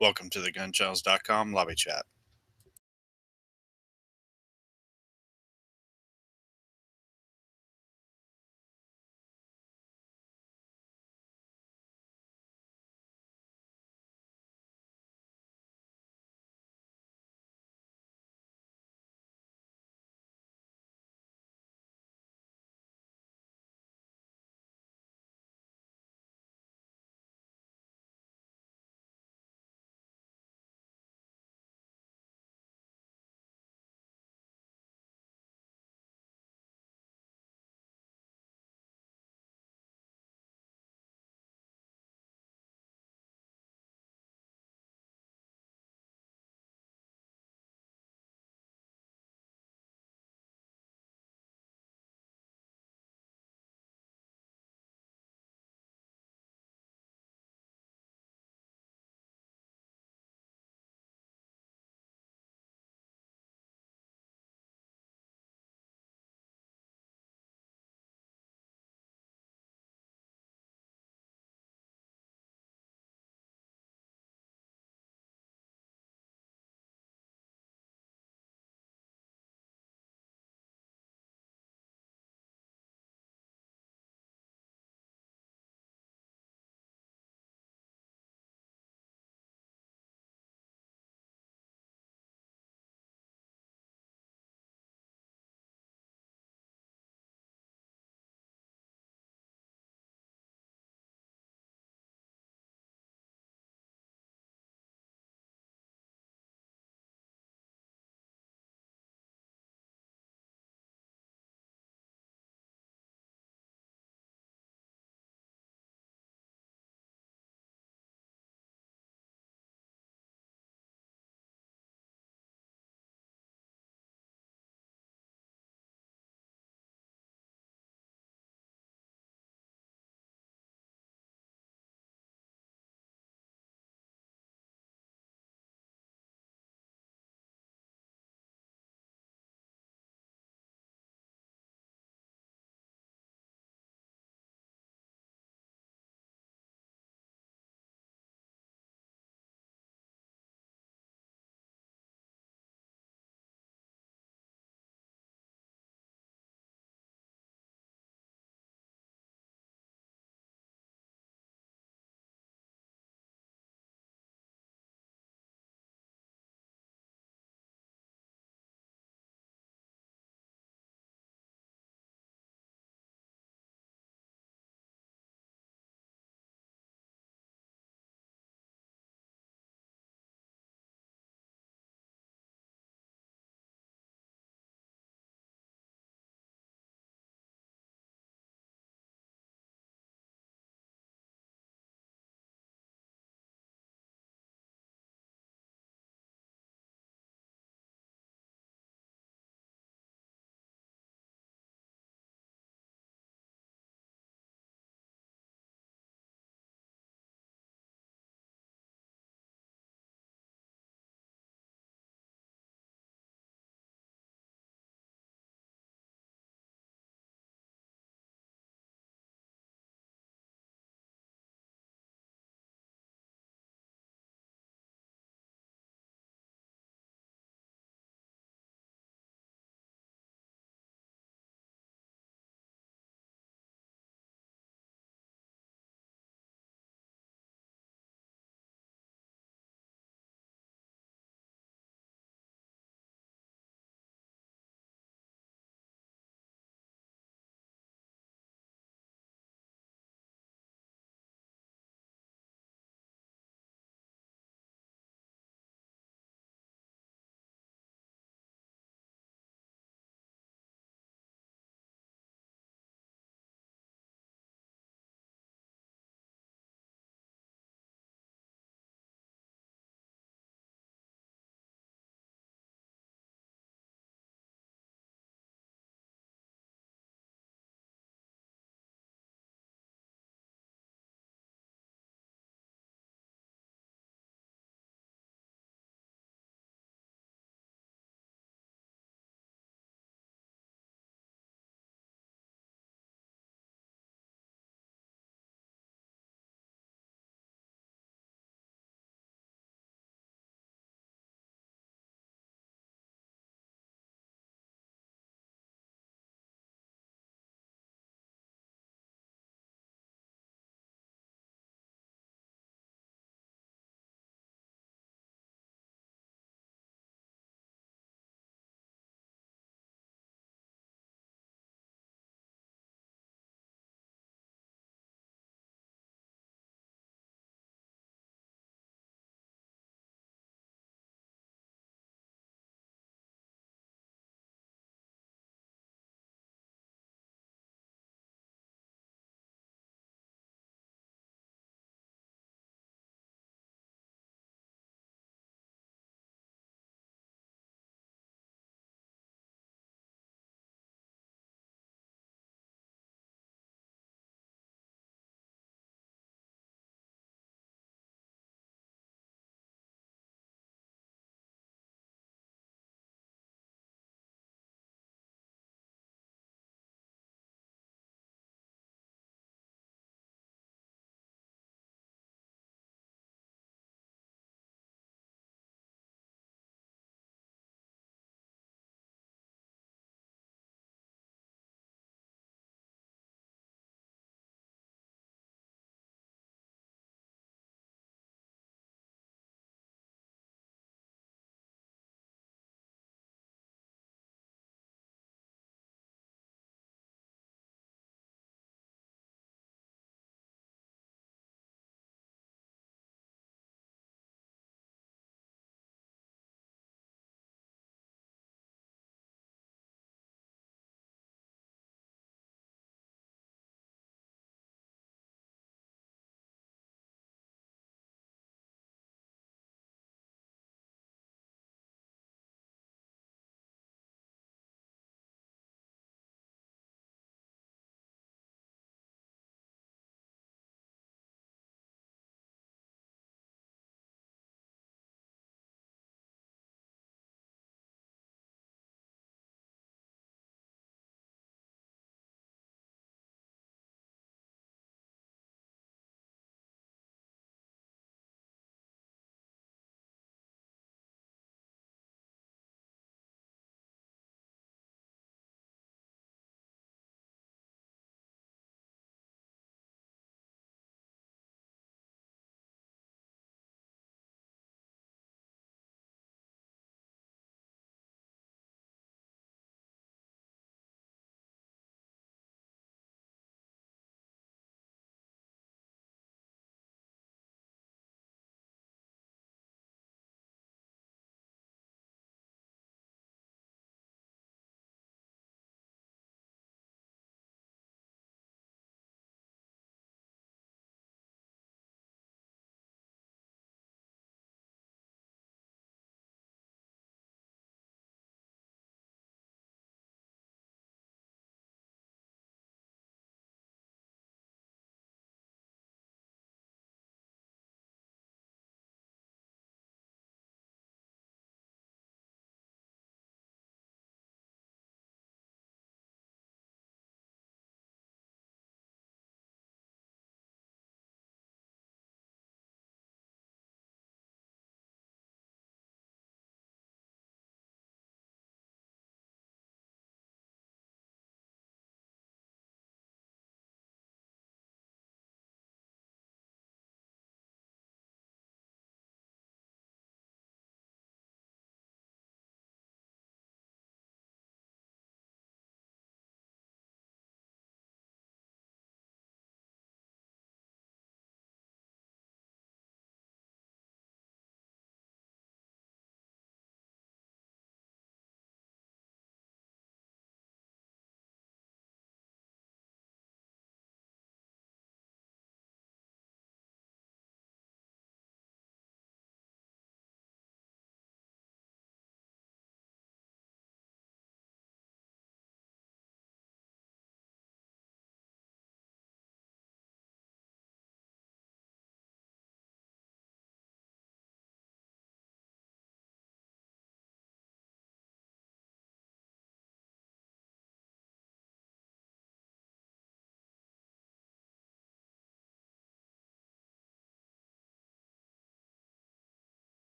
Welcome to the gunchannels.com lobby chat.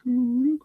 Meow.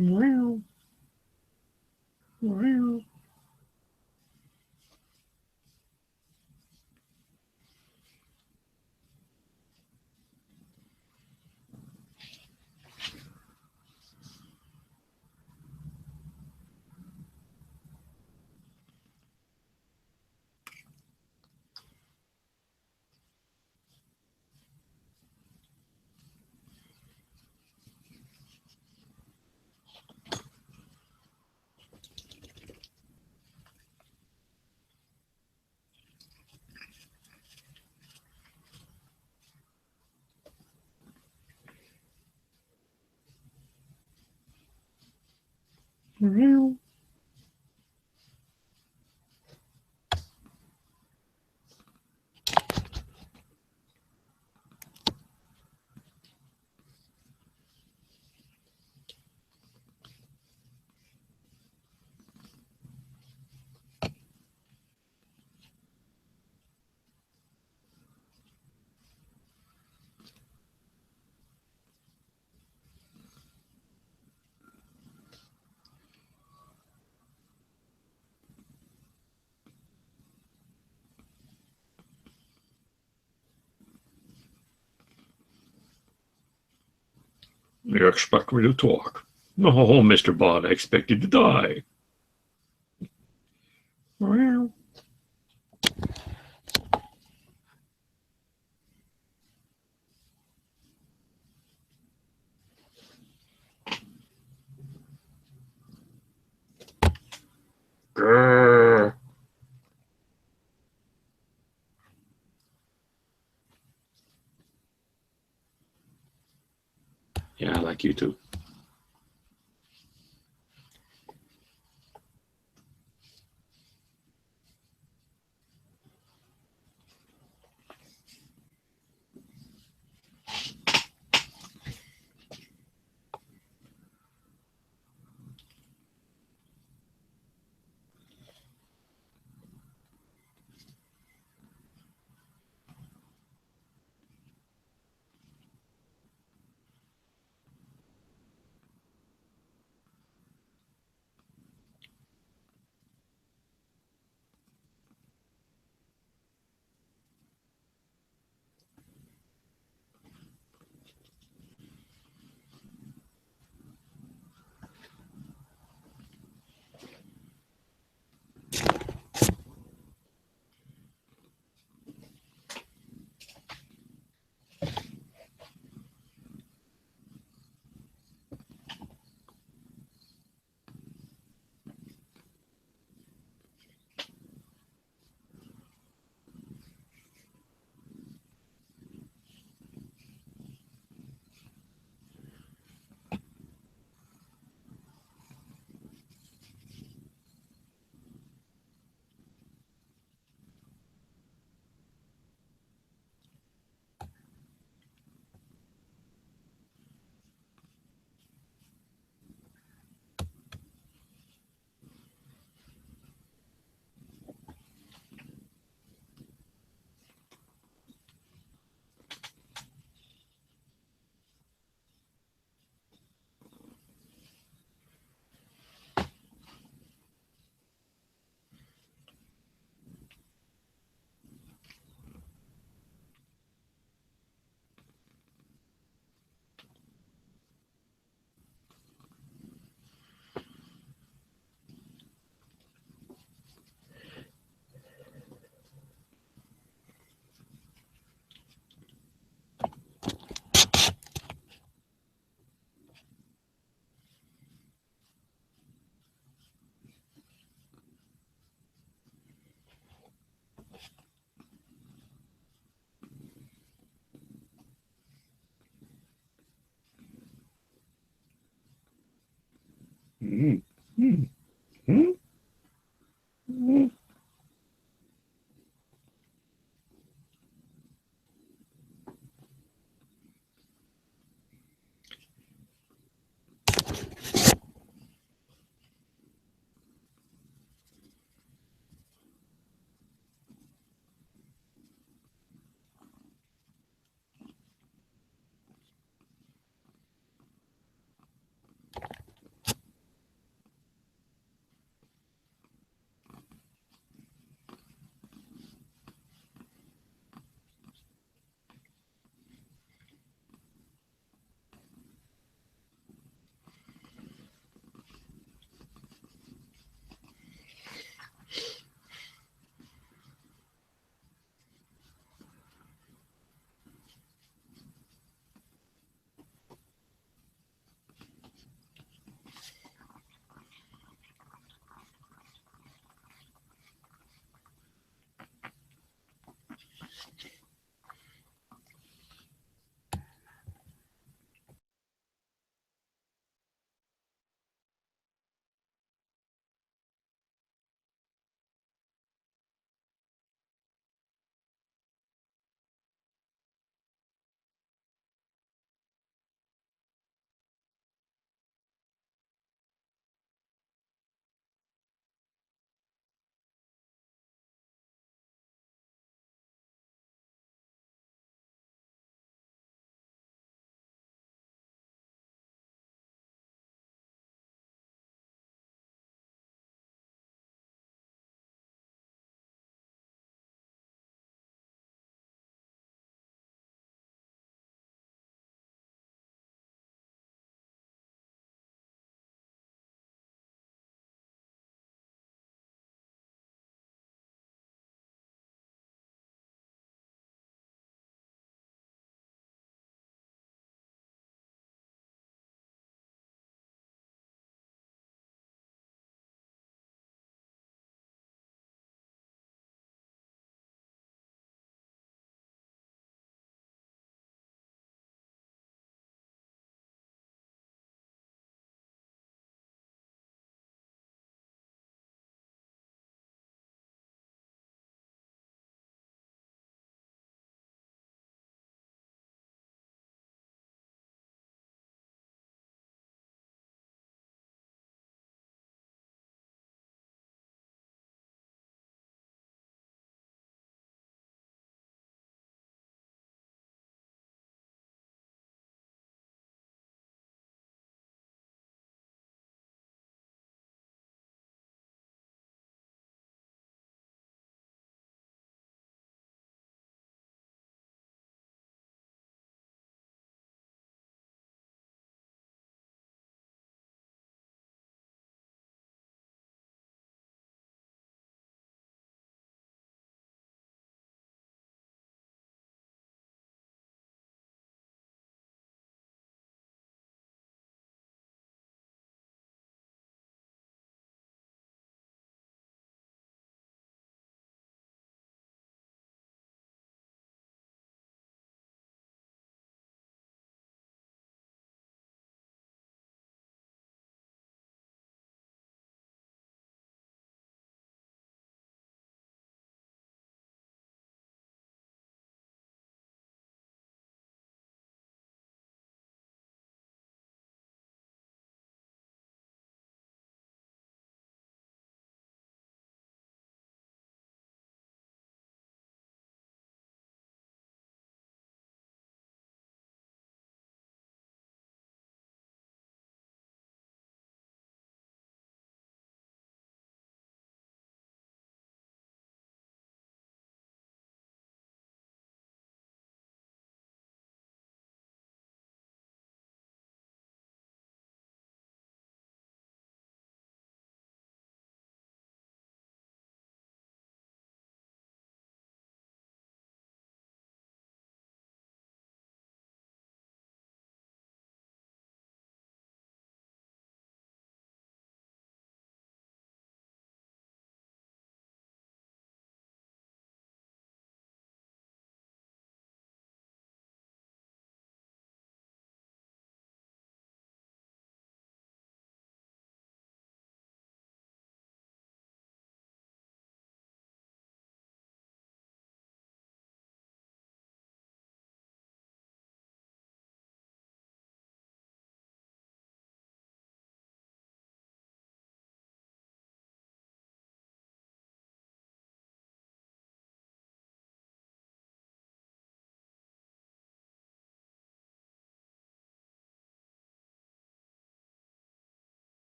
Meow. Meow. Meow. You expect me to talk? No, Mr. Bond, I expect you to die. Meow. Grrr. Yeah, I like you too.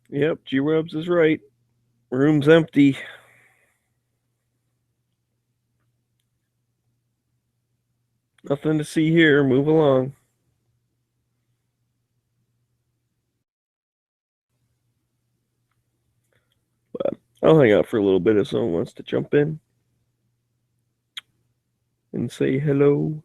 Yep, G-Rubs is right. Room's empty. Nothing to see here. Move along. But I'll hang out for a little bit if someone wants to jump in and say hello.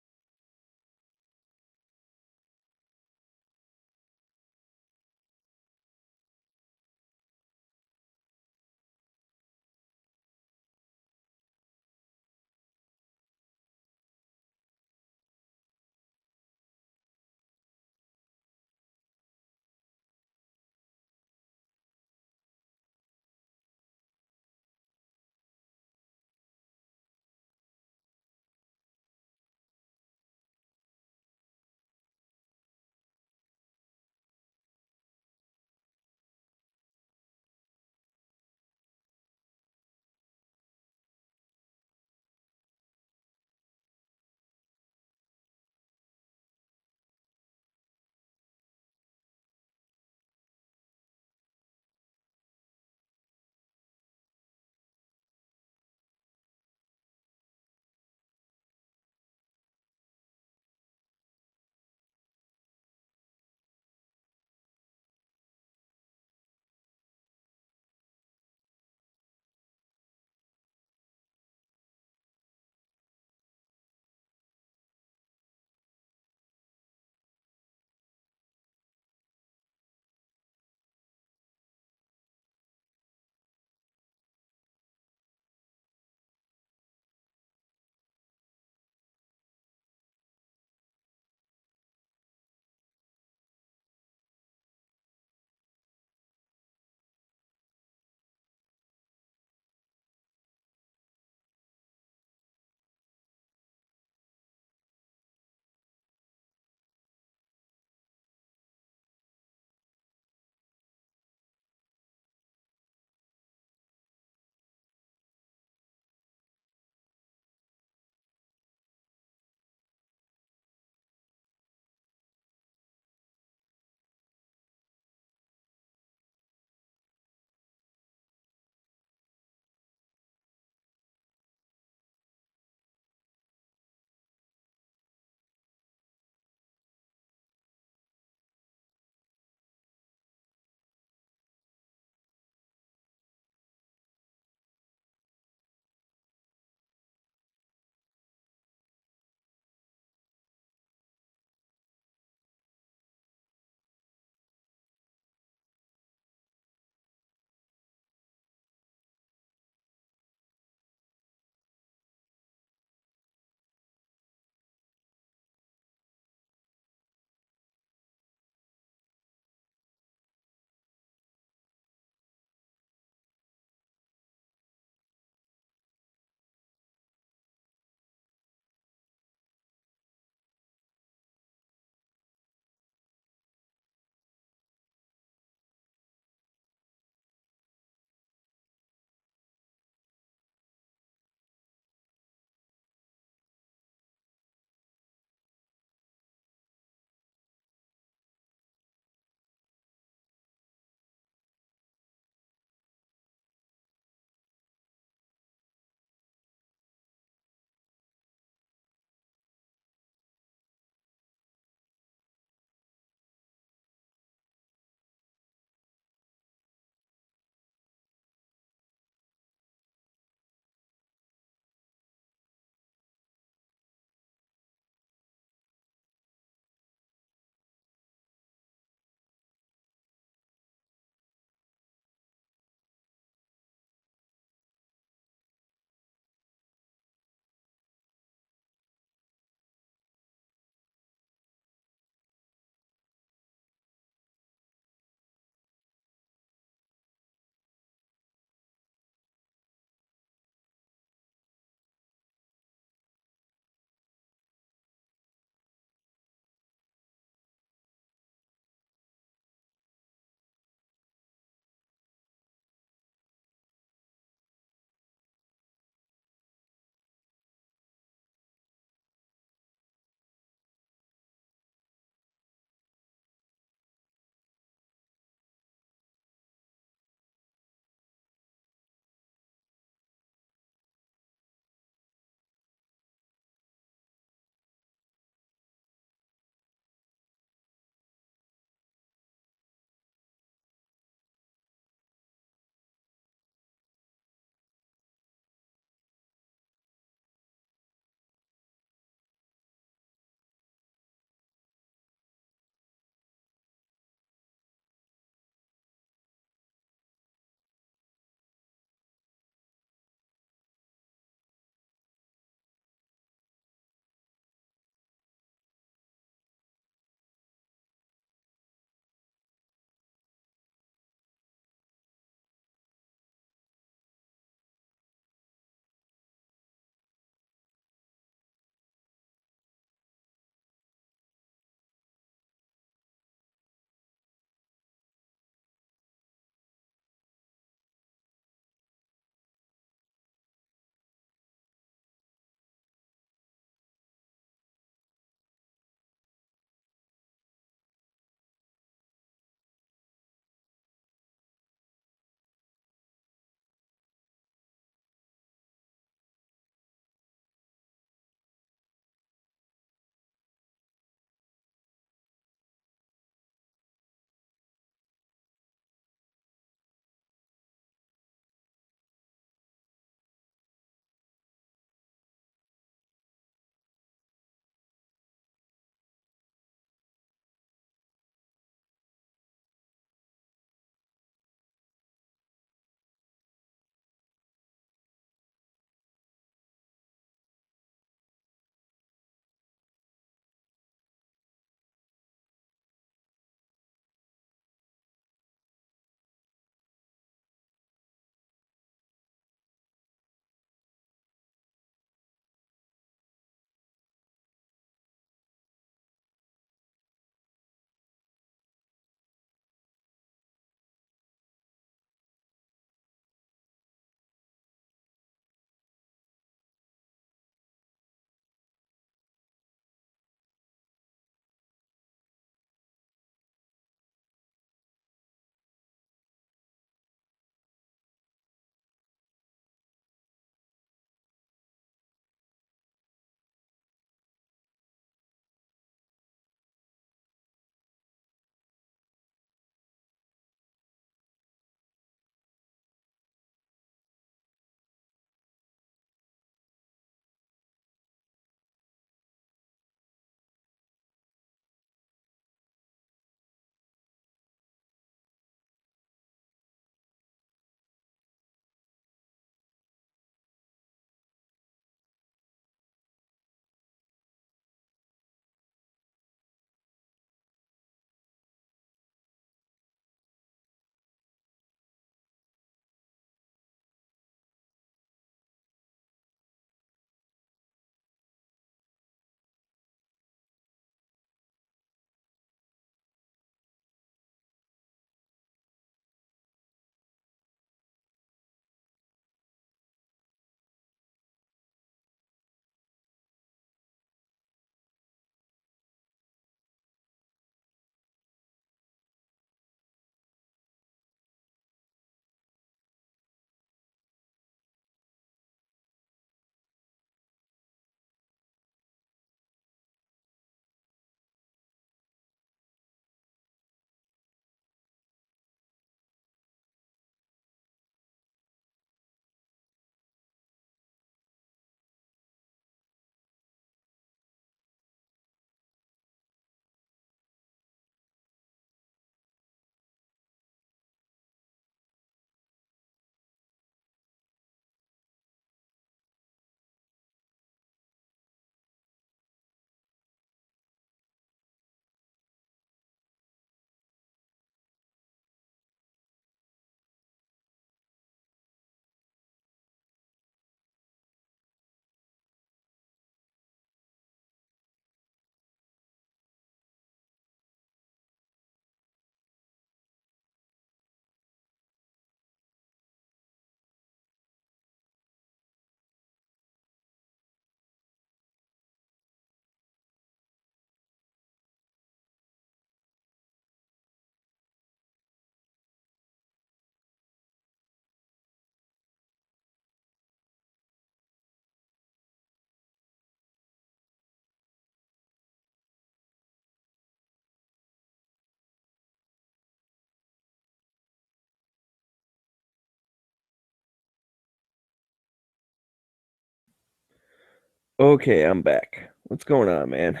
Okay, I'm back. What's going on, man?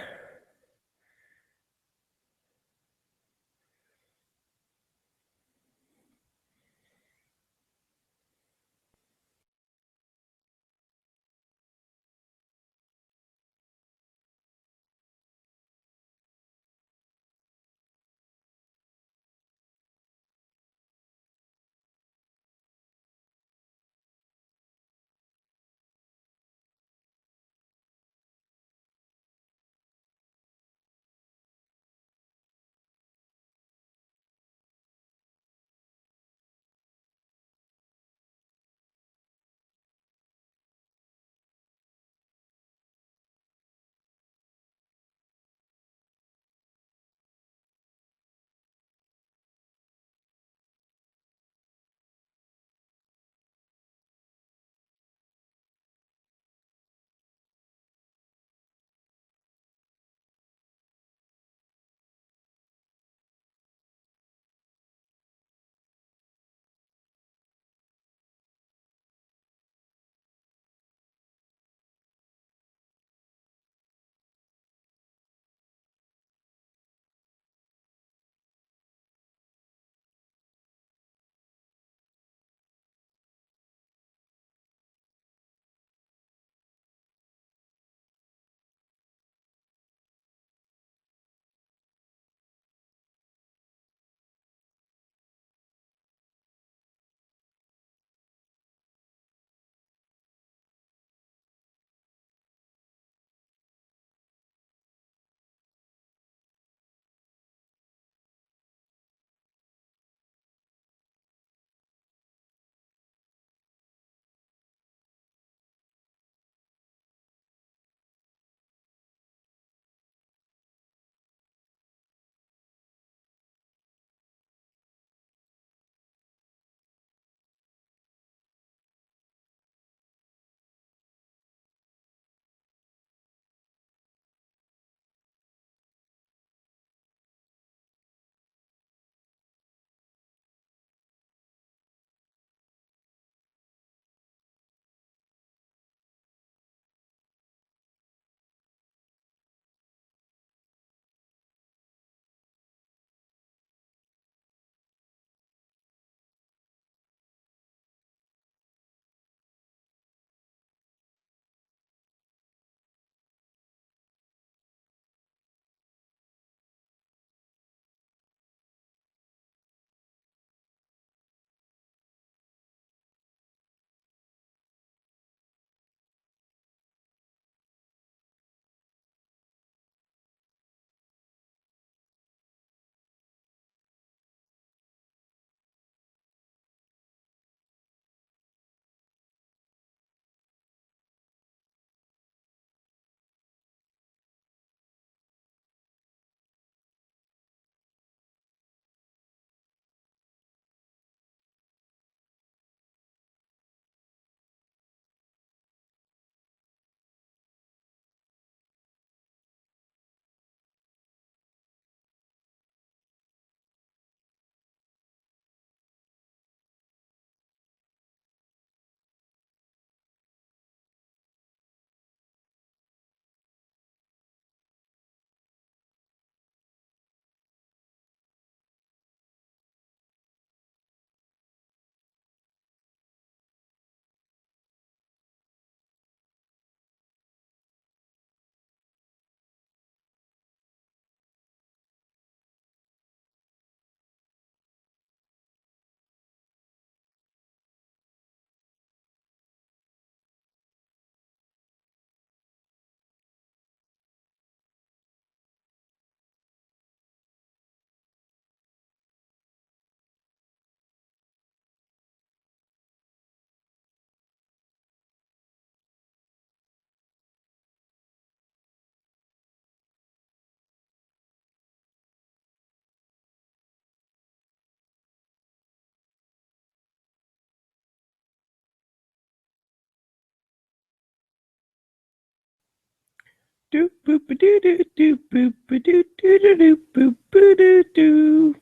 Doop boop a doo doo doo boop a doo doo doo doo boop a doo doo.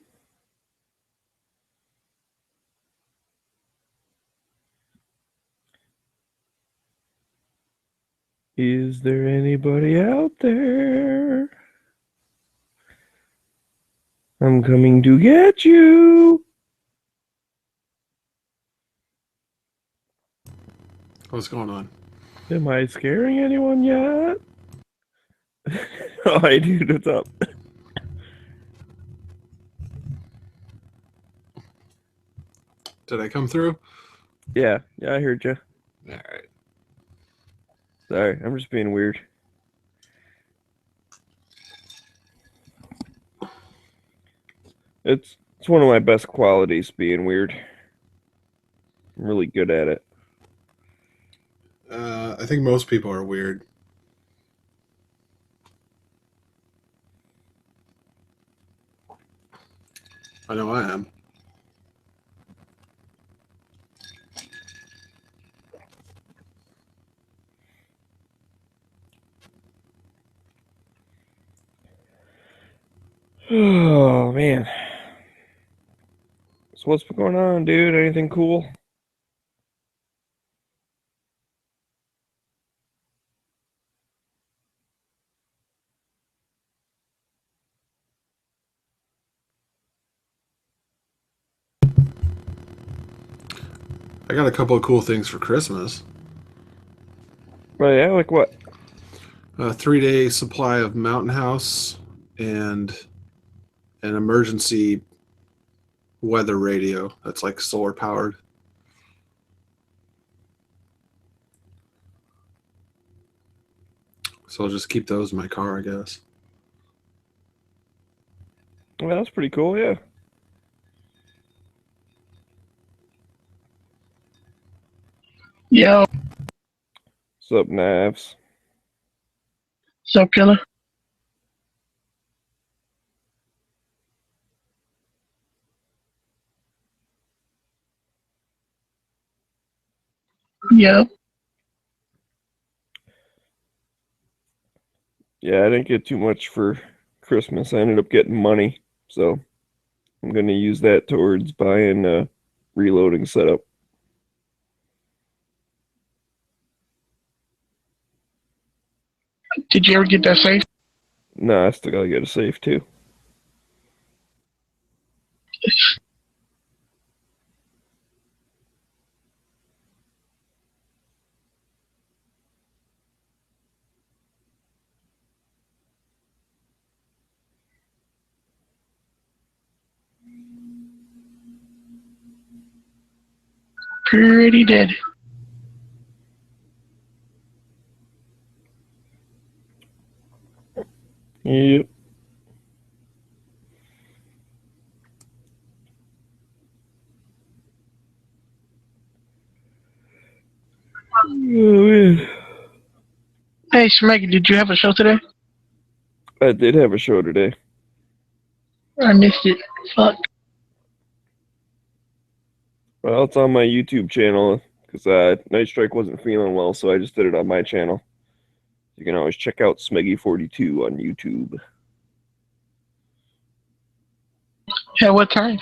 Is there anybody out there? I'm coming to get you. What's going on? Am I scaring anyone yet? Oh, hey, dude, what's up? Did I come through? Yeah, I heard you. All right. Sorry, I'm just being weird. It's one of my best qualities, being weird. I'm really good at it. I think most people are weird. I know I am. Oh, man. So what's been going on, dude? Anything cool? I got a couple of cool things for Christmas. Oh, yeah, like what? A 3-day supply of Mountain House and an emergency weather radio that's like solar powered. So I'll just keep those in my car, I guess. Well, that's pretty cool, yeah. Yo, What's up, Navs? what's up, killer? Yo, Yeah, I didn't get too much for Christmas. I ended up getting money, so I'm gonna use that towards buying a reloading setup. did you ever get that safe? Nah, I still gotta get a safe too. Pretty dead. Yep. Oh, man. Hey, Smeggy, did you have a show today? I did have a show today. I missed it. Fuck. Well, it's on my YouTube channel because Night Strike wasn't feeling well, so I just did it on my channel. You can always check out Smeggy42 on YouTube. At what time?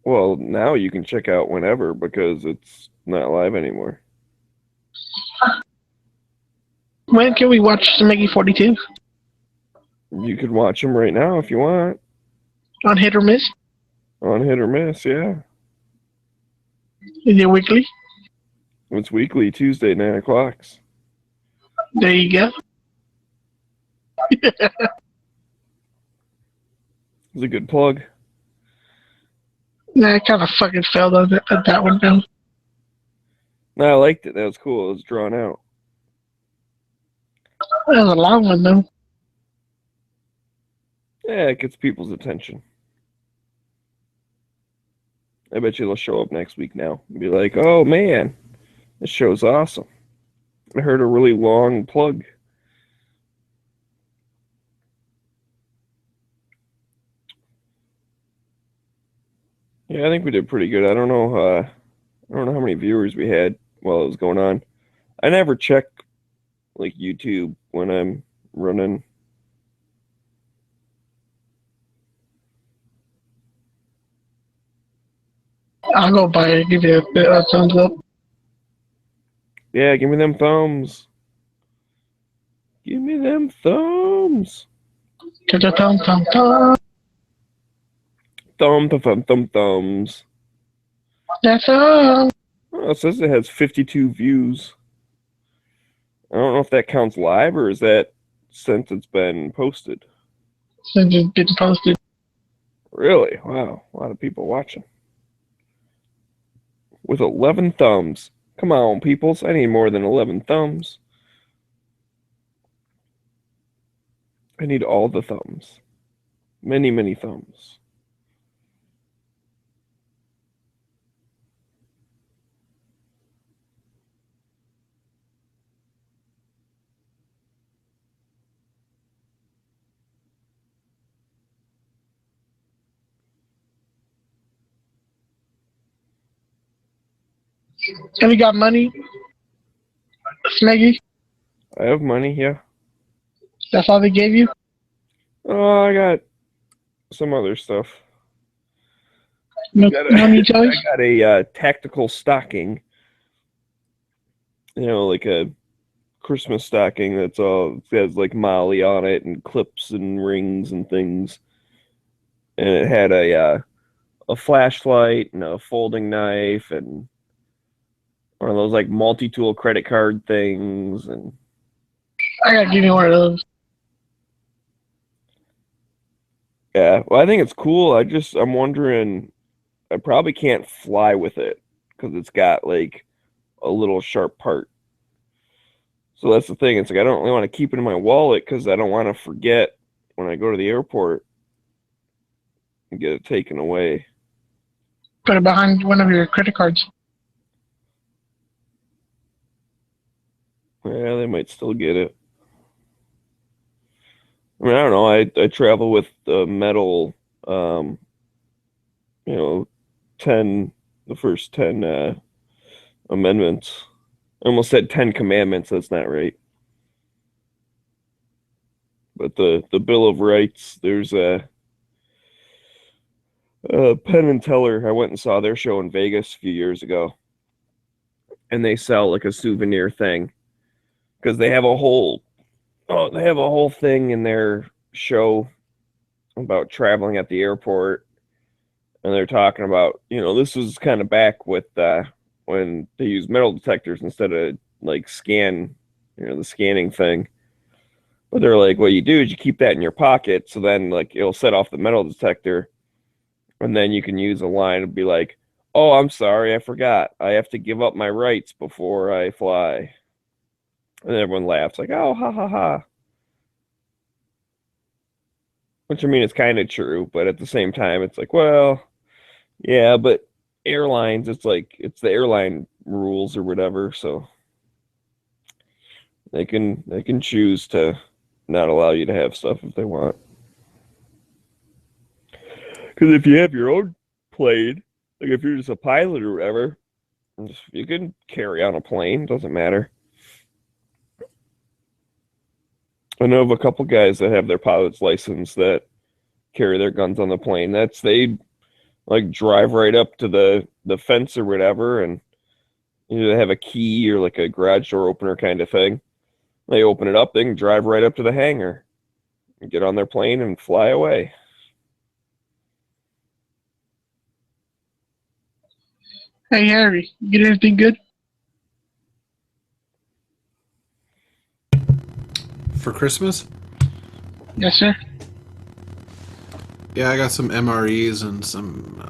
Well, now you can check out whenever because it's not live anymore. When can we watch Smeggy 42? You could watch them right now if you want. On Hit or Miss? On Hit or Miss, yeah. Is it weekly? It's weekly, Tuesday, 9 o'clock. There you go. It's a good plug. Nah, I kind of fucking failed on that one though. No, I liked it. That was cool. It was drawn out. That was a long one though. Yeah, it gets people's attention. I bet you they'll show up next week now and be like, oh man, this show's awesome. I heard a really long plug. Yeah, I think we did pretty good. I don't know how many viewers we had while it was going on. I never check like YouTube when I'm running. I'll go buy it. Give you a thumbs up. Yeah, give me them thumbs. Give me them thumbs. Thumb, thumb, thumb. Thumbs. That's all. Oh, it says it has 52 views. I don't know if that counts live or is that since it's been posted. Since it's been posted. Really? Wow. A lot of people watching. With 11 thumbs. Come on, peoples. I need more than 11 thumbs. I need all the thumbs. Many, many thumbs. Have you got money, Smeggy? I have money, yeah. That's all they gave you? Oh, I got some other stuff. No, Got no new I toys? got a tactical stocking. You know, like a Christmas stocking that's all it has like Molly on it and clips and rings and things. And it had a flashlight and a folding knife and one of those like multi-tool credit card things and I gotta give you one of those. yeah, well I think it's cool. I'm wondering I probably can't fly with it because it's got like a little sharp part. So that's the thing. It's like I don't really want to keep it in my wallet because I don't want to forget when I go to the airport and get it taken away. Put it behind one of your credit cards. Yeah, they might still get it. I mean, I don't know. I travel with the metal, um, you know, 10, the first 10 amendments. I almost said 10 commandments. That's not right. But the Bill of Rights, there's Penn and Teller. I went and saw their show in Vegas a few years ago, and they sell like a souvenir thing because they have a whole thing in their show about traveling at the airport, and they're talking about this was kind of back with when they used metal detectors instead of like the scanning thing. But they're like, what you do is you keep that in your pocket, so then like it'll set off the metal detector, and then you can use a line and be like, "Oh, I'm sorry, I forgot. I have to give up my rights before I fly." And everyone laughs like, "Oh, ha ha ha." Which I mean, it's kind of true, but at the same time, it's like, well, yeah, but airlines, it's like it's the airline rules or whatever, so they can choose to not allow you to have stuff if they want. Because if you have your own plane, like if you're just a pilot or whatever, you can carry on a plane. Doesn't matter. I know of a couple guys that have their pilot's license that carry their guns on the plane. They like drive right up to the fence or whatever, and they have a key or like a garage door opener kind of thing. They open it up, they can drive right up to the hangar, and get on their plane and fly away. Hey, Harry, you get anything good? For Christmas? Yes, sir. Yeah, I got some MREs and some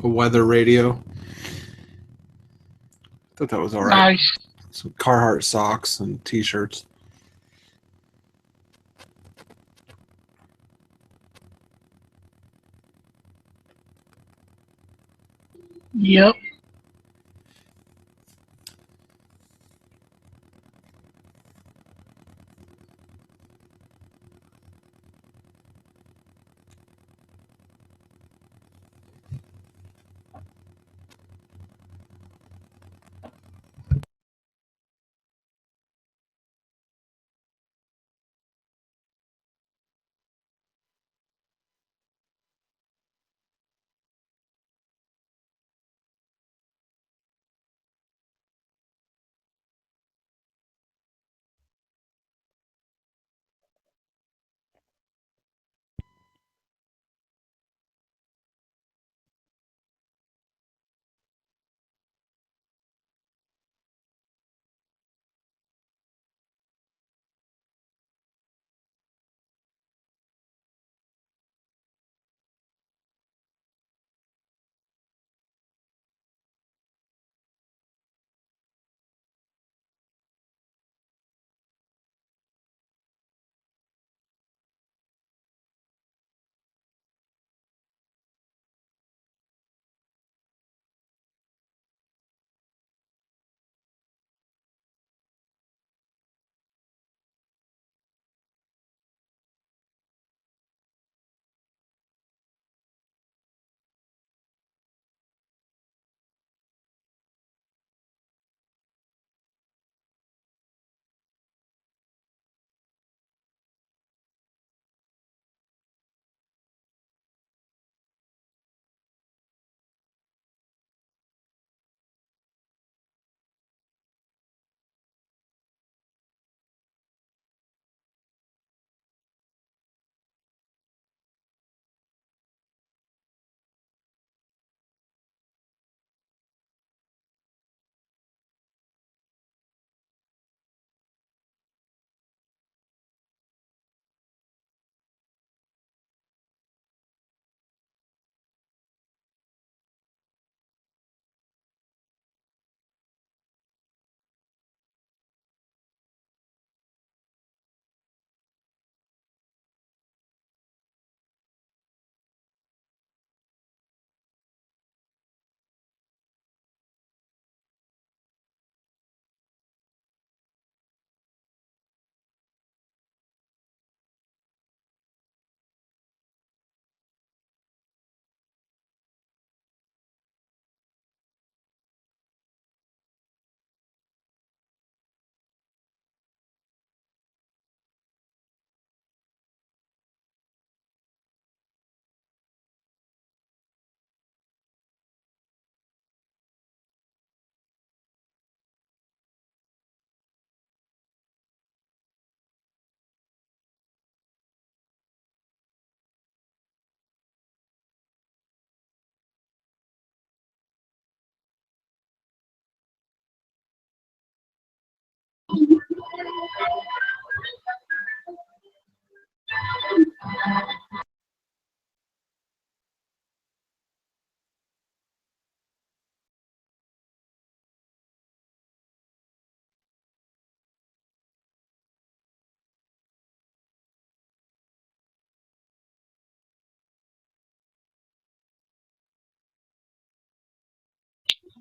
a weather radio. Thought that was all right. Nice. Some Carhartt socks and T-shirts. Yep.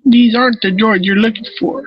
These aren't the droids you're looking for.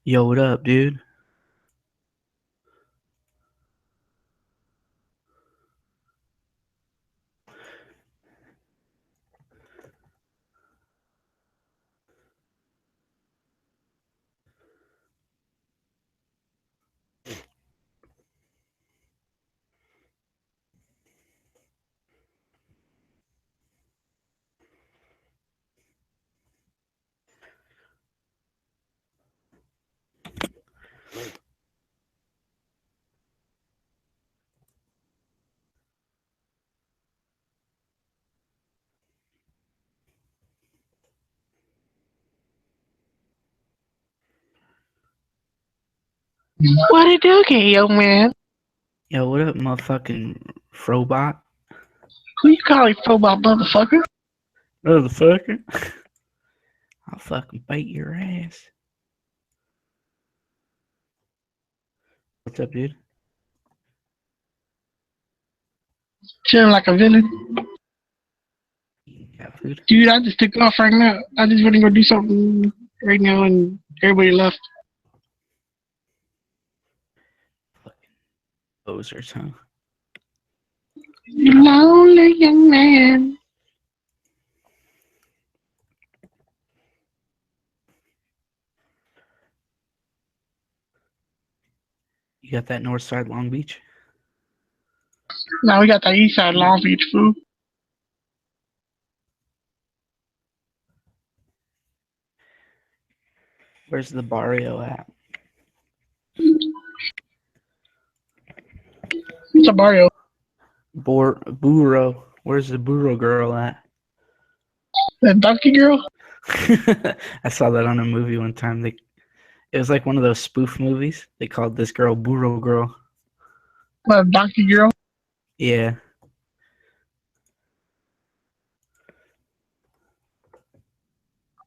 Yo, what up, dude? What it do, yo, man? Yo, what up, motherfucking Frobot? Who you calling football, motherfucker? Motherfucker. I'll fucking bite your ass. What's up, dude? Chilling like a villain. Yeah, food. Dude, I just took off right now. I just went to go do something right now and everybody left. Posers, huh? You lonely young man. You got that north side Long Beach? Now we got the east side Long Beach, fool. Where's the barrio at? It's a barrio. Burro. Where's the Burro girl at? The donkey girl? I saw that on a movie one time. It was like one of those spoof movies. They called this girl Burro Girl. The donkey girl? Yeah.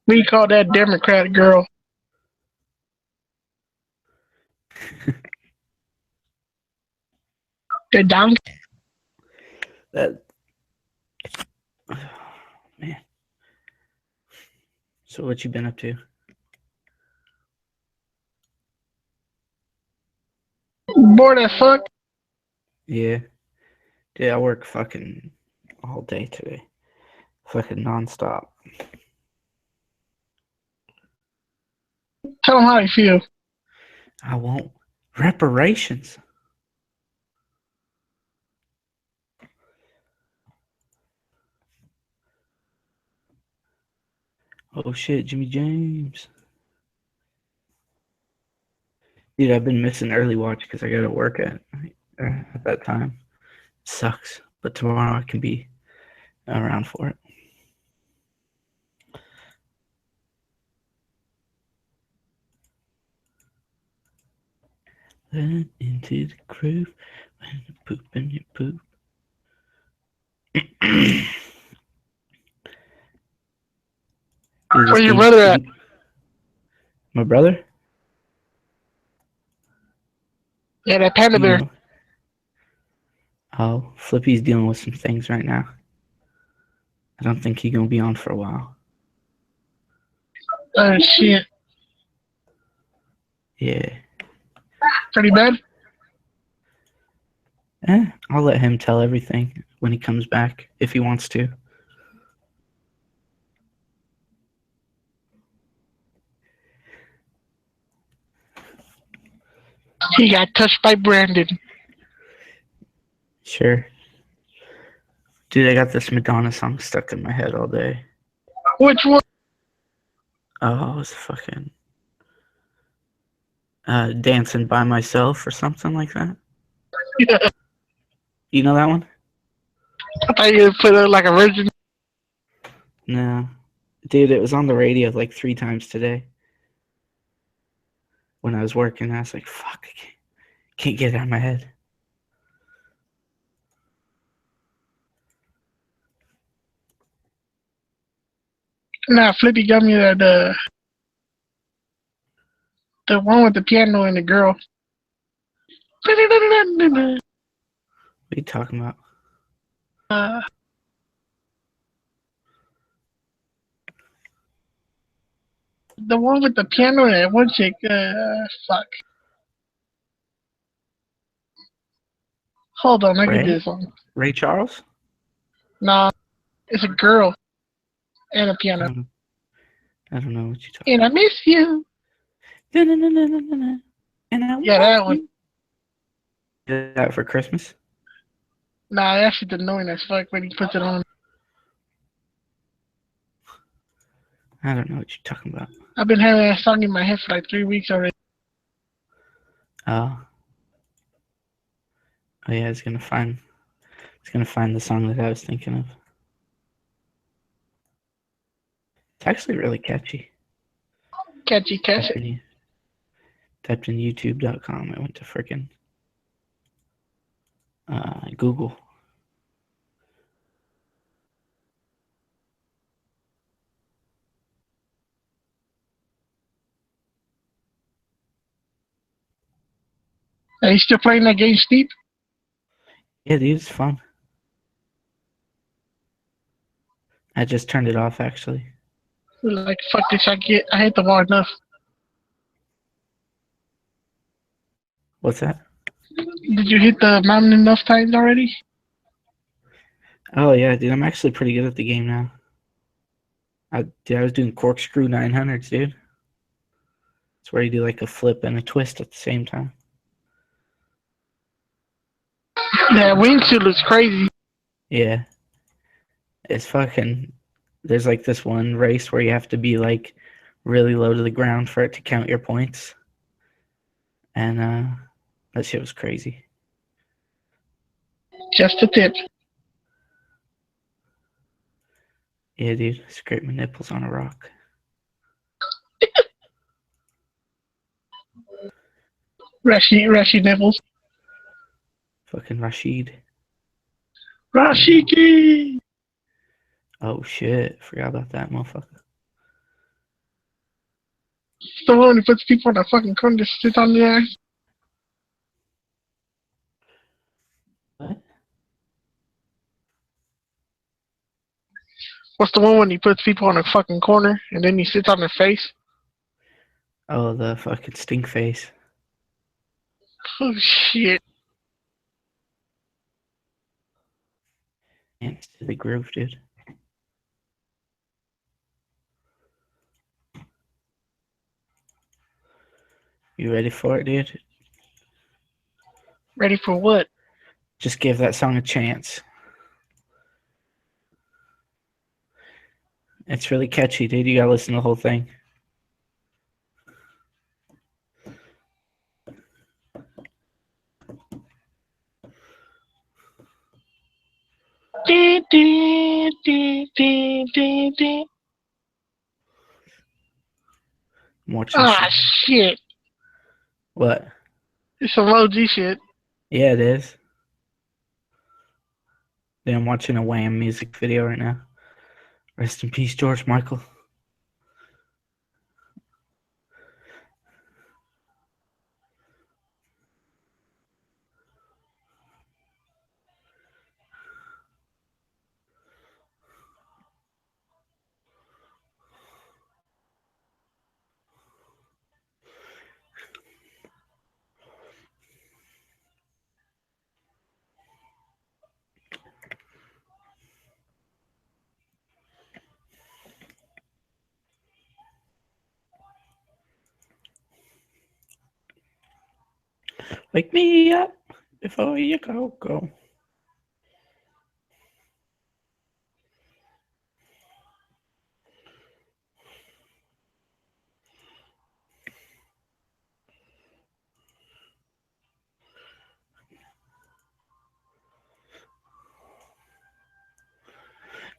We call that Democrat girl. The donkey. That. Man. So what you been up to? Bored as fuck. Yeah. Dude, I work fucking all day today. Fucking nonstop. Tell them how you feel. I won't. Reparations. Oh shit, Jimmy James. Dude, I've been missing early watch because I gotta work at that time. Sucks. But tomorrow I can be around for it. Then into the groove when you poop and you poop. Dude, Where your brother at? My brother? Yeah, that panda You bear. know. Oh, Flippy's dealing with some things right now. I don't think he's gonna be on for a while. Shit. Yeah. Pretty bad? I'll let him tell everything when he comes back, if he wants to. He got touched by Brandon. Sure. Dude, I got this Madonna song stuck in my head all day. Which one? Oh, it's fucking Dancing by Myself or something like that. Yeah. You know that one? I thought you put it like a virgin. No. Dude, it was on the radio like 3 times today. When I was working, I was like, fuck, I can't get it out of my head. Nah, Flippy got me that the one with the piano and the girl. What are you talking about? The one with the piano and that one chick. Fuck. Hold on, I can Ray? do this one. Ray Charles? Nah, it's a girl and a I piano. don't know what you're talking And I miss you. about. And I Yeah, that one. did that for Christmas. Nah, that shit's annoying as fuck when he puts it on. I don't know what you're talking about. I've been having that song in my head for like 3 weeks already. Oh. Oh yeah, it's gonna find the song that I was thinking of. It's actually really catchy. Catchy, catchy. Typed in YouTube.com. I went to frickin' Google. Are you still playing that game, Steve? Yeah, dude, it's fun. I just turned it off actually. Like, fuck this, I hate the ball enough. What's that? Did you hit the mountain enough times already? Oh yeah, dude, I'm actually pretty good at the game now. I was doing corkscrew 900s, dude. It's where you do like a flip and a twist at the same time. That wingsuit looks crazy. Yeah. It's fucking. There's like this one race where you have to be like really low to the ground for it to count your points. And that shit was crazy. Just a tip. Yeah, dude. Scrape my nipples on a rock. Rashid Nichols. Fucking Rashid. Rashiki! Oh shit. Forgot about that motherfucker. It's the one who puts people in a fucking corner to sit on the ass. What? What's the one when he puts people in a fucking corner and then he sits on their face? Oh, the fucking stink face. Oh shit. Dance to the groove, dude. You ready for it, dude? Ready for what? Just give that song a chance. It's really catchy, dude. You gotta listen to the whole thing. Dee, dee, dee, dee, dee, dee. I'm watching Ah, some- shit. What? It's some OG shit. Yeah, it is. Dude, I'm watching a Wham music video right now. Rest in peace, George Michael. Wake me up before you go.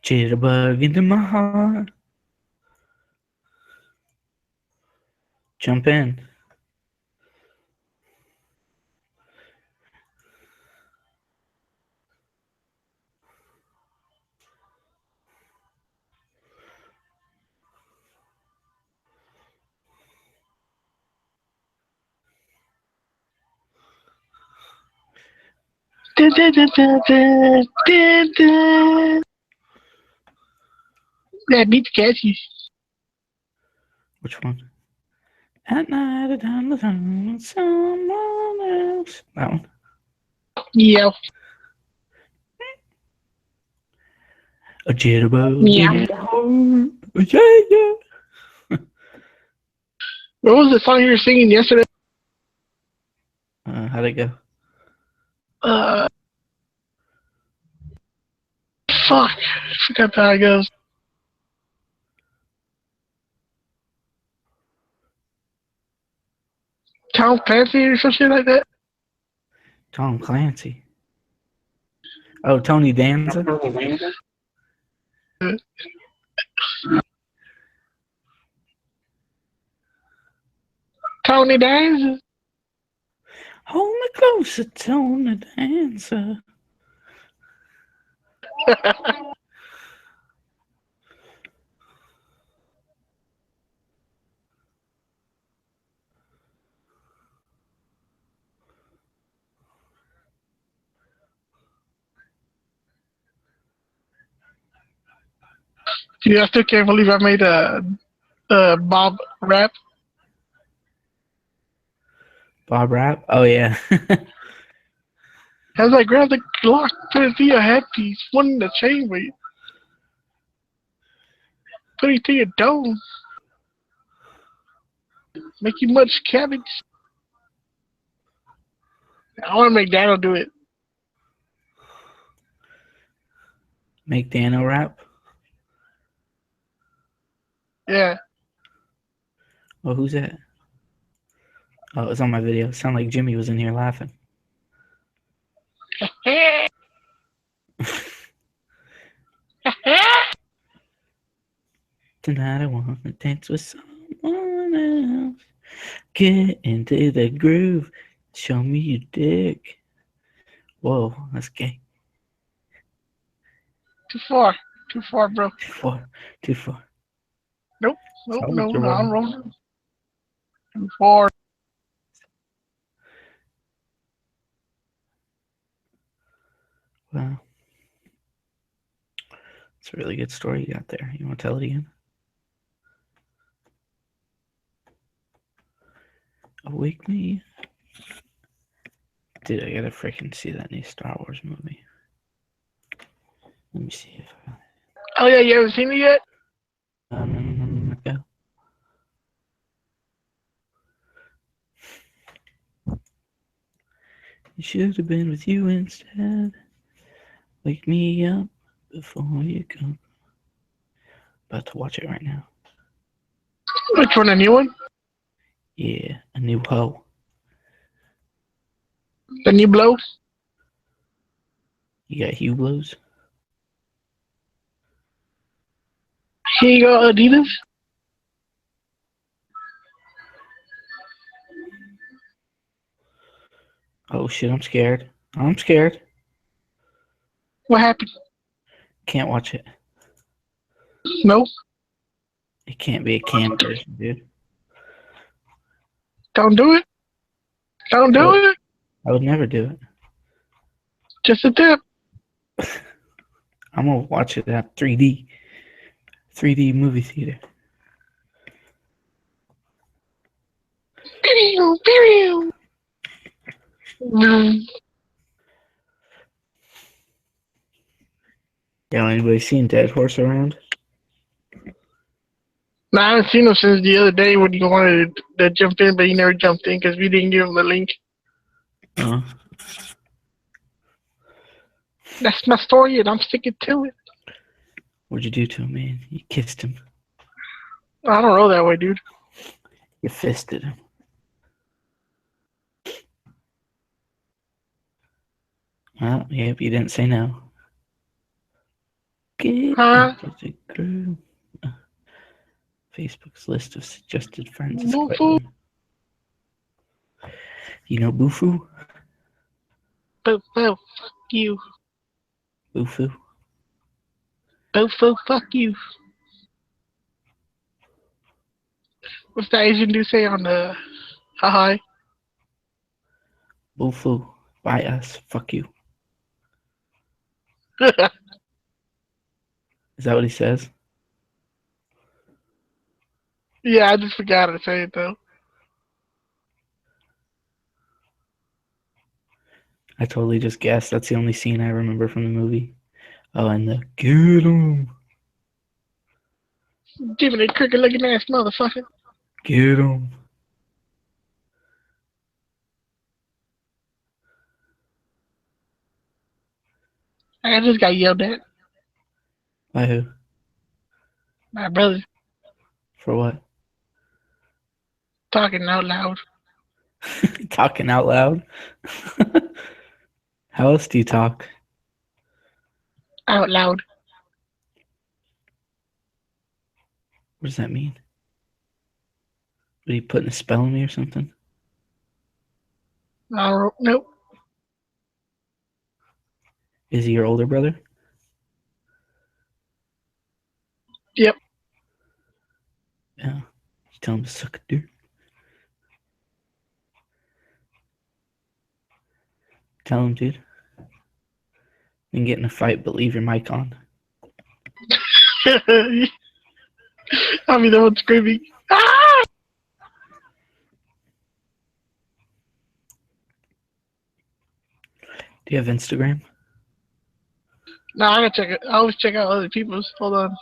Jitterbug into my heart. Jump in. Da, da, da, da, da, da, da. That beat's catchy. Which one? At night, down the phone, someone else. That one. Yeah. A jitterbug. Yeah. Yeah, yeah. What was the song you were singing yesterday? How'd it go? Fuck. I forgot how it goes. Tom Clancy or some shit like that? Tom Clancy. Oh, Tony Danza. Tony Danza. Hold me closer, Tony Danza. Dude, I still can't believe I made a Bob rap. Bob Rap. Oh yeah. As I grab the Glock, put it to your headpiece, one in the chamber. Put it to your dome. Make you much cabbage. I want to make Daniel do it. Make Dano rap. Yeah. Oh, who's that? Oh, it was on my video. It sounded like Jimmy was in here laughing. Tonight I want to dance with someone else. Get into the groove. Show me your dick. Whoa, that's gay. Too far. Too far, bro. Too far. Too far. No, Soldier no, I'm Boy. rolling. Too far. Wow. It's a really good story you got there. You want to tell it again? Awake Me. Dude, I gotta freaking see that new Star Wars movie. Let me see if I... Oh, yeah, you haven't seen it yet? go. You should have been with you instead. Wake me up before you go. About to watch it right now. Which one, a new one? Yeah, A New Hope. The new blow? You got Hublots? Here you go, Adidas. Oh shit, I'm scared. I'm scared. What happened? Can't watch it. Nope. It can't be a cam version, dude. Don't do it. Don't do Nope. it. I would never do it. Just a tip. I'm gonna watch it at 3D. 3D movie theater. Pew, pew. Yeah, anybody seen Dead Horse around? No, I haven't seen him since the other day when you wanted to jump in, but he never jumped in because we didn't give him the link. That's my story, and I'm sticking to it. What'd you do to him, man? You kissed him. I don't roll that way, dude. You fisted him. Well, yep, you didn't say no. Get Huh? into the groove. Facebook's list of suggested friends is quite Bufu? long. You know Bufu? Fuck you. Bufu? Fuck you. What's the Asian dude say on the hi? Bufu. Buy us. Fuck you. Is that what he says? Yeah, I just forgot to say it though. I totally just guessed. That's the only scene I remember from the movie. Oh, and the get 'em, Give me that cricket looking ass motherfucker. get 'em. I just got yelled at. By who? My brother For what? talking out loud. Talking out loud. How else do you talk? Out loud. What does that mean? Are you putting a spell on me or something? Nope. Is he your older brother? Yep. Yeah. You tell him to suck a dick. Tell him, dude. You can get in a fight, but leave your mic on. I'll be the one screaming. Ah! Do you have Instagram? No, I gotta check it. I always check out other people's. Hold on.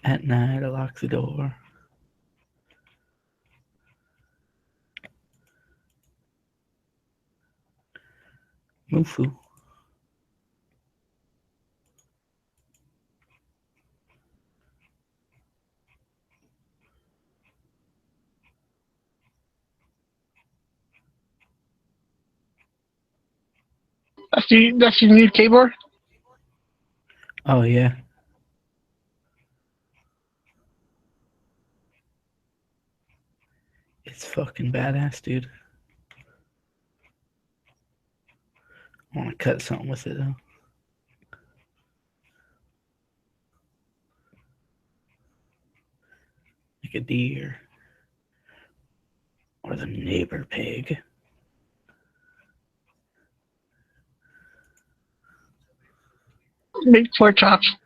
At night, I lock the door. Mufu. That's your new keyboard? Oh, yeah. It's fucking badass, dude. I want to cut something with it, though. Like a deer. Or the neighbor pig. Make pork chops.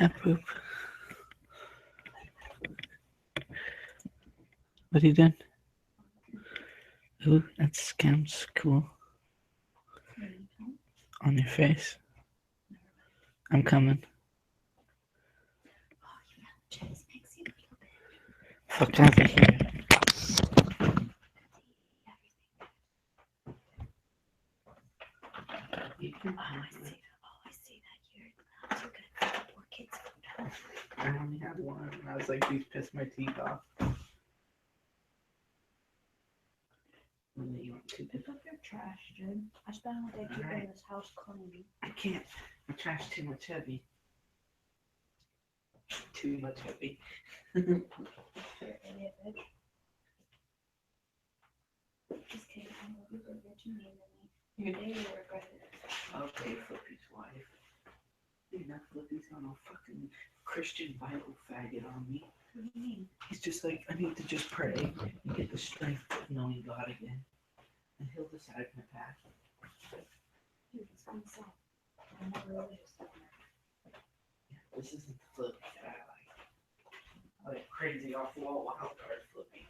Ah, poop. What are you doing? Ooh, that scam's cool. On your face. I'm coming. Fuck out of here. I only had one, and I was like, these piss my teeth off. And then you want to Pick up your trash, Jen. I spent all day keeping Alright. this house clean. I can't. My trash too much heavy. Too much heavy. You're an idiot, bitch. Just kidding. I love you, but bitch, you mean to me. Your day will regret it. Okay, Flippy's wife. Dude, not Flippy's on a fucking Christian Bible faggot on me. What do you mean? He's just like, I need to just pray and get the strength of knowing God again. And he'll decide my path. Dude, it's fun stuff. I'm not religious. Yeah, this isn't the Flippy that I like. I like crazy off the wall wild card Flippy.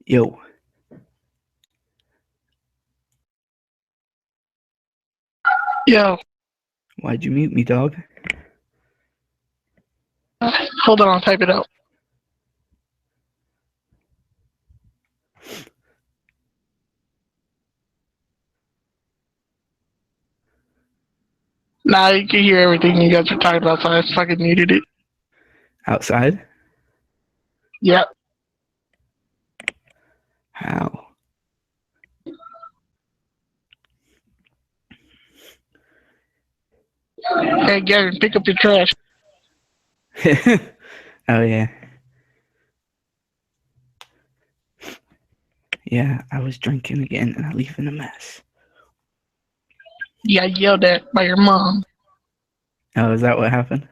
Yo. Yo, Why'd you mute me, dog? hold on, I'll type it out. Now you can hear everything you guys are talking about, so I fucking muted it. Outside? Yep. How? Hey, Gavin, pick up your trash. Oh, yeah. Yeah, I was drinking again and I leave in a mess. You got yelled at by your mom. Oh, is that what happened?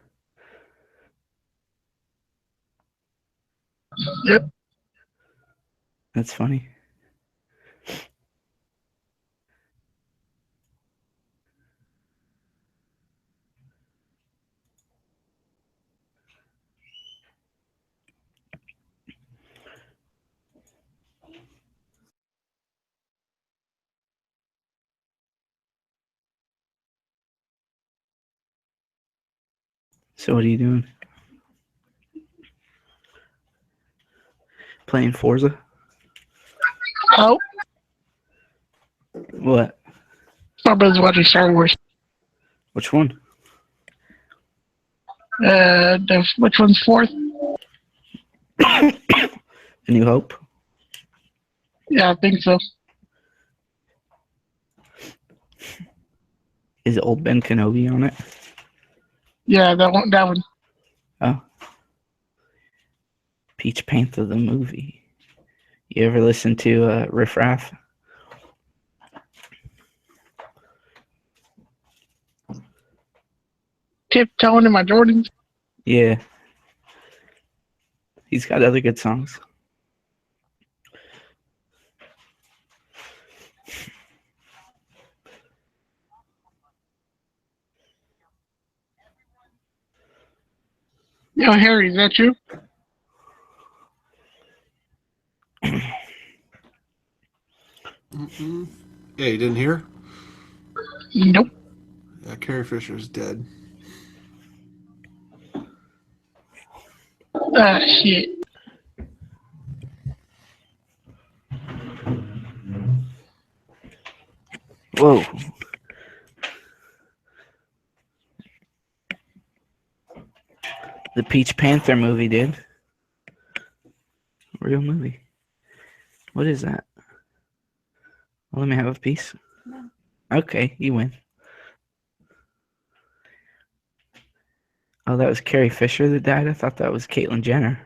Yep. That's funny. So what are you doing? Playing Forza? Oh, What? my brother's watching Star Wars. Which one? Which one's fourth? A New Hope? Yeah, I think so. Is old Ben Kenobi on it? Yeah, that one. That one. Oh. Peach Panther the movie. You ever listen to Riff Raff? Tiptoeing in my Jordans. Yeah. He's got other good songs. Yo, Harry, is that you? Mm-mm. Yeah, you didn't hear? Nope. Yeah, Carrie Fisher's dead. Ah, shit. Whoa. The Peach Panther movie, dude. Real movie. What is that? Well, let me have a piece. No. Okay, you win. Oh, that was Carrie Fisher that died? I thought that was Caitlyn Jenner.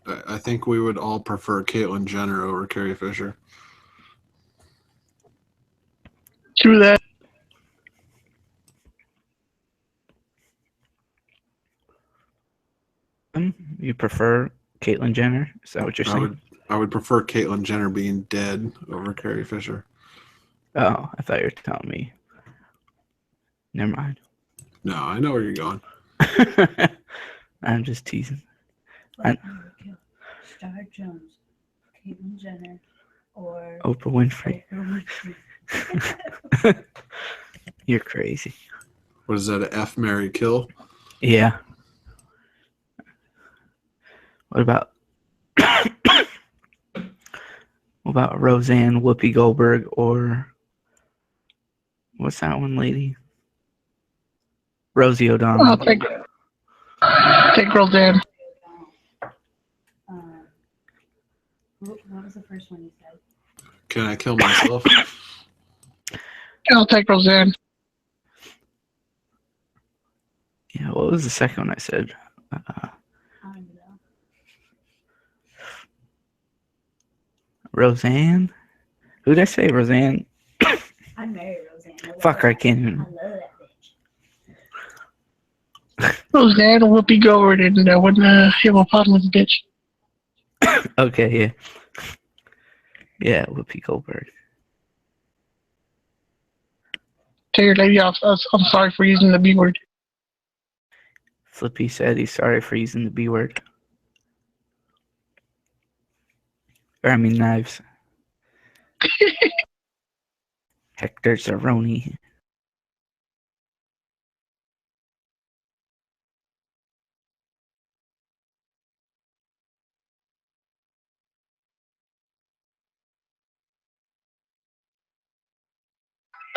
I think we would all prefer Caitlyn Jenner over Carrie Fisher. True that. You prefer Caitlyn Jenner? Is that what you're saying? I would prefer Caitlyn Jenner being dead over Carrie Fisher. Oh, I thought you were telling me. Never mind. No, I know where you're going. I'm just teasing. Like, Star Jones, Caitlyn Jenner, or Oprah Winfrey. Oprah Winfrey. You're crazy. What is that, a F, marry, kill? Yeah. What about Roseanne, Whoopi Goldberg, or what's that one lady? Rosie O'Donnell. I'll take Roseanne. What was the first one you said? Can I kill myself? I'll take Roseanne. Yeah, what was the second one I said? I don't know. Roseanne? Who did I say? Roseanne? I'd marry Roseanne. I love Fuck, that. I can't I even. love that bitch. Roseanne and Whoopi Goldberg and when hippopotamus bitch. Okay, yeah. Yeah, Whoopi Goldberg. Tell your lady I'm sorry for using the B word. Flippy said he's sorry for using the B word. Or I mean knives. Hector Zeroni.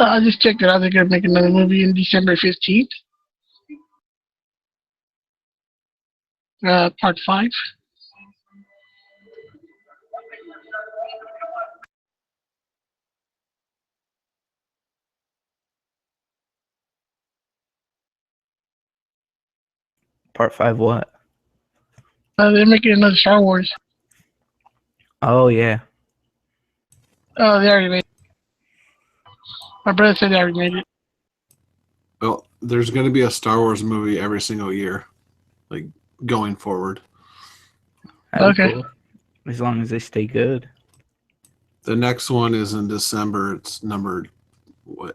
I just checked it out. They're gonna make another movie in December 15th. Part 5. Part 5 what? They're making another Star Wars. Oh, yeah. Oh, they already made it. My brother said they already made it. Well, there's going to be a Star Wars movie every single year, like going forward. That'd be Okay. cool. As long as they stay good. The next one is in December. It's numbered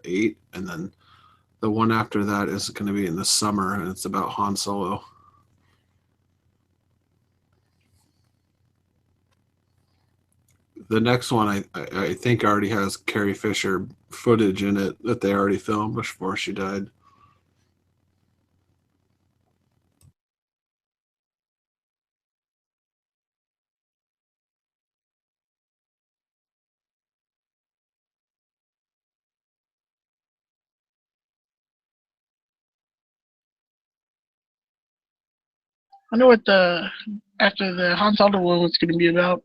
8, and then the one after that is going to be in the summer, and it's about Han Solo. The next one, I think, already has Carrie Fisher footage in it that they already filmed before she died. I know what after the Han Solo one was gonna be about.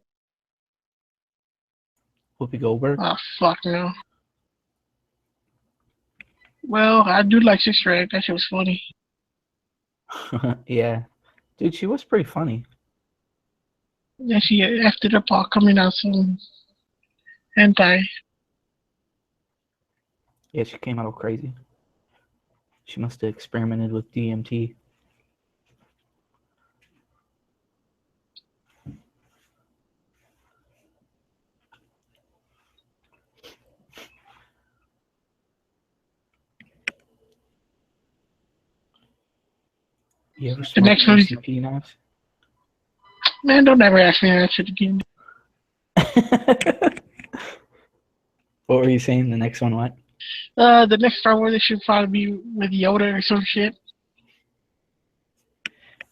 Whoopi Goldberg. Oh fuck no. Well, I do like Sister Act. That shit was funny. Yeah. Dude, she was pretty funny. Then she after the all coming out some hentai. Yeah, she came out all crazy. She must have experimented with DMT. You ever smoke next movie- PCP knives? Man, don't ever ask me that shit again. What were you saying? The next one, what? The next Star Wars it should probably be with Yoda or some shit.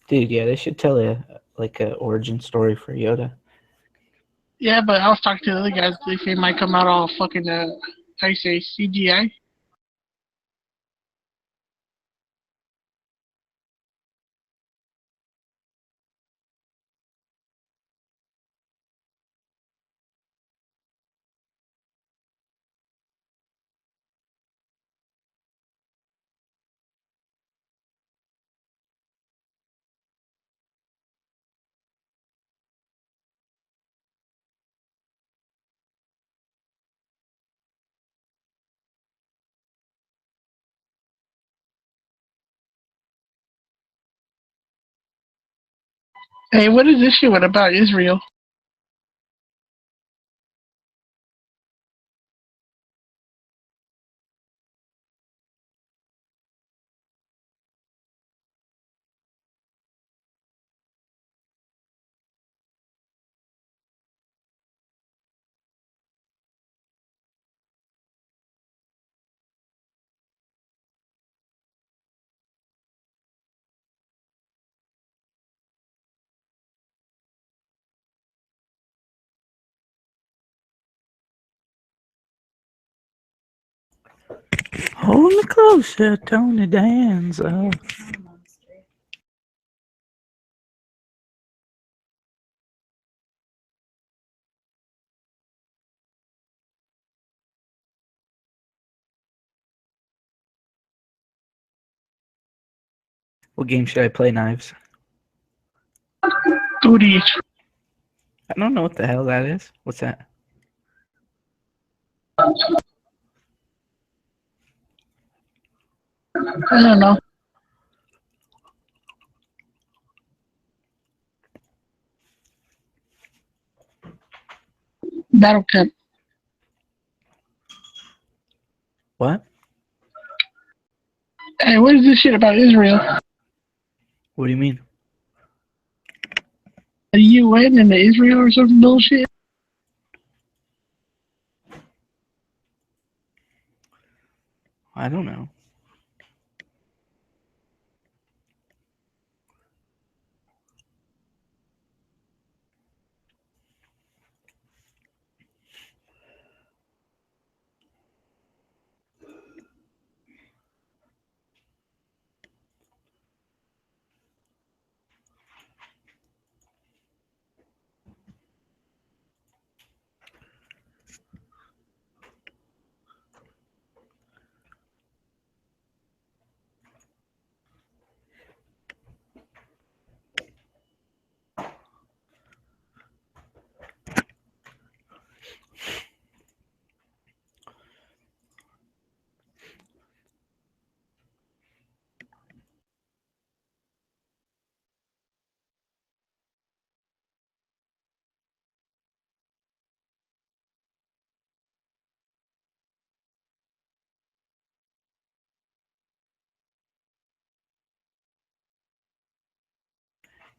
Dude, yeah, they should tell a origin story for Yoda. Yeah, but I was talking to the other guys. They say it might come out all fucking how you say CGI. Hey, what is this shit with about Israel? Hold me closer, Tony Danza. What game should I play, Knives? Booty. I don't know what the hell that is. What's that? I don't know. Battle Camp. What? Hey, what is this shit about Israel? What do you mean? The UN and the Israel or some bullshit? I don't know.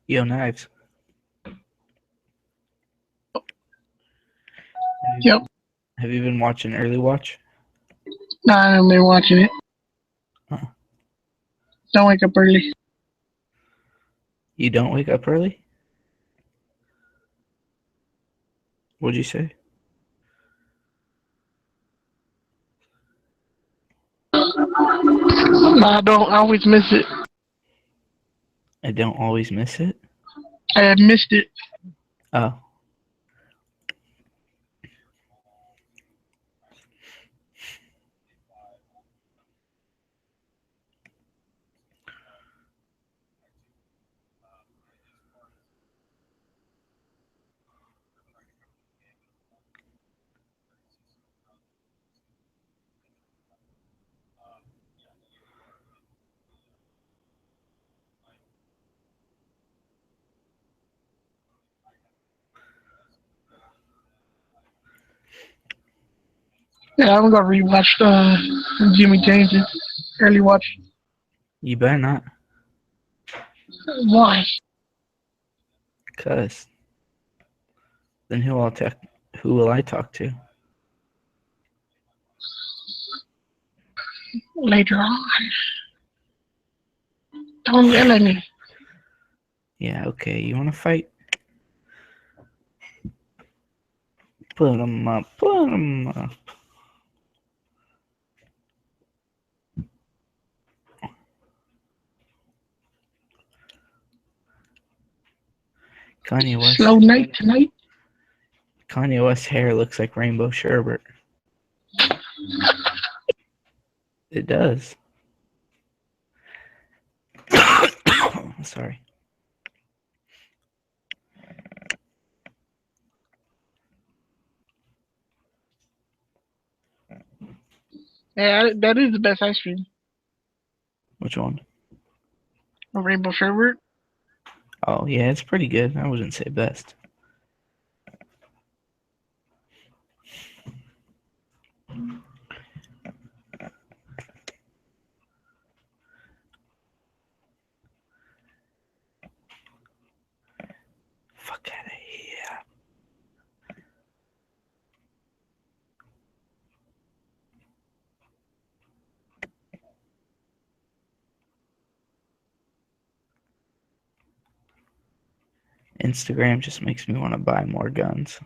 Yo, Knives. Yep. Have you been watching Early Watch? Nah, I haven't been watching it. Huh. Don't wake up early. You don't wake up early? What'd you say? I don't always miss it. I don't always miss it. I have missed it. Oh. Yeah, I'm gonna rewatch Jimmy James's Early Watch. You better not. Why? Cause then who will I talk to? Later on. Don't yell at me. Yeah, okay. You wanna fight? Put 'em up. Put 'em up. Slow night tonight. Kanye West's hair looks like rainbow sherbet. It does. Sorry. Yeah, that is the best ice cream. Which one? A rainbow sherbet. Oh, yeah, it's pretty good. I wouldn't say best. Fuck out of here. Instagram just makes me want to buy more guns.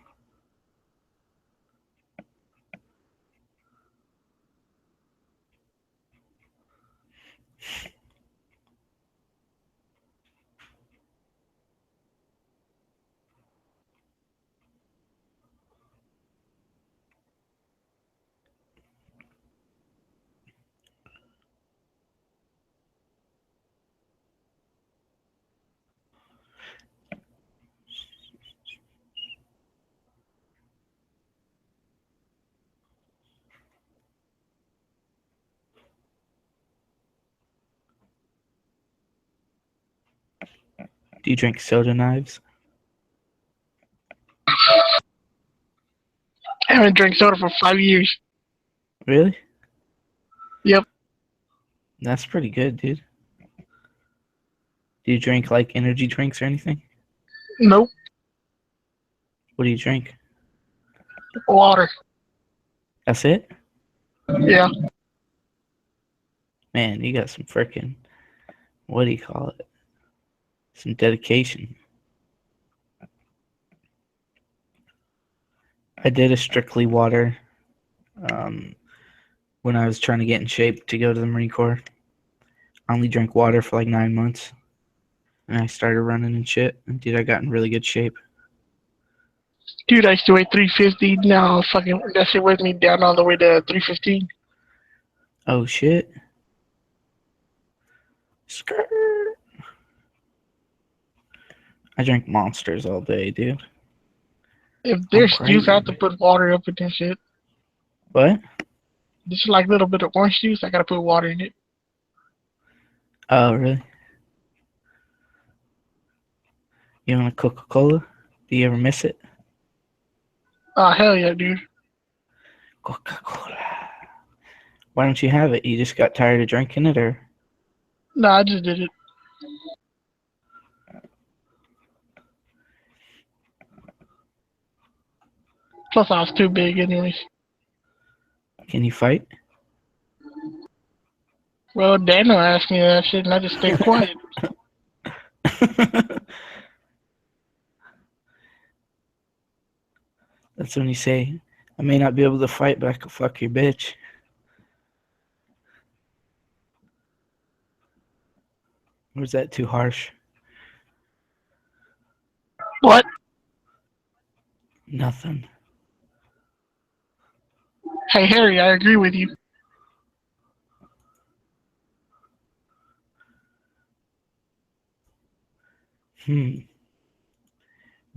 Do you drink soda Knives? I haven't drank soda for 5 years. Really? Yep. That's pretty good, dude. Do you drink like energy drinks or anything? Nope. What do you drink? Water. That's it? Yeah. Man, you got some freaking, what do you call it? Some dedication. I did a strictly water when I was trying to get in shape to go to the Marine Corps. I only drank water for like 9 months. And I started running and shit. And dude, I got in really good shape. Dude, I used to weigh 350. Now fucking that shit weighs me down all the way to 315. Oh shit. Skirt. I drank Monsters all day, dude. If there's crazy. juice, I have to put water up in that shit. What? Just like a little bit of orange juice, I gotta put water in it. Oh, really? You want a Coca-Cola? Do you ever miss it? Oh, hell yeah, dude. Coca-Cola. Why don't you have it? You just got tired of drinking it, or? No, I just did it. Plus, I was too big anyways. Can you fight? Well, Daniel asked me that shit, and I just stayed quiet. That's when you say, I may not be able to fight, but I can fuck your bitch. Or is that too harsh? What? Nothing. Hey, Harry, I agree with you.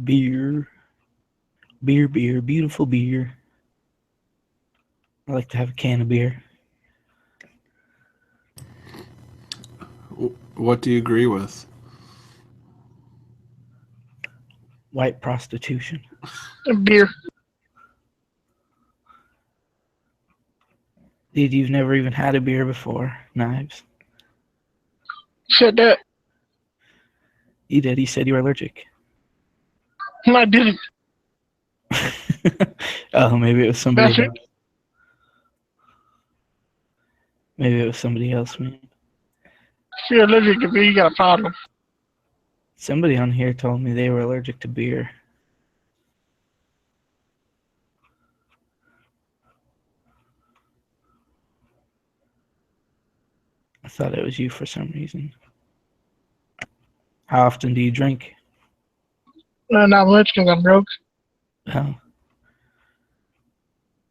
Beer. Beer, beer, beautiful beer. I like to have a can of beer. What do you agree with? White prostitution. Beer. Dude, you've never even had a beer before, Knives. Said that. You did. You said you were allergic. I didn't. Oh, maybe it was somebody That's it. else. Maybe it was somebody else, man. If you're allergic to beer, you got a problem. Somebody on here told me they were allergic to beer. I thought it was you for some reason. How often do you drink? Not much because I'm broke. Oh.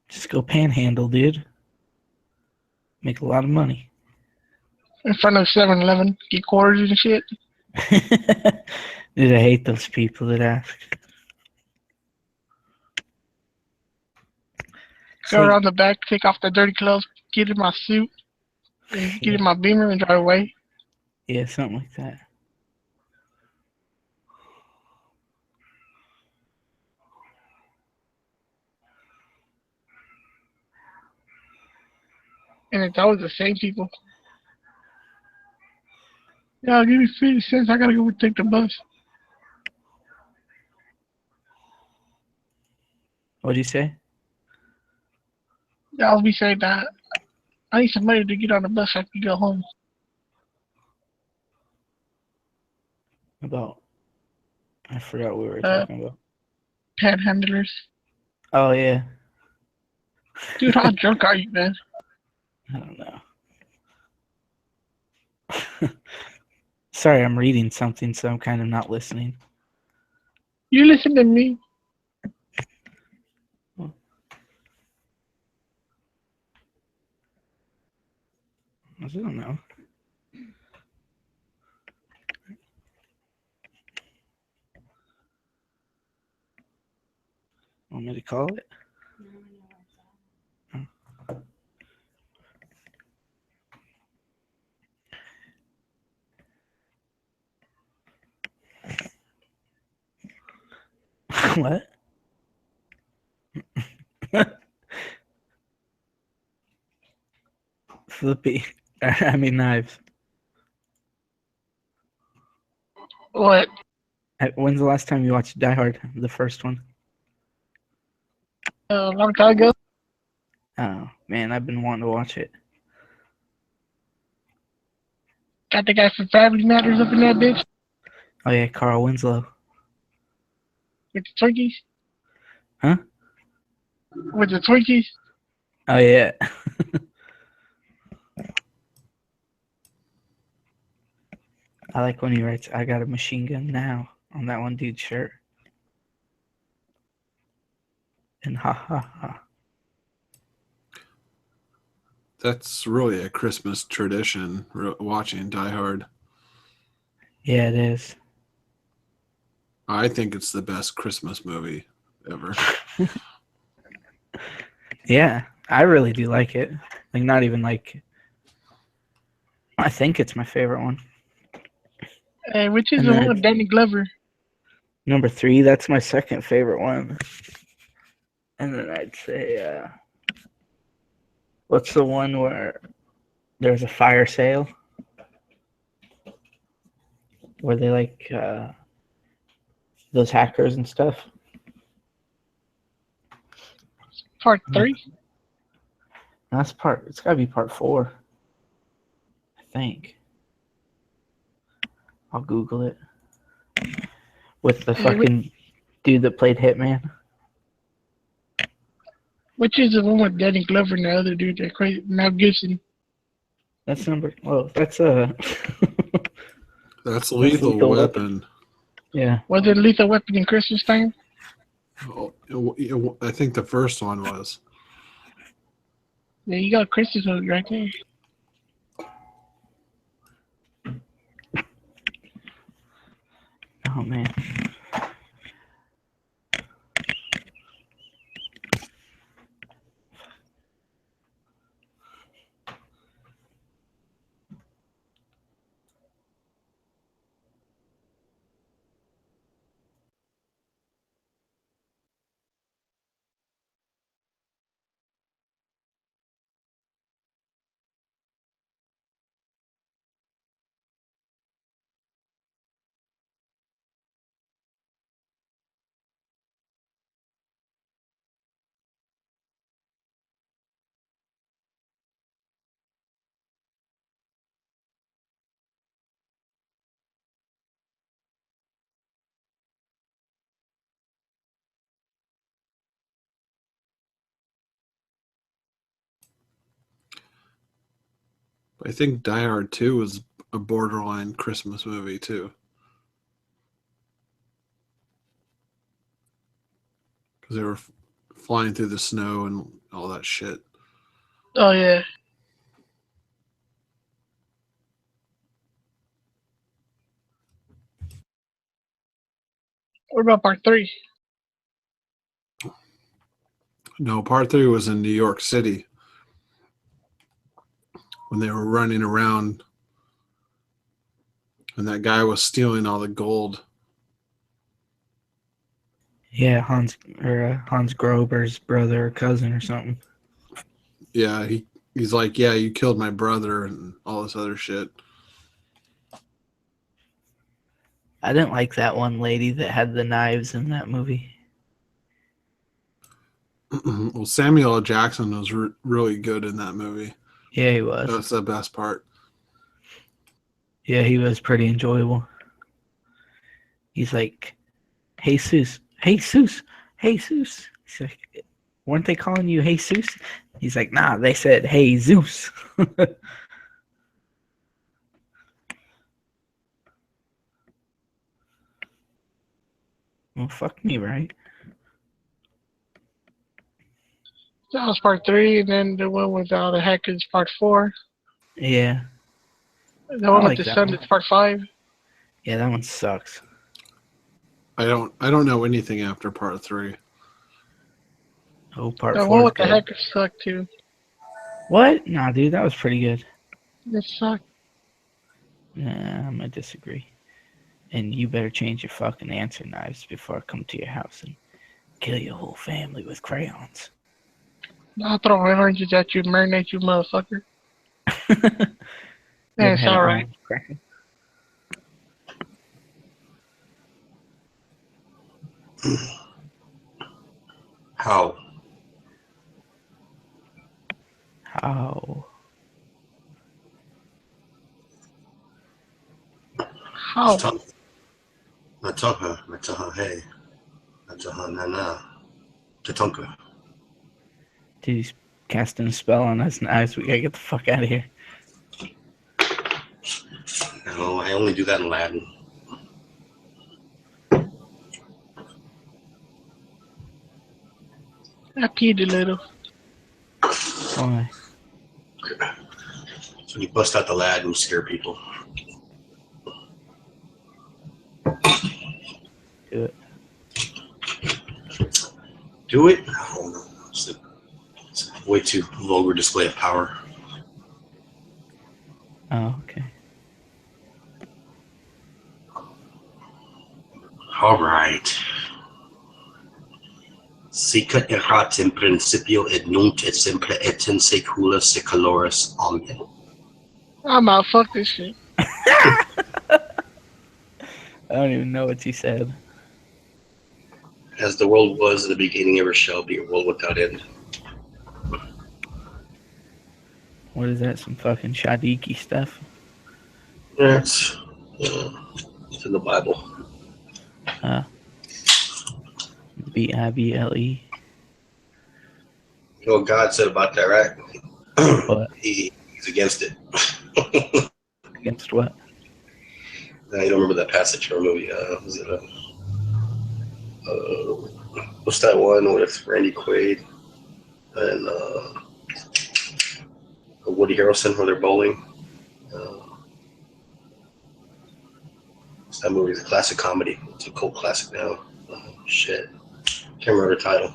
Just go panhandle, dude. Make a lot of money. In front of 7-Eleven, get quarters and shit. Dude, I hate those people that ask. Go around the back, take off the dirty clothes, get in my suit, and get in my Beamer and drive away. Yeah, something like that. And it's always the same people. Yeah, give me 50 cents. I gotta go take the bus. What'd you say? Yeah, I'll be saying that. I need some money to get on the bus so I can go home. About? I forgot what we were talking about. Panhandlers. Oh, yeah. Dude, how drunk are you, man? I don't know. Sorry, I'm reading something, so I'm kind of not listening. You listen to me. I don't know. Want me to call it? What? Flippy. I mean, Knives. What? When's the last time you watched Die Hard, the first one? A long time ago. Oh, man, I've been wanting to watch it. Got the guy from Family Matters up in that bitch Oh yeah, Carl Winslow. with the Twinkies. Huh? With the Twinkies. Oh yeah. I like when he writes, "I got a machine gun now" on that one dude's shirt. And ha ha ha. That's really a Christmas tradition, watching Die Hard. Yeah, it is. I think it's the best Christmas movie ever. Yeah, I really do like it. Like, not even like. I think it's my favorite one. Hey, which is And the then one with Danny Glover? Number 3, that's my second favorite one. And then I'd say, what's the one where there's a fire sale? Where they like those hackers and stuff. Part 3? That's it's gotta be part 4. I think. I'll Google it. With the fucking dude that played Hitman. Which is the one with Danny Glover and the other dude that crazy Mel Gibson? That's that's That's Lethal Lethal Weapon. yeah. Was it Lethal Weapon in Christmas time? Oh, I think the first one was. Yeah, you got Christmas movie right there. Oh man. I think Die Hard 2 was a borderline Christmas movie too. Because they were flying through the snow and all that shit. Oh yeah. What about part 3? No, part 3 was in New York City when they were running around and that guy was stealing all the gold. Yeah, Hans Gruber's brother or cousin or something. Yeah, he's like, yeah, you killed my brother and all this other shit. I didn't like that one lady that had the knives in that movie. Well, Samuel L. Jackson was really good in that movie. Yeah, he was. That's the best part. Yeah, he was pretty enjoyable. He's like, Jesus, Jesus, Jesus. He's like, weren't they calling you Jesus? He's like, nah, they said, hey, Zeus. Well, fuck me, right? That was part 3, and then the one with all the hackers, part 4. Yeah. The one with like the that sun one. is part 5. Yeah, that one sucks. I don't know anything after part 3. Oh, part The 4 one is with the good. hackers sucked too. What? Nah, dude, that was pretty good. It sucked. Nah, I'm gonna disagree. And you better change your fucking answer knives before I come to your house and kill your whole family with crayons. I'll throw oranges at you, marinate you, motherfucker. You Yeah, ever it's had an alright. orange cracker? How? How? How? Mataha, hey. Mataha, nana. Tatonka. Dude, he's casting a spell on us now, so we gotta get the fuck out of here. No, I only do that in Latin. I peed a little. Why? So you bust out the Latin and scare people. Do it. Do it? Oh, no. It's a way too vulgar display of power. Oh, okay. All right. Sicut erat in principio et nunc et semper et in secula secaloris. Amen. I'm out. Fuck this shit. I don't even know what you said. As the world was at the beginning, ever shall be, a world without end. What is that? Some fucking Shadiki stuff? Yeah, it's in the Bible. Bible. You know what God said about that, right? What? He's against it. Against what? I don't remember that passage from a movie. Was it what's that one with Randy Quaid and Woody Harrelson where they're bowling? That movie is a classic comedy. It's a cult classic now. Shit. Can't remember the title.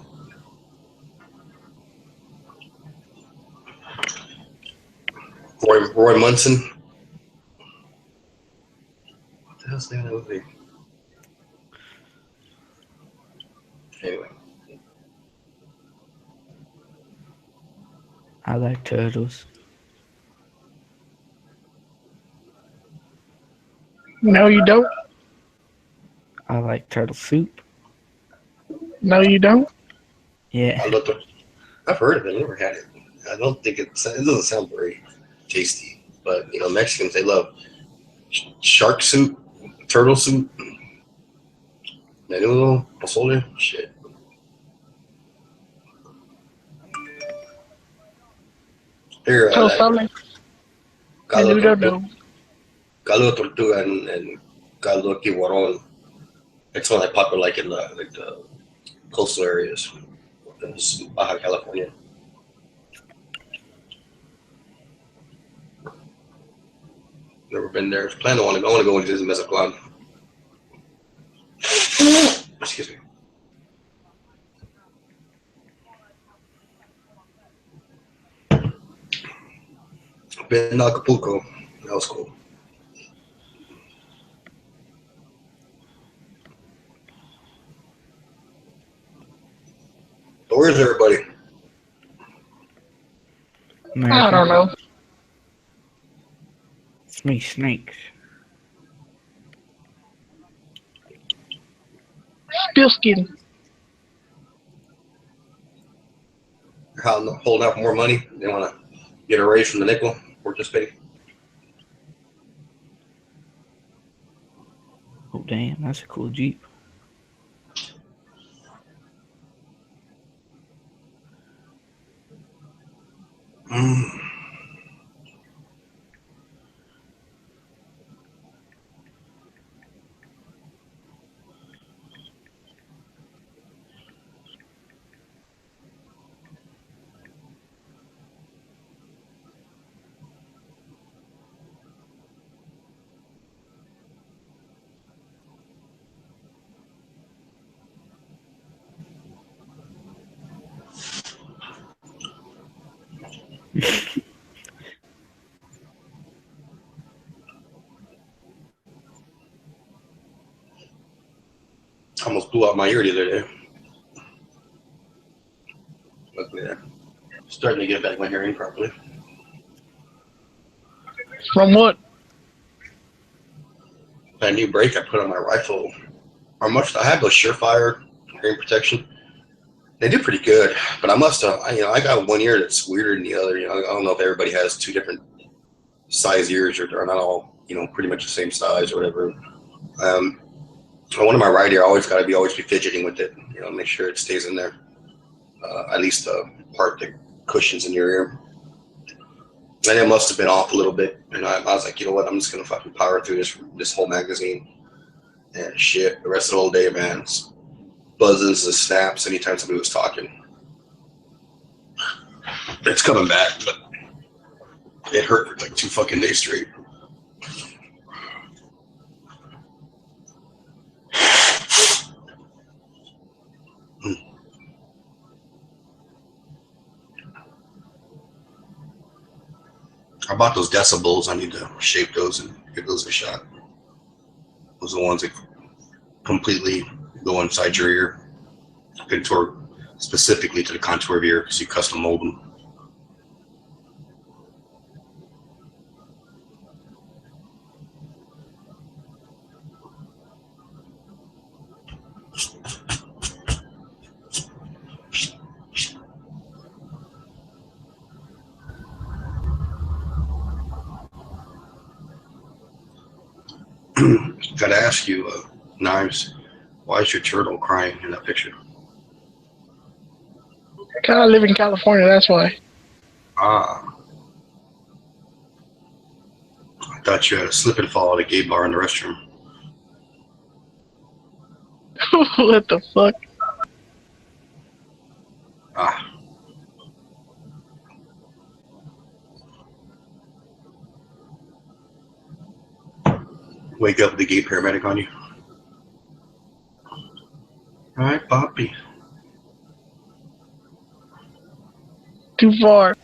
Roy Munson. What the hell's the name of that movie? Anyway. I like turtles. No, you don't. I like turtle soup. No, you don't. Yeah. I've heard of it. I've never had it. I don't think it doesn't sound very tasty. But, you know, Mexicans, they love shark soup, turtle soup, menudo, pozole, shit. Here, So something. Menudo, no. Caldo tortuga and caldo tiburon. It's one I popular like in the coastal areas, Baja California. Never been there. I want to go and visit Mazatlan. Excuse me. Been in Acapulco. That was cool. But where's everybody? I don't know. It's me, Snakes. Spilskin. Holding out for more money. They want to get a raise from the nickel. Participating. Oh, damn. That's a cool Jeep. Almost blew out my ear the other day. Luckily, I'm starting to get back my hearing properly. From what? That new brake I put on my rifle. I have those Surefire hearing protection. They do pretty good, but I must have. I got one ear that's weirder than the other. I don't know if everybody has two different size ears or they're not all pretty much the same size or whatever. One of my right ear, I always be fidgeting with it, make sure it stays in there. At least the part that cushions in your ear. And it must have been off a little bit. And I was like, you know what? I'm just going to fucking power through this whole magazine. And shit, the rest of the whole day, man, it's buzzes and snaps anytime somebody was talking. It's coming back, but it hurt for like 2 fucking days straight. I bought those decibels. I need to shape those and give those a shot. Those are the ones that completely go inside your ear, contour specifically to the contour of your ear, because you custom mold them. Gotta ask you, Knives, why is your turtle crying in that picture? Because I live in California, that's why. Ah. I thought you had a slip and fall at a gay bar in the restroom. What the fuck? Ah. Wake up with the gay paramedic on you. All right, Poppy. Too far.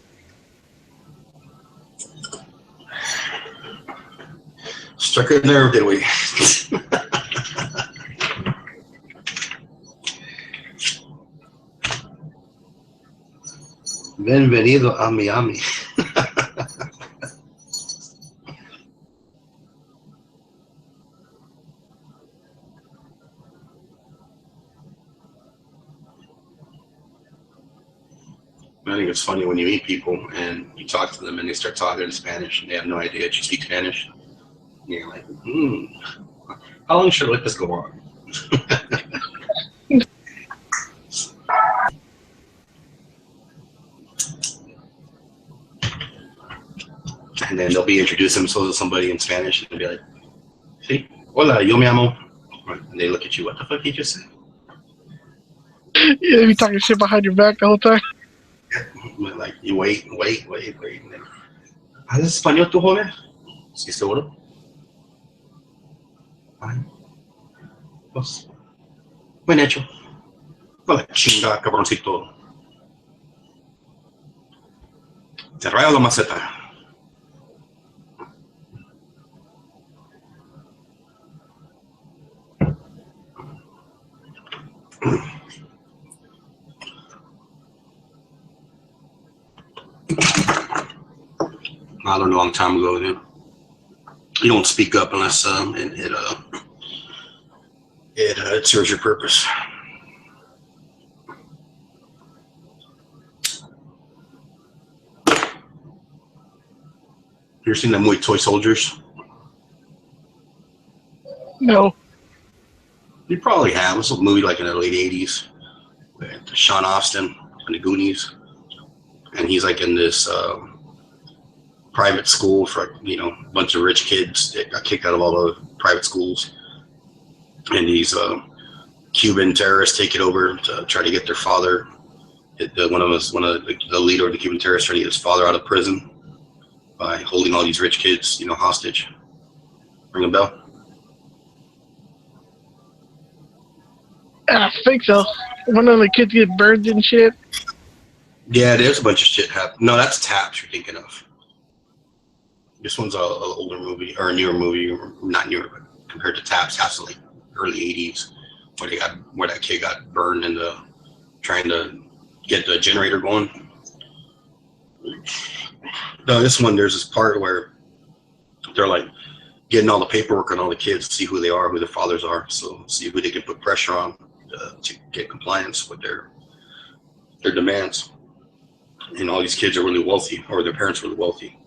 Struck a nerve, did we? Bienvenido a Miami. I think it's funny when you meet people and you talk to them and they start talking in Spanish and they have no idea that you speak Spanish. And you're like, how long should I let this go on? And then they'll be introducing themselves to somebody in Spanish and they'll be like, sí, hola, yo me llamo. And they look at you, what the fuck did you just say? Yeah, they be talking shit behind your back the whole time. Like, you wait. And then, ¿hablas español tú, joven? Sí, seguro. Ay, pues, buen hecho. Hola, chinga, cabroncito. Te raya la maceta. I learned a long time ago that you don't speak up unless it serves your purpose. You ever seen them white toy soldiers? No. You probably have. It's a movie like in the late 80s with Sean Austin and the Goonies. And he's like in this private school for, a bunch of rich kids that got kicked out of all the private schools. And these Cuban terrorists take it over to try to get their father. One of the leader of the Cuban terrorists trying to get his father out of prison by holding all these rich kids, hostage. Ring a bell? I think so. One of the kids get burned and shit. Yeah, there's a bunch of shit happening. No, that's Taps you're thinking of. This one's a older movie, or a newer movie, not newer, but compared to Taps, Taps is like early 80s, where that kid got burned in trying to get the generator going. No, this one, there's this part where they're like getting all the paperwork on all the kids to see who they are, who their fathers are, so see who they can put pressure on to get compliance with their demands. And all these kids are really wealthy, or their parents are really wealthy.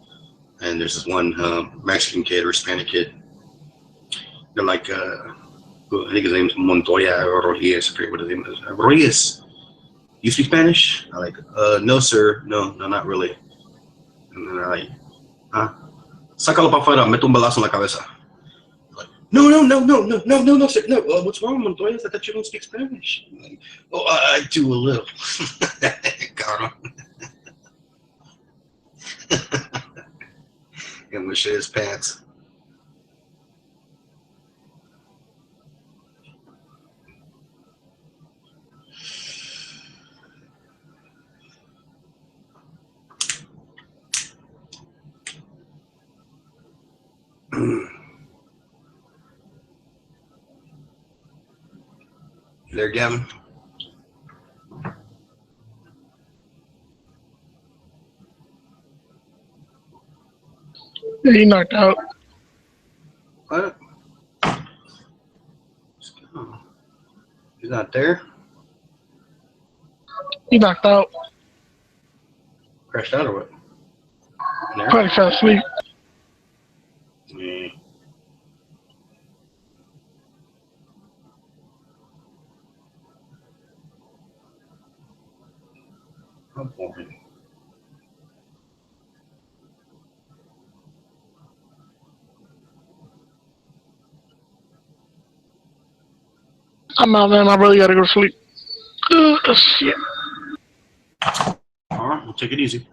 and there's this one Mexican kid or Hispanic kid. They're like, I think his name's Montoya or Rodriguez. I forget what his name is. Rodriguez, you speak Spanish? I'm like, no, sir. No, not really. And then they're like, sácalo para afuera, mete un balazo en la cabeza. Like, no, sir. No, what's wrong, Montoya? I thought you don't speak Spanish. I'm like, oh, I do a little. Got him. And the shit his pants. You there, Gavin? Yeah, he knocked out. What? He's not there? He knocked out. Crashed out or what? There? Probably fell asleep. Yeah. How boring. I'm out, man. I really gotta go to sleep. Shit. All right, we'll take it easy.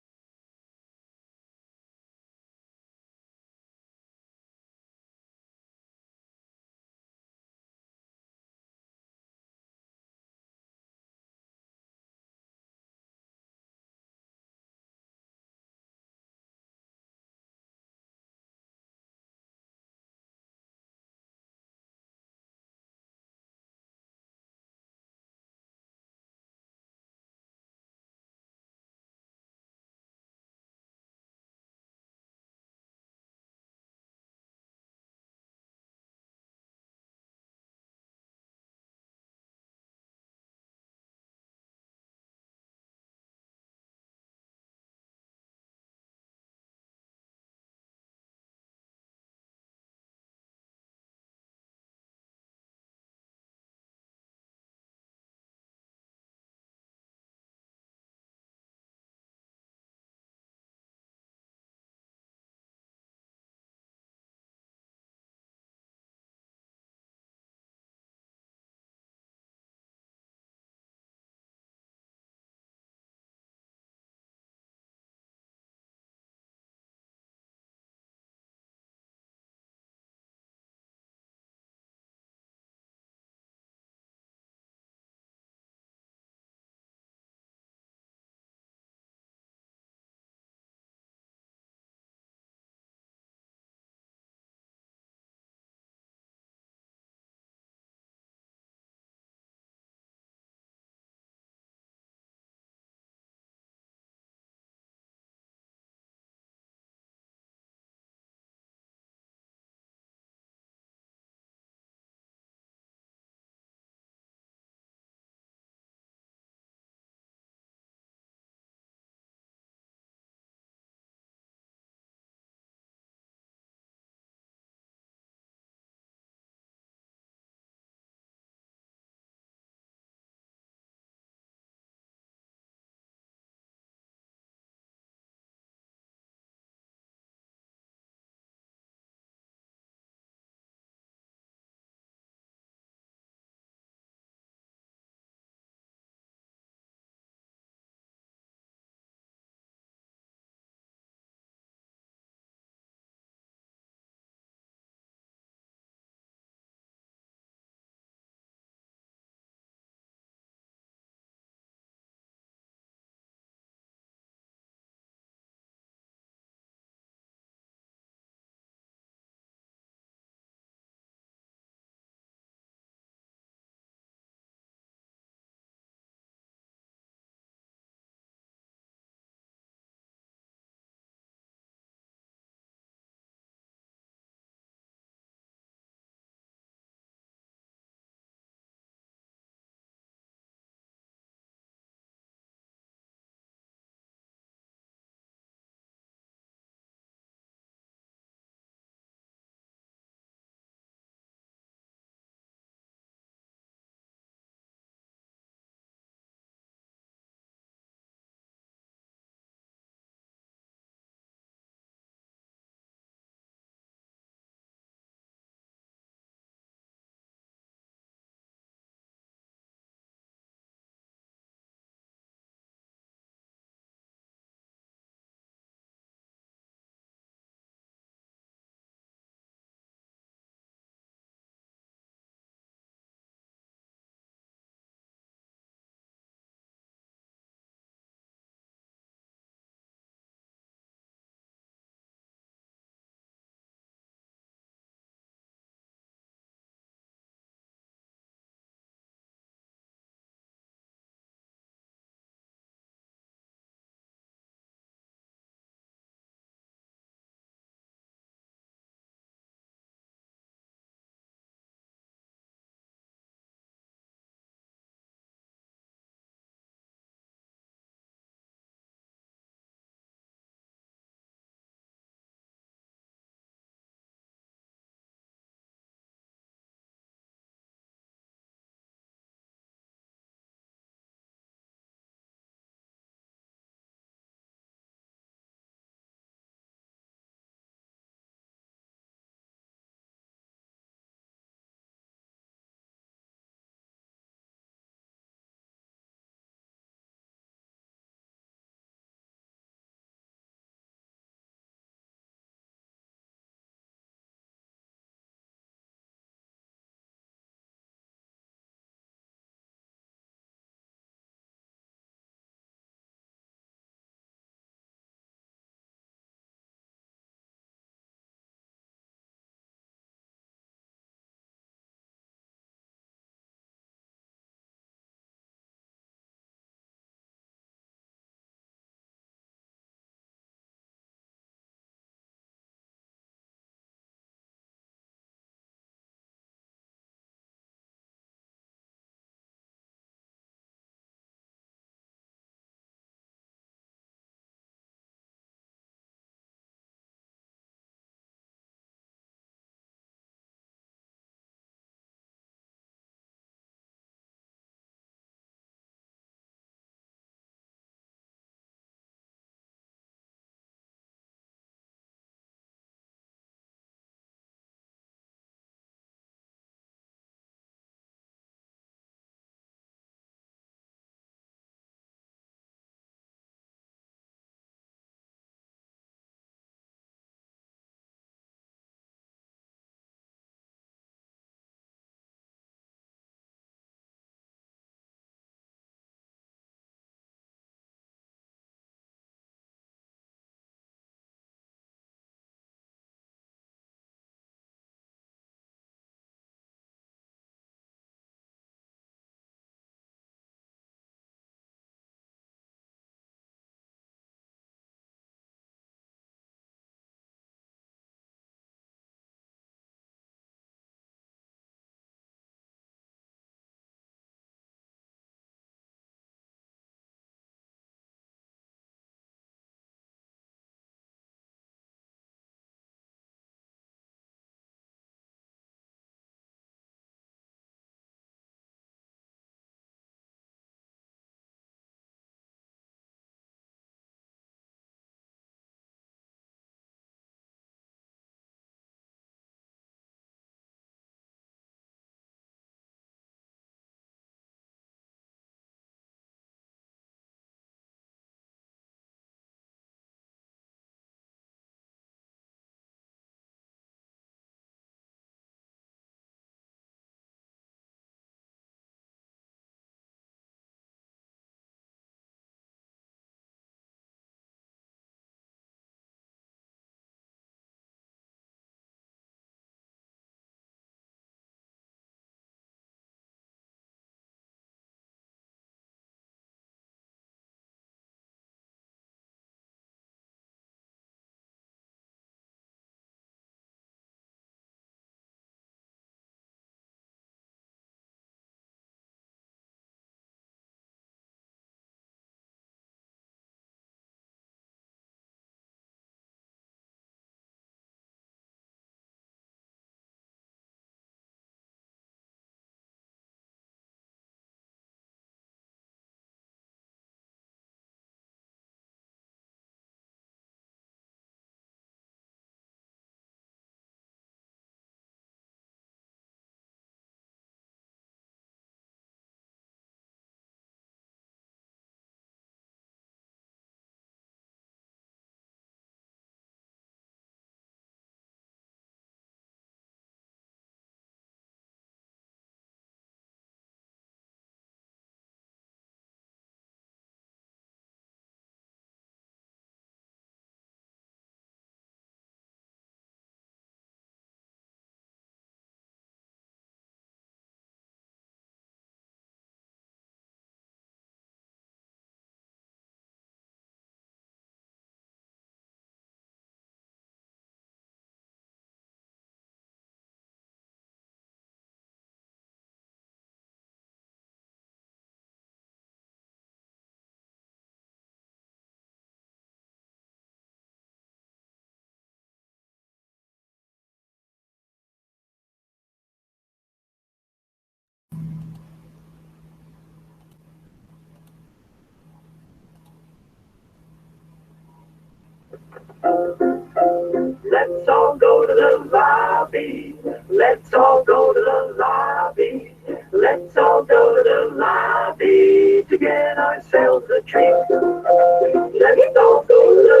Let's all go to the lobby. Let's all go to the lobby. Let's all go to the lobby to get ourselves a treat. Let's all go to the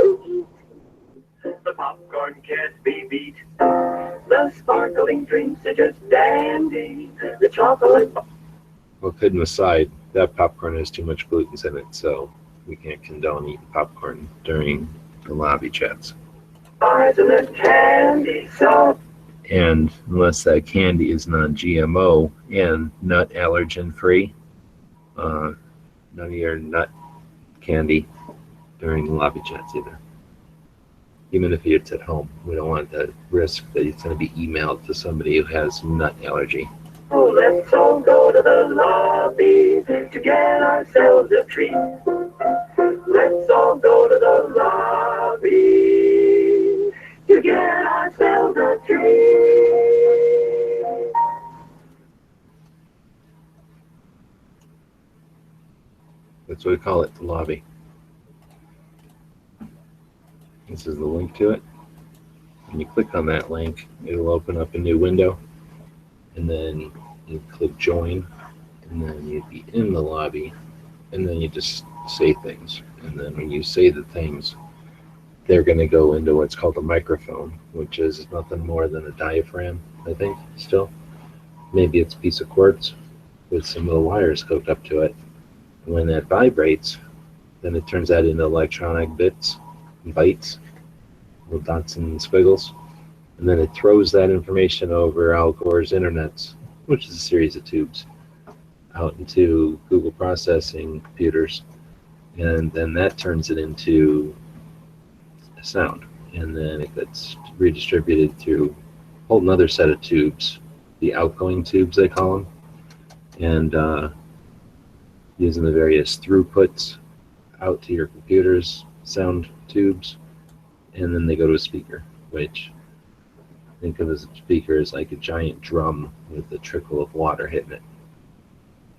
The popcorn can't be beat. The sparkling drinks are just dandy. The chocolate. Well, kidding aside, that popcorn has too much gluten in it, so we can't condone eating popcorn during the lobby chats. Bars and the candy so. And unless that candy is non-GMO and nut allergen free, none of your nut candy during the lobby chats either. Even if it's at home, we don't want the risk that it's going to be emailed to somebody who has nut allergy. Oh, let's all go to the lobby to get ourselves a treat. Let's all go to the lobby to get ourselves a treat. That's what we call it, the lobby. This is the link to it. When you click on that link, it'll open up a new window. And then you click join. And then you'd be in the lobby. And then you just say things. And then when you say the things, they're going to go into what's called a microphone, which is nothing more than a diaphragm, I think, still. Maybe it's a piece of quartz with some little wires hooked up to it. And when that vibrates, then it turns that into electronic bits. Bytes, little dots and squiggles, and then it throws that information over Al Gore's internets, which is a series of tubes, out into Google processing computers, and then that turns it into a sound, and then it gets redistributed through a whole another set of tubes, the outgoing tubes they call them, and using the various throughputs out to your computer's sound tubes, and then they go to a speaker, which think of as a speaker as like a giant drum with a trickle of water hitting it,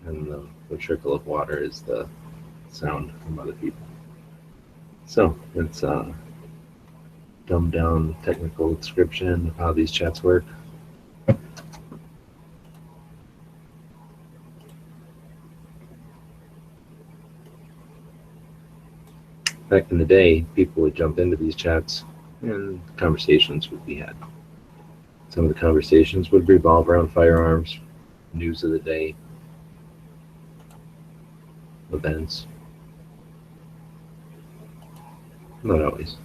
and the trickle of water is the sound from other people. So it's a dumbed down technical description of how these chats work. Back in the day, people would jump into these chats and conversations would be had. Some of the conversations would revolve around firearms, news of the day, events. Not always.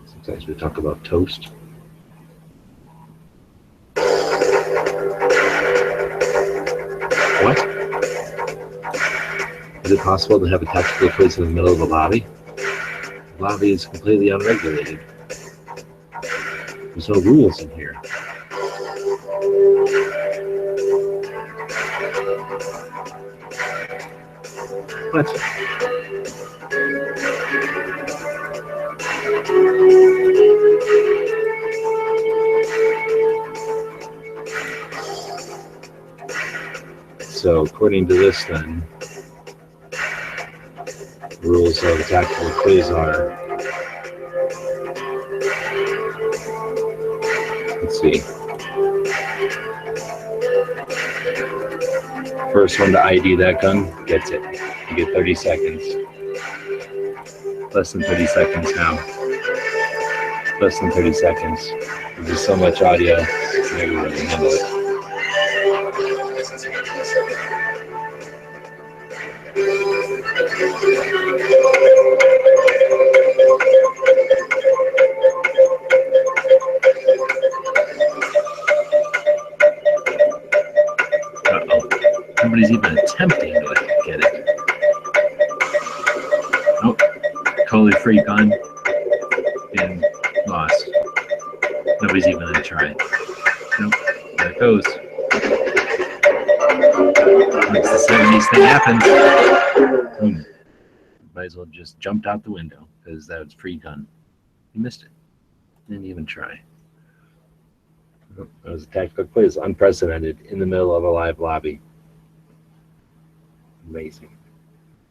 Sometimes we talk about toast. What? Is it possible to have a tactical quiz in the middle of the lobby? The lobby is completely unregulated. There's no rules in here. What? So according to this then, the rules of the tactical quiz are, let's see, first one to ID that gun gets it. You get 30 seconds. Less than 30 seconds now. Less than 30 seconds. There's just so much audio, maybe we can handle it. Nobody's even attempting to get it. Nope. Totally free gun. And lost. Nobody's even going to try it. Nope. There it goes. Once the 70s thing happens, boom. Might as well just jumped out the window because that was free gun. You missed it. Didn't even try. That was a tactical quiz, unprecedented, in the middle of a live lobby. Amazing.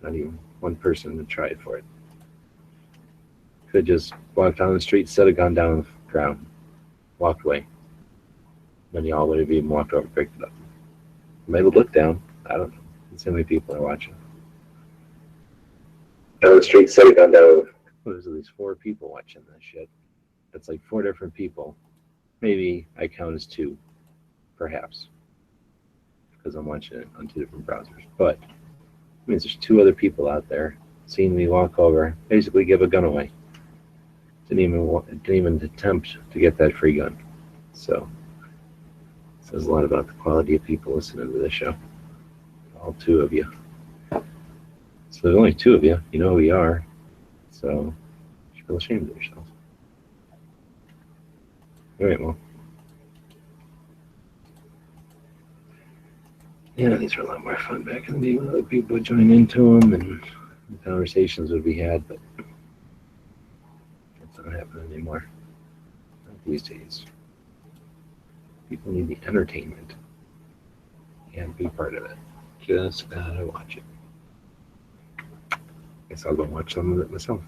Not even one person to try it for it. Could just walk down the street, set a gun down on the ground, walked away. Then y'all would have even walked over and picked it up. Maybe look down. I don't know. It's how many people are watching. Down the street, set a gun down. There's at least 4 people watching this shit. That's like 4 different people. Maybe I count as 2, perhaps, because I'm watching it on 2 different browsers. But it means there's 2 other people out there seeing me walk over, basically give a gun away. Didn't even attempt to get that free gun. So it says a lot about the quality of people listening to this show. All 2 of you. So there's only 2 of you. You know who you are. So you should feel ashamed of yourselves. All right, well. Yeah, these were a lot more fun back in the day when other people would join into them and the conversations would be had, but that's not happening anymore. Not these days. People need the entertainment and be part of it. Just gotta watch it. Guess I'll go watch some of it myself.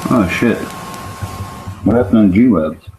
Oh shit. What happened on G-Webs?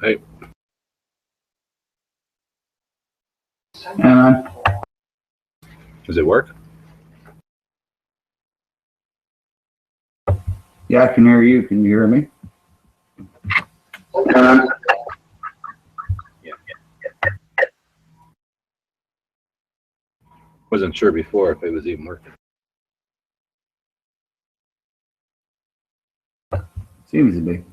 Hey. And Does it work? yeah, I can hear you. Can you hear me? Wasn't sure before if it was even working. Seems to be.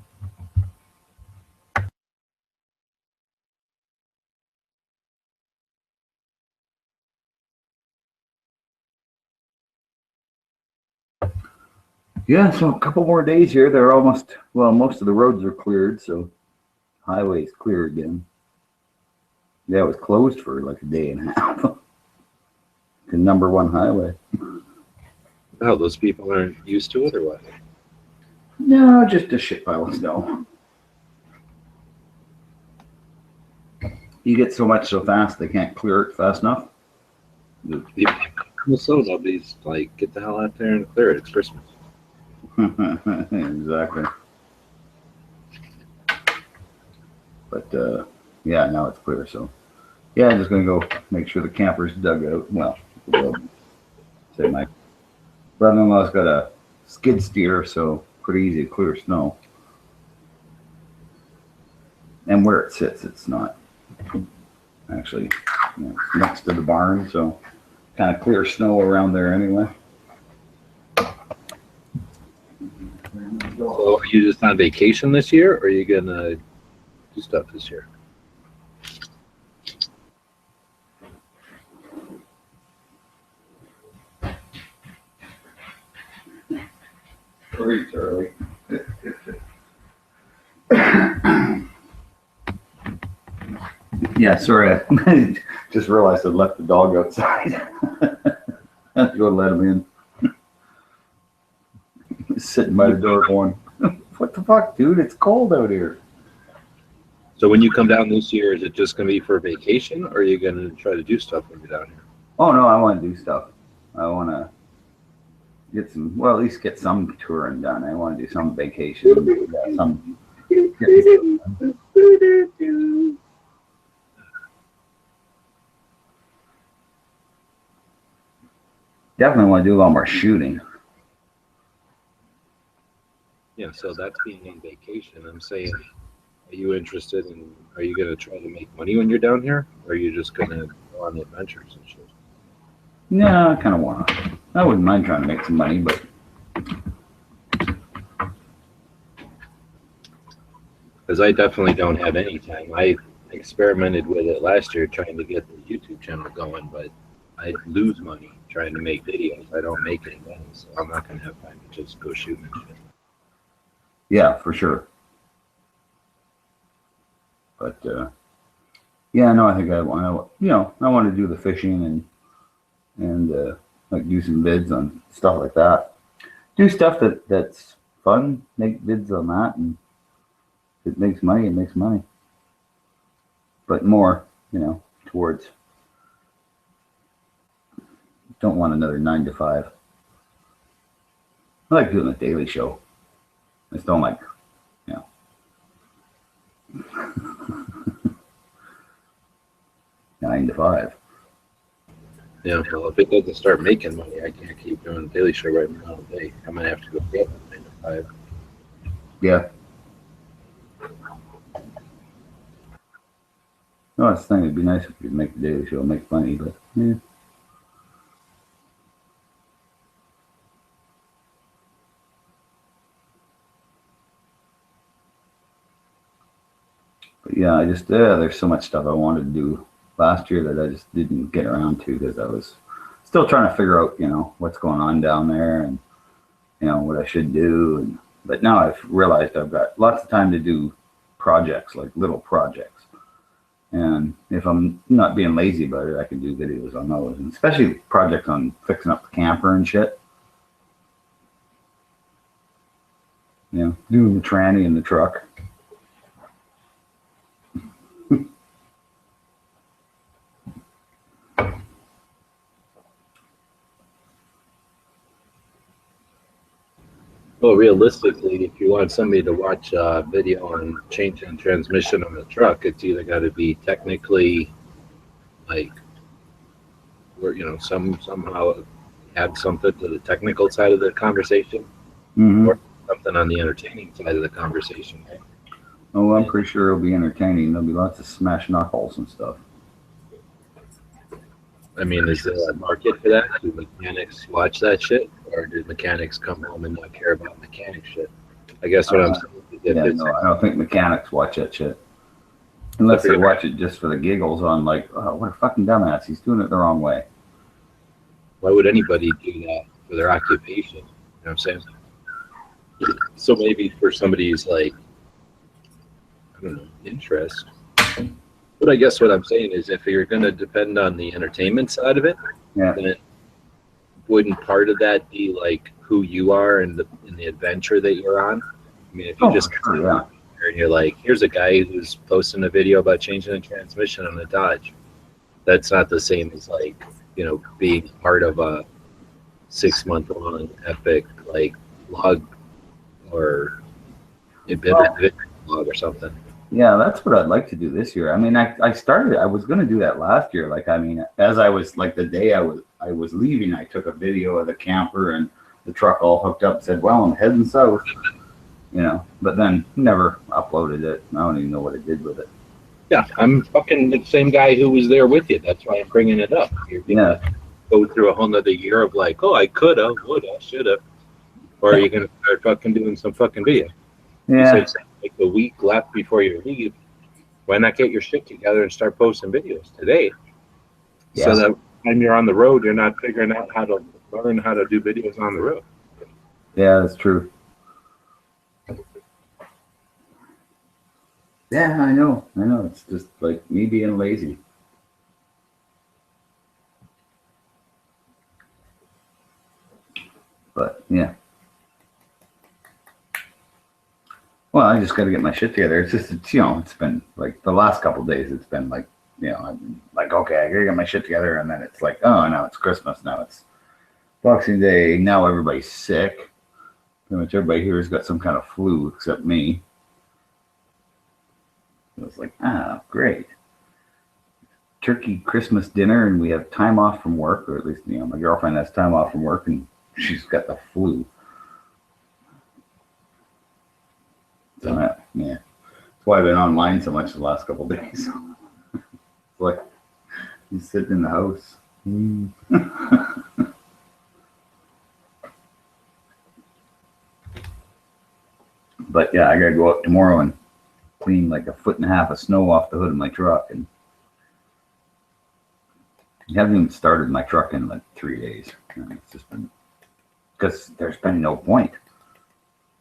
Yeah, so a couple more days here. They're almost, well, most of the roads are cleared, so highway's clear again. Yeah, it was closed for like a day and a half. The #1 highway. Oh, those people aren't used to it or what? No, just a shit pile of snow. You get so much so fast they can't clear it fast enough. So nobody's like, get the hell out there and clear it. It's Christmas. Exactly. But yeah, now it's clear. So yeah, I'm just gonna go make sure the camper's dug out. Well, say my brother-in-law's got a skid steer, so pretty easy to clear snow. And where it sits, it's not actually, you know, it's next to the barn, so kind of clear snow around there anyway. So are you just on vacation this year, or are you gonna do stuff this year? Pretty early. Yeah, sorry. I just realized I left the dog outside. I have to go let him in. He's sitting by the door going, what the fuck, dude? It's cold out here. So when you come down this year, is it just gonna be for vacation, or are you gonna try to do stuff when you're down here? Oh, no, I want to do stuff. I want to get some, well, at least get some touring done. I want to do some vacation. Some. Definitely want to do a lot more shooting. Yeah, so that's being on vacation. I'm saying, are you interested in, are you gonna try to make money when you're down here, or are you just gonna go on adventures and shit? No, I kind of want to. I wouldn't mind trying to make some money, but Because I definitely don't have any time. I experimented with it last year trying to get the YouTube channel going, but I lose money trying to make videos. I don't make any money, so I'm not gonna have time to just go shooting and shit. yeah, for sure. But yeah, no, I think I want to. You know, I want to do the fishing and like do some vids on stuff like that. Do stuff that's fun. Make vids on that, and if it makes money, it makes money. But more, you know, towards. Don't want another 9 to 5. I like doing a daily show. I just don't like, you know. 9 to 5. Yeah, well, if it doesn't start making money, I can't keep doing the daily show right now all day. I'm gonna have to go get 9 to 5. Yeah. No, I was thinking it'd be nice if we could make the daily show make money, but yeah. But yeah, I just there's so much stuff I wanted to do last year that I just didn't get around to because I was still trying to figure out, you know, what's going on down there and you know what I should do. And but now I've realized I've got lots of time to do projects, like little projects. And if I'm not being lazy about it, I can do videos on those, and especially projects on fixing up the camper and shit. You know, doing the tranny in the truck. Well, realistically, if you want somebody to watch a video on changing transmission on a truck, it's either got to be technically, like, where somehow add something to the technical side of the conversation, or something on the entertaining side of the conversation. Right? Oh, I'm pretty sure it'll be entertaining. There'll be lots of smash knuckles and stuff. I mean, is there a market for that? Do mechanics watch that shit, or do mechanics come home and not care about mechanic shit? I guess what I'm saying is if it's, I don't think mechanics watch that shit. Unless they watch it just for the giggles on like, oh, what a fucking dumbass. He's doing it the wrong way. why would anybody do that for their occupation? You know what I'm saying? So maybe for somebody's like, I don't know, interest. But I guess what I'm saying is if you're going to depend on the entertainment side of it, then wouldn't part of that be like who you are and the adventure that you're on? I mean, if you just come out here and you're like, here's a guy who's posting a video about changing a transmission on a Dodge. That's not the same as like, you know, being part of a 6-month-long epic like log or a bit of log or something. Yeah, that's what I'd like to do this year. I mean, I was going to do that last year. Like, I mean, as I was like the day I was leaving, I took a video of the camper and the truck all hooked up, said, well, I'm heading south, you know, but then never uploaded it. I don't even know what I did with it. Yeah, I'm fucking the same guy who was there with you. That's why I'm bringing it up. You're gonna go through a whole nother year of like, oh, I coulda, woulda, shoulda. Or are you going to start fucking doing some fucking video? Yeah. You said like a week left before you leave. Why not get your shit together and start posting videos today? Yeah. So that when you're on the road, you're not figuring out how to learn how to do videos on the road. Yeah, that's true. Yeah, I know. It's just like me being lazy. But yeah. Well, I just got to get my shit together. It's just, it's been like the last couple of days. It's been like, I've been like, okay, I got to get my shit together. And then it's like, oh, now it's Christmas. Now it's Boxing Day. Now everybody's sick. Pretty much everybody here has got some kind of flu except me. It was like, great. Turkey Christmas dinner, and we have time off from work, or at least, my girlfriend has time off from work, and she's got the flu. So, yeah. That's why I've been online so much the last couple of days. It's like, he's sitting in the house. But yeah, I got to go up tomorrow and clean like 1.5 feet of snow off the hood of my truck, and I haven't even started my truck in like 3 days. It's just been because there's been no point.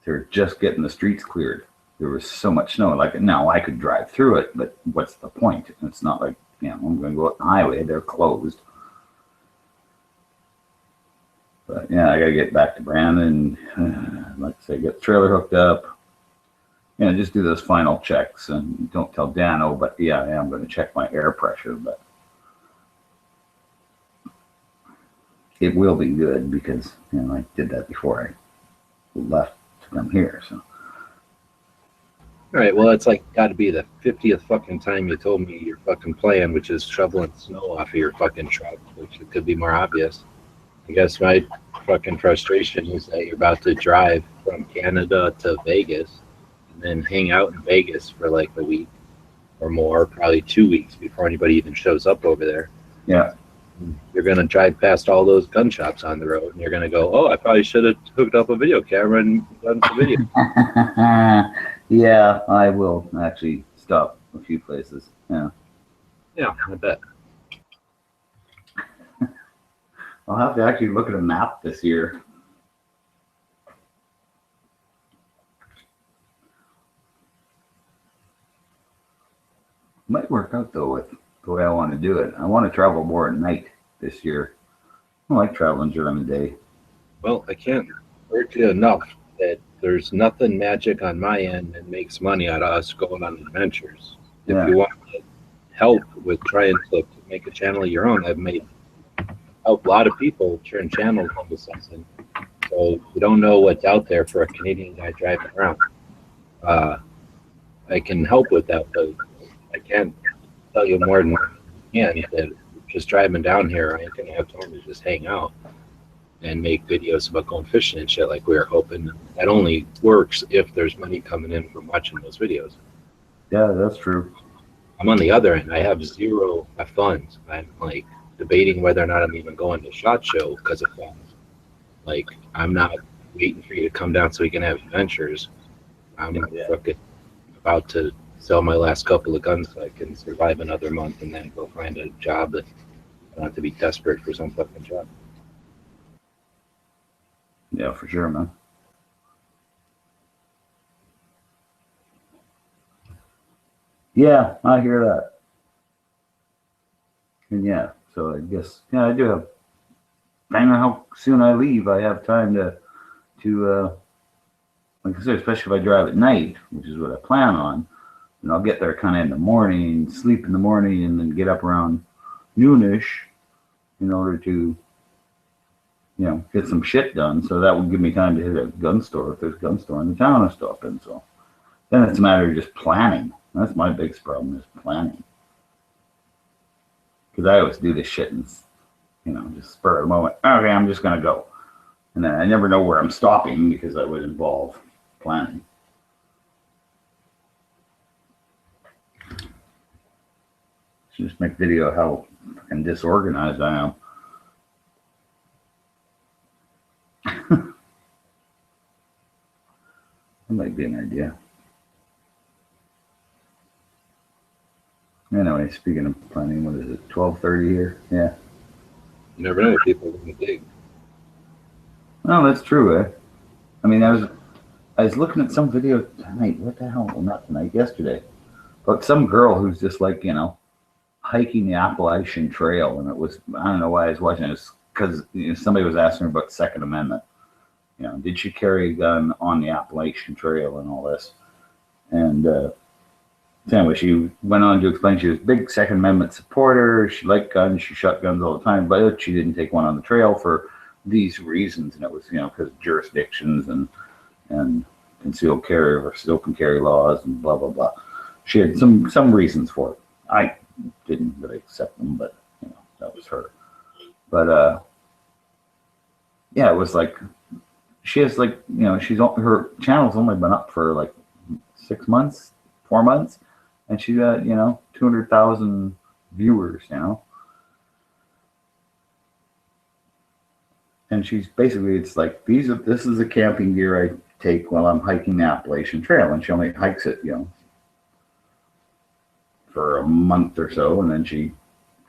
They're just getting the streets cleared. There was so much snow. Like now I could drive through it, but what's the point? It's not like I'm going to go up the highway. They're closed. But yeah, I got to get back to Brandon. Like I say, get the trailer hooked up. Just do those final checks, and don't tell Dano, but yeah, I am going to check my air pressure, but it will be good because, I did that before I left from here, so. All right, well, it's like got to be the 50th fucking time you told me your fucking plan, which is shoveling snow off of your fucking truck, which it could be more obvious. I guess my fucking frustration is that you're about to drive from Canada to Vegas, then hang out in Vegas for like a week or more, probably 2 weeks before anybody even shows up over there. Yeah. You're going to drive past all those gun shops on the road, and you're going to go, oh, I probably should have hooked up a video camera and done some video. Yeah, I will actually stop a few places. Yeah. Yeah, I bet. I'll have to actually look at a map this year. Might work out though with the way I want to do it. I want to travel more at night this year. I don't like traveling during the day. Well, I can't urge you enough that there's nothing magic on my end that makes money out of us going on adventures. If you want to help with trying to make a channel of your own, I've helped a lot of people turn channels into something. So So you don't know what's out there for a Canadian guy driving around. I can help with that, but I can't tell you more than I can that just driving down here, I ain't gonna have time to just hang out and make videos about going fishing and shit like we were hoping. That only works if there's money coming in from watching those videos. Yeah, that's true. I'm on the other end. I have zero funds. I'm like debating whether or not I'm even going to SHOT Show because of funds. Like, I'm not waiting for you to come down so we can have adventures. I'm fucking about to sell my last couple of guns so I can survive another month and then go find a job that I don't have to be desperate for some fucking job. Yeah, for sure, man. Yeah, I hear that. And yeah, so I guess, yeah, I do have, I don't know how soon I leave. I have time to like I said, especially if I drive at night, which is what I plan on, and I'll get there kind of in the morning, sleep in the morning, and then get up around noonish in order to, you know, get some shit done. So that would give me time to hit a gun store if there's a gun store in the town I stop in. So then it's a matter of just planning. That's my biggest problem, is planning. Because I always do this shit and, you know, just spur of the moment. Okay, I'm just going to go. And then I never know where I'm stopping because I would involve planning. Just make video of how fucking disorganized I am. That might be an idea. Anyway, speaking of planning, what is it, 12:30 here? Yeah. You never know, people are going to dig. Well, that's true, eh? I mean, I was looking at some video tonight. What the hell? Well, not tonight, yesterday. But some girl who's just like, you know, hiking the Appalachian Trail. And it was, I don't know why I was watching it. It's because, you know, somebody was asking her about the Second Amendment. You know, did she carry a gun on the Appalachian Trail and all this? And anyway, she went on to explain she was a big Second Amendment supporter. She liked guns. She shot guns all the time, but she didn't take one on the trail for these reasons. And it was, you know, because of jurisdictions and concealed carry or open carry laws and blah, blah, blah. She had some reasons for it. I didn't really accept them, but, you know, that was her. But, yeah, it was like, she has like, you know, her channel's only been up for like 6 months, 4 months, and she's got, you know, 200,000 viewers, you know. And she's basically, it's like, this is the camping gear I take while I'm hiking the Appalachian Trail, and she only hikes it, you know, for a month or so, and then she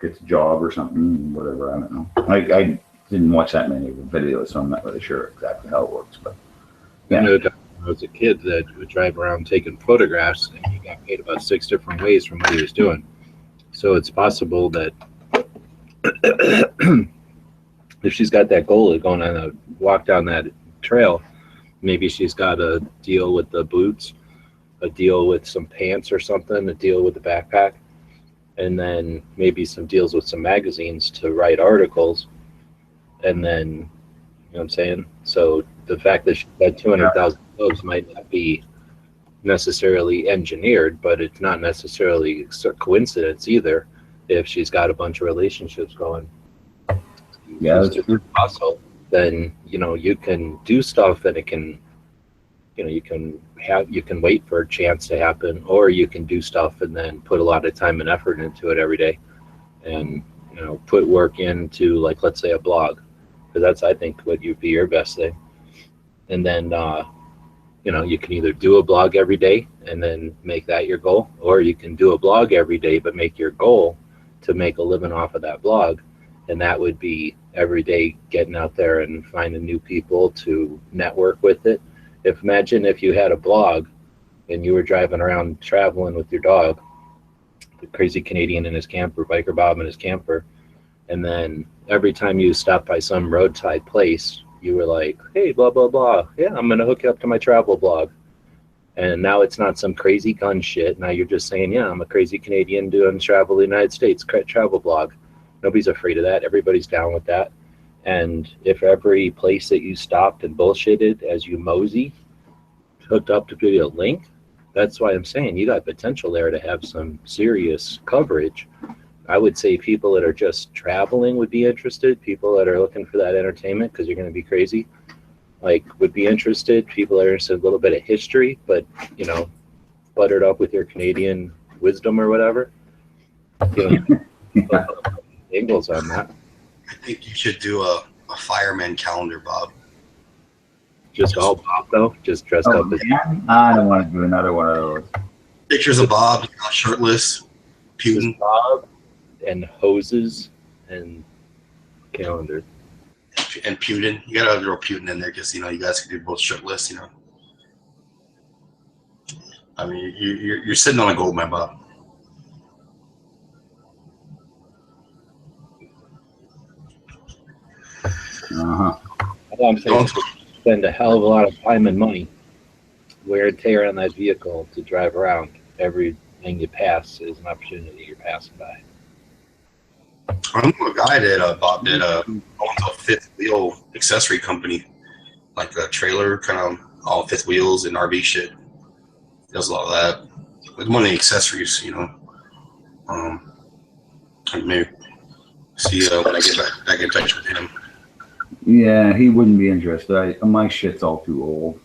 gets a job or something, whatever, I don't know. I didn't watch that many of the videos, so I'm not really sure exactly how it works, but yeah. I know when I was a kid that would drive around taking photographs, and he got paid about 6 different ways from what he was doing. So it's possible that if she's got that goal of going on a walk down that trail, maybe she's got a deal with the boots, a deal with some pants or something, a deal with the backpack, and then maybe some deals with some magazines to write articles. And then, you know what I'm saying? So the fact that she had 200,000 clothes might not be necessarily engineered, but it's not necessarily a coincidence either if she's got a bunch of relationships going. Yeah, that's true. Also, then, you know, you can do stuff and it can, you know, you can wait for a chance to happen, or you can do stuff and then put a lot of time and effort into it every day and, you know, put work into, like, let's say a blog, because that's, I think, what would be your best thing. And then, you know, you can either do a blog every day and then make that your goal, or you can do a blog every day but make your goal to make a living off of that blog. And that would be every day getting out there and finding new people to network with it. Imagine if you had a blog and you were driving around traveling with your dog, the crazy Canadian in his camper, Biker Bob in his camper, and then every time you stopped by some roadside place, you were like, hey, blah, blah, blah. Yeah, I'm going to hook you up to my travel blog. And now it's not some crazy gun shit. Now you're just saying, yeah, I'm a crazy Canadian doing travel in the United States, travel blog. Nobody's afraid of that. Everybody's down with that. And if every place that you stopped and bullshitted as you mosey hooked up to a link, that's why I'm saying you got potential there to have some serious coverage. I would say people that are just traveling would be interested. People that are looking for that entertainment because you're going to be crazy, like, would be interested. People that are interested in a little bit of history, but, you know, buttered up with your Canadian wisdom or whatever. You know, angles on that. I think you should do a fireman calendar, Bob. Just all Bob, though? Just dressed up as... Yeah? I don't want to do another one of those. Pictures of Bob, shirtless, Putin. Bob and hoses and calendar. And Putin. You got to throw Putin in there because, you know, you guys can do both shirtless, you know. I mean, you're sitting on a gold man, Bob. Uh-huh. I'm saying spend a hell of a lot of time and money, wear and tear on that vehicle to drive around. Everything you pass is an opportunity you're passing by. I know a guy that Bob did owns a fifth wheel accessory company, like a trailer, kind of all fifth wheels and RV shit. Does a lot of that. Like one of the accessories, you know. I may see when I get back in touch with him. Yeah, he wouldn't be interested. My shit's all too old.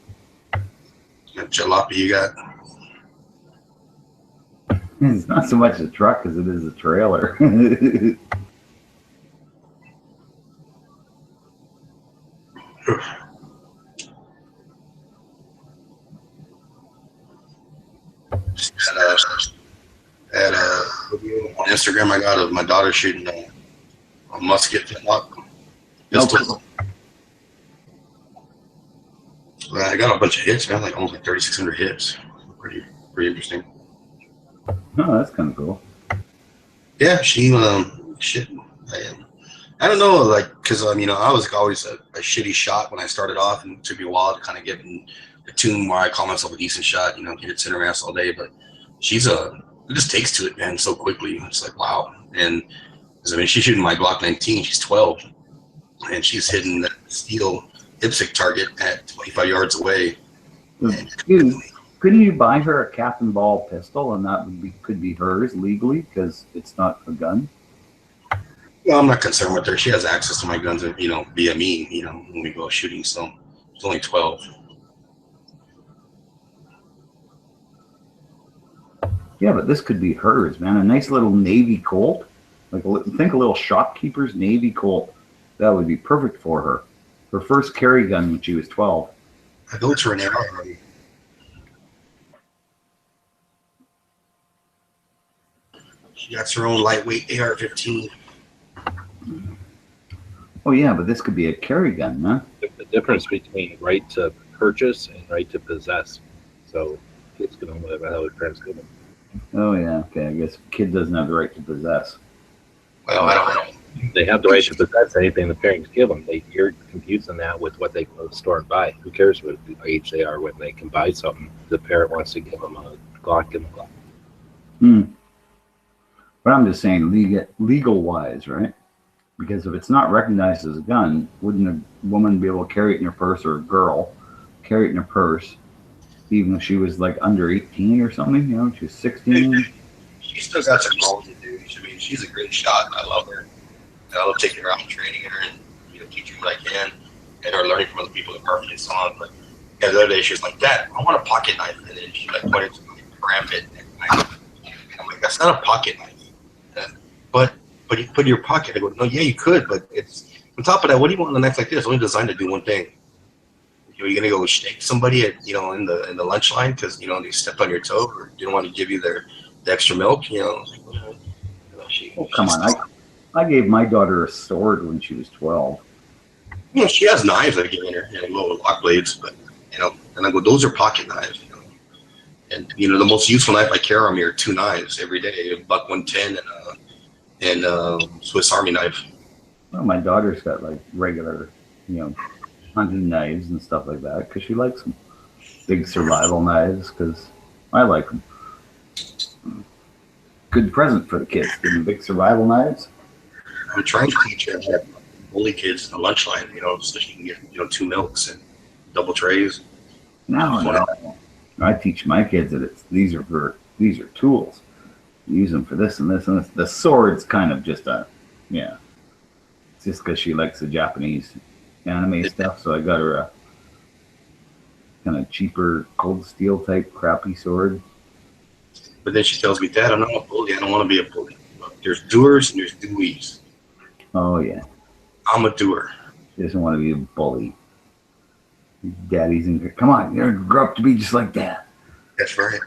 That jalopy you got? It's not so much a truck as it is a trailer. On Instagram, I got of my daughter shooting a musket pistol. I got a bunch of hits, man. Like almost like 3,600 hits. Pretty interesting. Oh, that's kind of cool. Yeah, she shit. I don't know, like, because you know, I was always a shitty shot when I started off, and it took me a while to kind of get in the tune where I call myself a decent shot. You know, hit center mass all day, but she's it just takes to it, man, so quickly. It's like wow. And I mean, she's shooting my Glock 19. She's 12, and she's hitting that steel IPSC target at 25 yards away. Couldn't you buy her a cap and ball pistol, and that could be hers legally because it's not a gun? Well, I'm not concerned with her. She has access to my guns, you know, via me, you know, when we go shooting. So she's only 12. Yeah, but this could be hers, man. A nice little Navy Colt. Like, think a little shopkeeper's Navy Colt. That would be perfect for her. Her first carry gun when she was 12. I built her an AR already. She got her own lightweight AR-15. Oh yeah, but this could be a carry gun, man. The difference between right to purchase and right to possess. So kids can own whatever the hell their parents give them. Oh yeah, okay. I guess a kid doesn't have the right to possess. Well, I don't know. They have the right to possess anything the parents give them. You're confusing that with what they go to the store and buy. Who cares what age they are when they can buy something? The parent wants to give them a Glock, give them a Glock. But I'm just saying, legal wise, right? Because if it's not recognized as a gun, wouldn't a woman be able to carry it in her purse, or a girl carry it in her purse, even if she was like under 18 or something? You know, she was 16. She still got some goals to do. I mean, she's a great shot. I love her. And I love taking her out and training her and, you know, teaching her what I can, and her learning from other people that are so on. But yeah, the other day she was like, "Dad, I want a pocket knife," and then she like pointed to my karambit. I'm like, "That's not a pocket knife." But you put in your pocket. I go, "No, yeah, you could, but it's on top of that. What do you want on a knife like this? It's only designed to do one thing. Are you gonna go shake somebody at, you know, in the lunch line because, you know, they stepped on your toe, or you don't want to give you the extra milk? You know." Oh, come on! I gave my daughter a sword when she was 12. You know, she has knives I give her, you know, little lock blades, but, you know, and I go, "Those are pocket knives." You know? And, you know, the most useful knife I carry on me are two knives every day: a Buck 110 and Swiss Army knife. Well, my daughter's got like regular, you know, hunting knives and stuff like that because she likes them. Big survival knives because I like them. Good present for the kids, getting big survival knives. I'm trying to teach her bully kids in the lunch line, so she can get 2 milks and double trays. No. I teach my kids that these are tools. Use them for this and this and this. The sword's kind of just it's just because she likes the Japanese anime stuff. So I got her a kind of cheaper cold steel type crappy sword. But then she tells me, Dad, I'm not a bully. I don't want to be a bully. There's doers and there's doies. Oh yeah. I'm a doer. She doesn't want to be a bully. Daddy's in here. Come on, you're gonna grow up to be just like Dad. That's right.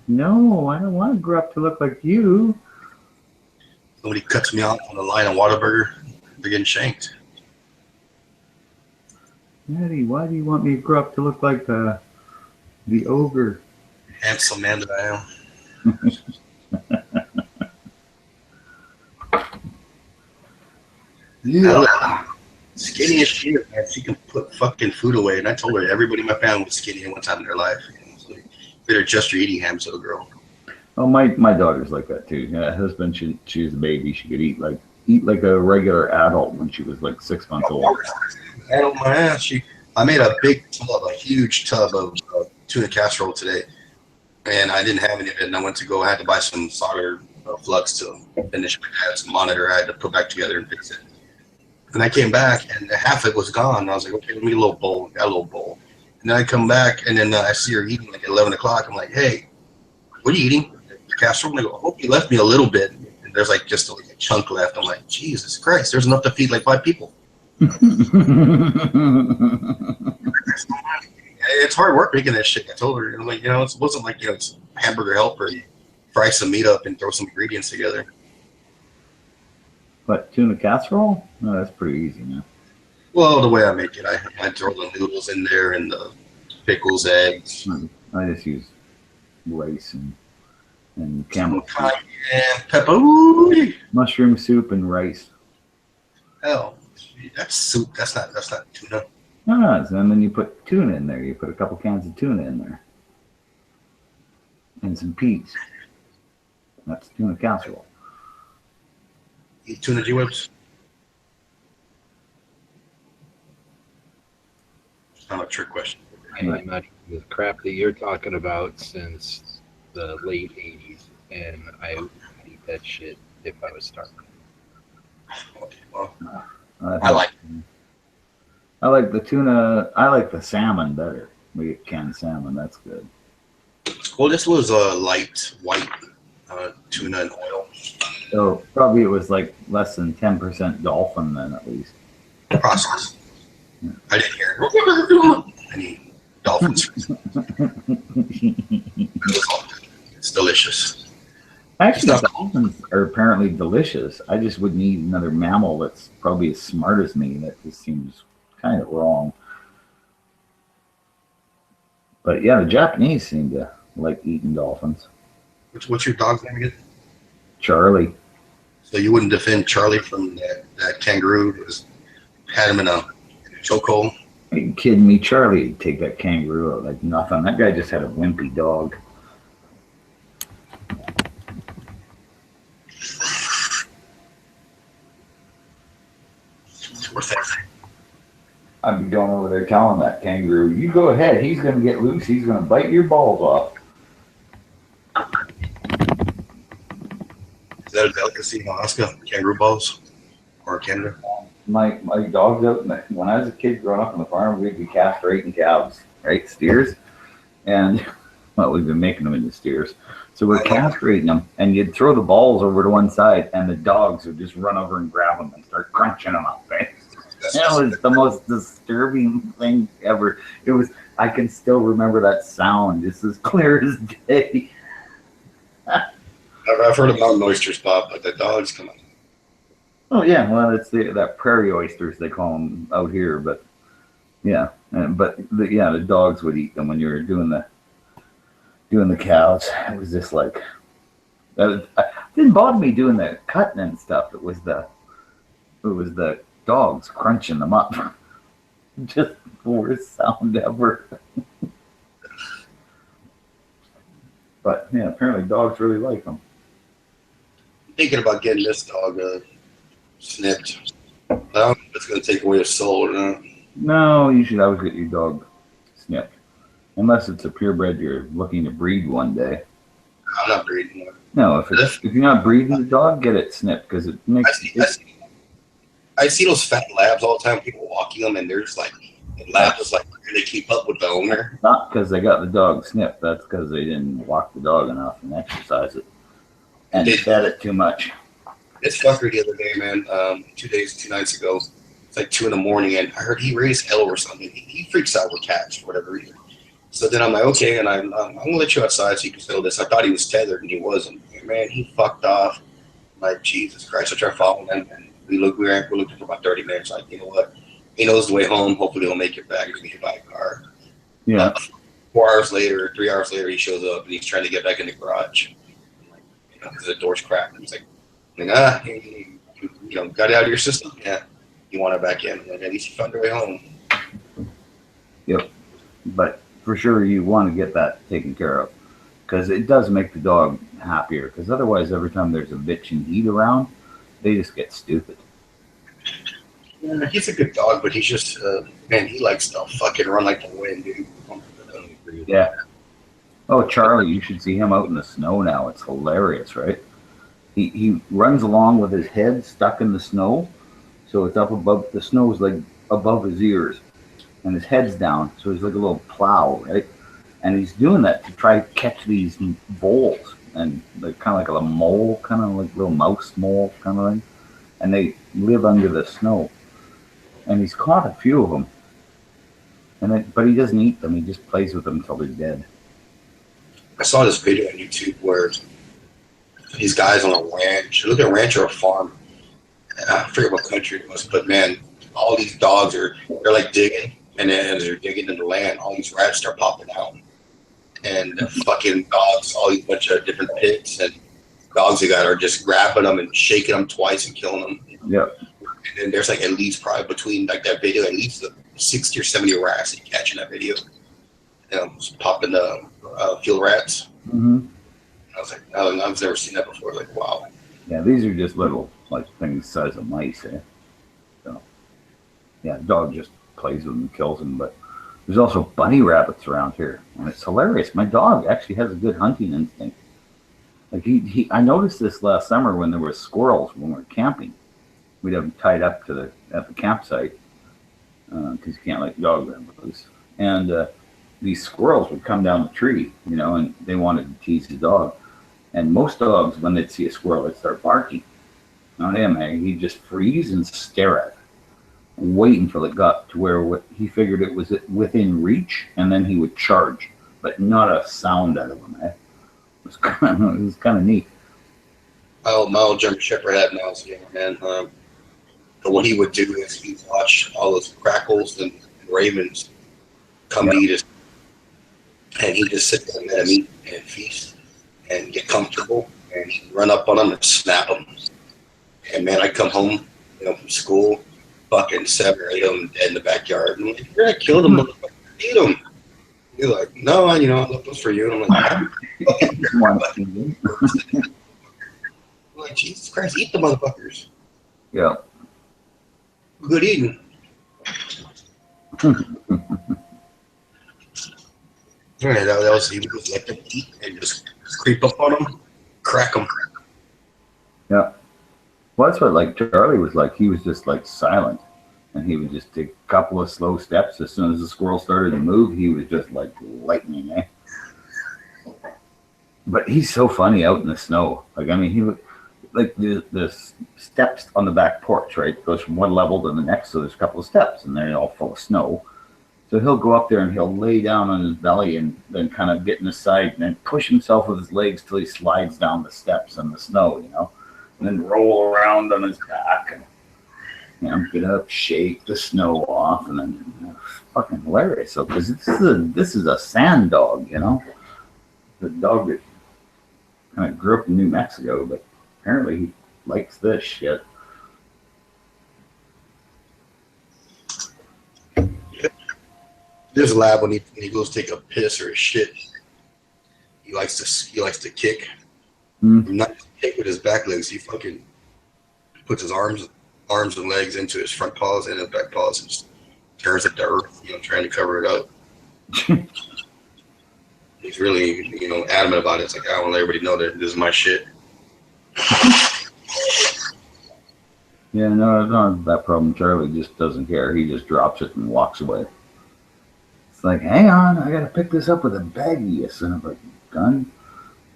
No, I don't want to grow up to look like you. Somebody cuts me off on the line of Whataburger, they're getting shanked. Daddy, why do you want me to grow up to look like the ogre? Handsome man that I am. Yeah. Skinny as shit, man. She can put fucking food away. And I told her everybody in my family was skinny at one time in their life. So you better adjust your eating habits, little girl. Oh, my daughter's like that too. Yeah, husband, she was a baby. She could eat like a regular adult when she was like 6 months old. Adult my ass. I made a huge tub of tuna casserole today, and I didn't have any of it. And I went to I had to buy some solder flux to finish. I had some monitor I had to put back together and fix it. And I came back, and half of it was gone. And I was like, okay, let me get a little bowl. Got a little bowl. And then I come back, and then I see her eating like at 11 o'clock. I'm like, hey, what are you eating? The casserole? And I go, I hope you left me a little bit. And there's like just a chunk left. I'm like, Jesus Christ, there's enough to feed like 5 people. It's hard work making that shit. I told her, like, it wasn't like, it's hamburger helper. You fry some meat up and throw some ingredients together. What, tuna casserole? No, that's pretty easy, man. Well, the way I make it, I throw the noodles in there and the pickles, eggs. I just use rice and camel and pepper. Mushroom soup and rice. Hell, that's soup. That's not tuna. No, and then you put tuna in there. You put a couple cans of tuna in there. And some peas. That's tuna casserole. Eat tuna G-Whips? It's not a trick question. I imagine the crap that you're talking about since the late 80s, and I would eat that shit if I was starving. Okay, well, I like the tuna. I like the salmon better. We get canned salmon. That's good. Well, this was a light white tuna and oil. So probably it was like less than 10% dolphin then at least. Process. Yeah. I didn't hear any dolphins. It's delicious. Actually, dolphins are apparently delicious. I just wouldn't eat another mammal that's probably as smart as me. That just seems kind of wrong. But yeah, the Japanese seem to like eating dolphins. What's your dog's name again? Charlie. So you wouldn't defend Charlie from that kangaroo that had him in a chokehold? Are you kidding me? Charlie would take that kangaroo out like nothing. That guy just had a wimpy dog. I'd be going over there telling that kangaroo, you go ahead, he's going to get loose, he's going to bite your balls off. Is that a delicacy in Alaska, kangaroo balls, or Canada? My dogs out, when I was a kid growing up on the farm, we'd be castrating calves, right, steers, and, well, we've been making them into steers. So we're castrating them, and you'd throw the balls over to one side, and the dogs would just run over and grab them and start crunching them up, right? That was the most disturbing thing ever. It was, I can still remember that sound just as clear as day. I've heard about oysters, Bob, but the dogs come on. Oh yeah, well it's that prairie oysters they call them out here, but yeah, the dogs would eat them when you were doing the cows. It was just like it didn't bother me doing the cutting and stuff. It was the dogs crunching them up. Just the worst sound ever. But yeah, apparently dogs really like them. Thinking about getting this dog snipped. I don't know if it's going to take away his soul or not. No, you should always get your dog snipped. Unless it's a purebred you're looking to breed one day. I'm not breeding one. No, if you're not breeding the dog, get it snipped because it makes. I see those fat labs all the time. People walking them, and they're just like, the lab is like, they keep up with the owner. Not because they got the dog snipped. That's because they didn't walk the dog enough and exercise it, and fed it too much. This fucker the other day, man, 2 nights ago, it's like 2 a.m, and I heard he raised hell or something. He freaks out with cats for whatever reason. So then I'm like, okay, and I'm gonna let you outside so you can settle this. I thought he was tethered, and he wasn't. And man, he fucked off. I'm like, Jesus Christ! I tried following him, and we were looking for about 30 minutes. Like, you know what? He knows the way home. Hopefully, he'll make it back. He's gonna get by a car. Yeah. 4 hours later, 3 hours later, he shows up and he's trying to get back in the garage. Like, you know, because the door's cracked. And he's like, you know, got it out of your system. Yeah, you want it back in. Like, at least you found your way home. Yep. But for sure, you want to get that taken care of because it does make the dog happier. Because otherwise, every time there's a bitch and heat around, they just get stupid. Yeah, he's a good dog, but he's just, man, he likes to fucking run like the wind, dude. Yeah. Oh, Charlie, you should see him out in the snow now. It's hilarious, right? He runs along with his head stuck in the snow. So it's up above, the snow's like above his ears. And his head's down. So he's like a little plow, right? And he's doing that to try to catch these voles. And they're kind of like a mole, kind of like little mouse mole kind of thing. And they live under the snow. And he's caught a few of them. But he doesn't eat them. He just plays with them until they're dead. I saw this video on YouTube where these guys on a ranch, look at a ranch or a farm. I forget what country it was, but man, all these dogs they're like digging, and then as they're digging in the land, all these rats start popping out. And the fucking dogs, all these bunch of different pits and dogs they got are just grabbing them and shaking them twice and killing them. Yep. And then there's like at least probably between like that video, at least 60 or 70 rats you catch in that video. You know, popping the field rats. Mm-hmm. I was like, I've never seen that before. Like, wow. Yeah, these are just little like things the size of mice, eh? So, yeah, the dog just plays with them and kills them. But there's also bunny rabbits around here, and it's hilarious. My dog actually has a good hunting instinct. Like I noticed this last summer when there were squirrels when we were camping. We'd have them tied up at the campsite because you can't let your dog run loose. And these squirrels would come down the tree, you know, and they wanted to tease the dog. And most dogs, when they'd see a squirrel, they'd start barking. Not him, eh? He'd just freeze and stare at it, and wait until it got to where he figured it was within reach, and then he would charge, but not a sound out of him, eh? It was kind of neat. My old German Shepherd had when I was younger, man. But what he would do is he'd watch all those crackles and ravens come to eat us. And he'd just sit there and let them eat and feast and get comfortable. And he'd run up on them and snap them. And man, I'd come home, you know, from school, fucking 7 or 8 of them dead in the backyard. And I'm like, you're going to kill them, motherfucker. Eat them. He's like, no, you know, I left those for you. And I'm like, Jesus Christ, eat the motherfuckers. Yeah. Good eating. Yeah, that was he was like to eat and just creep up on them, crack them. Yeah. Well, that's what like Charlie was like. He was just like silent, and he would just take a couple of slow steps. As soon as the squirrel started to move, he was just like lightning, eh? But he's so funny out in the snow. Like, I mean, he would like the steps on the back porch, right? It goes from one level to the next, so there's a couple of steps, and they're all full of snow. So he'll go up there and he'll lay down on his belly and then kind of get in the side and then push himself with his legs till he slides down the steps in the snow, you know, and then roll around on his back and, you know, get up, shake the snow off, and then, you know, fucking hilarious. So, because this is a sand dog, you know, the dog that kind of grew up in New Mexico, but apparently he likes this shit. There's a lab when he goes take a piss or a shit. He likes to kick. Mm. Not kick with his back legs. He fucking puts his arms arms and legs into his front paws and his back paws and just tears at the earth, trying to cover it up. He's really, adamant about it. It's like, I want to let everybody know that this is my shit. Yeah, no, it's not that problem. Charlie just doesn't care. He just drops it and walks away. It's like, hang on, I gotta pick this up with a baggie, you son of a gun.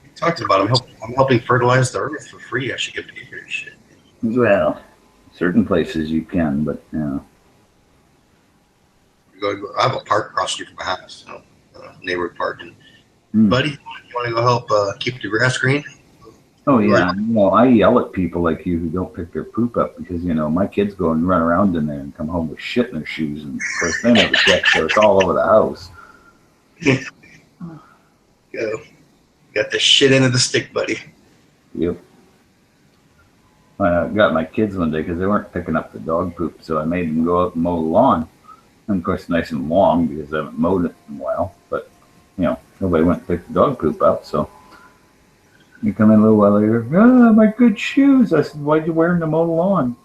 We talked about I'm helping fertilize the earth for free. I should get paid for this shit. Well, certain places you can, but I have a park across the street from my house, neighborhood park, and buddy, you want to go help keep the grass green? Oh yeah, I yell at people like you who don't pick their poop up because my kids go and run around in there and come home with shit in their shoes, and of course they never check, so it's all over the house. Got the shit into the stick, buddy. Yep. I got my kids one day because they weren't picking up the dog poop, so I made them go out and mow the lawn. And of course, nice and long because I haven't mowed it in a while. But nobody went and picked the dog poop up, so. You come in a little while later, my good shoes. I said, why'd you wear them to mow the lawn?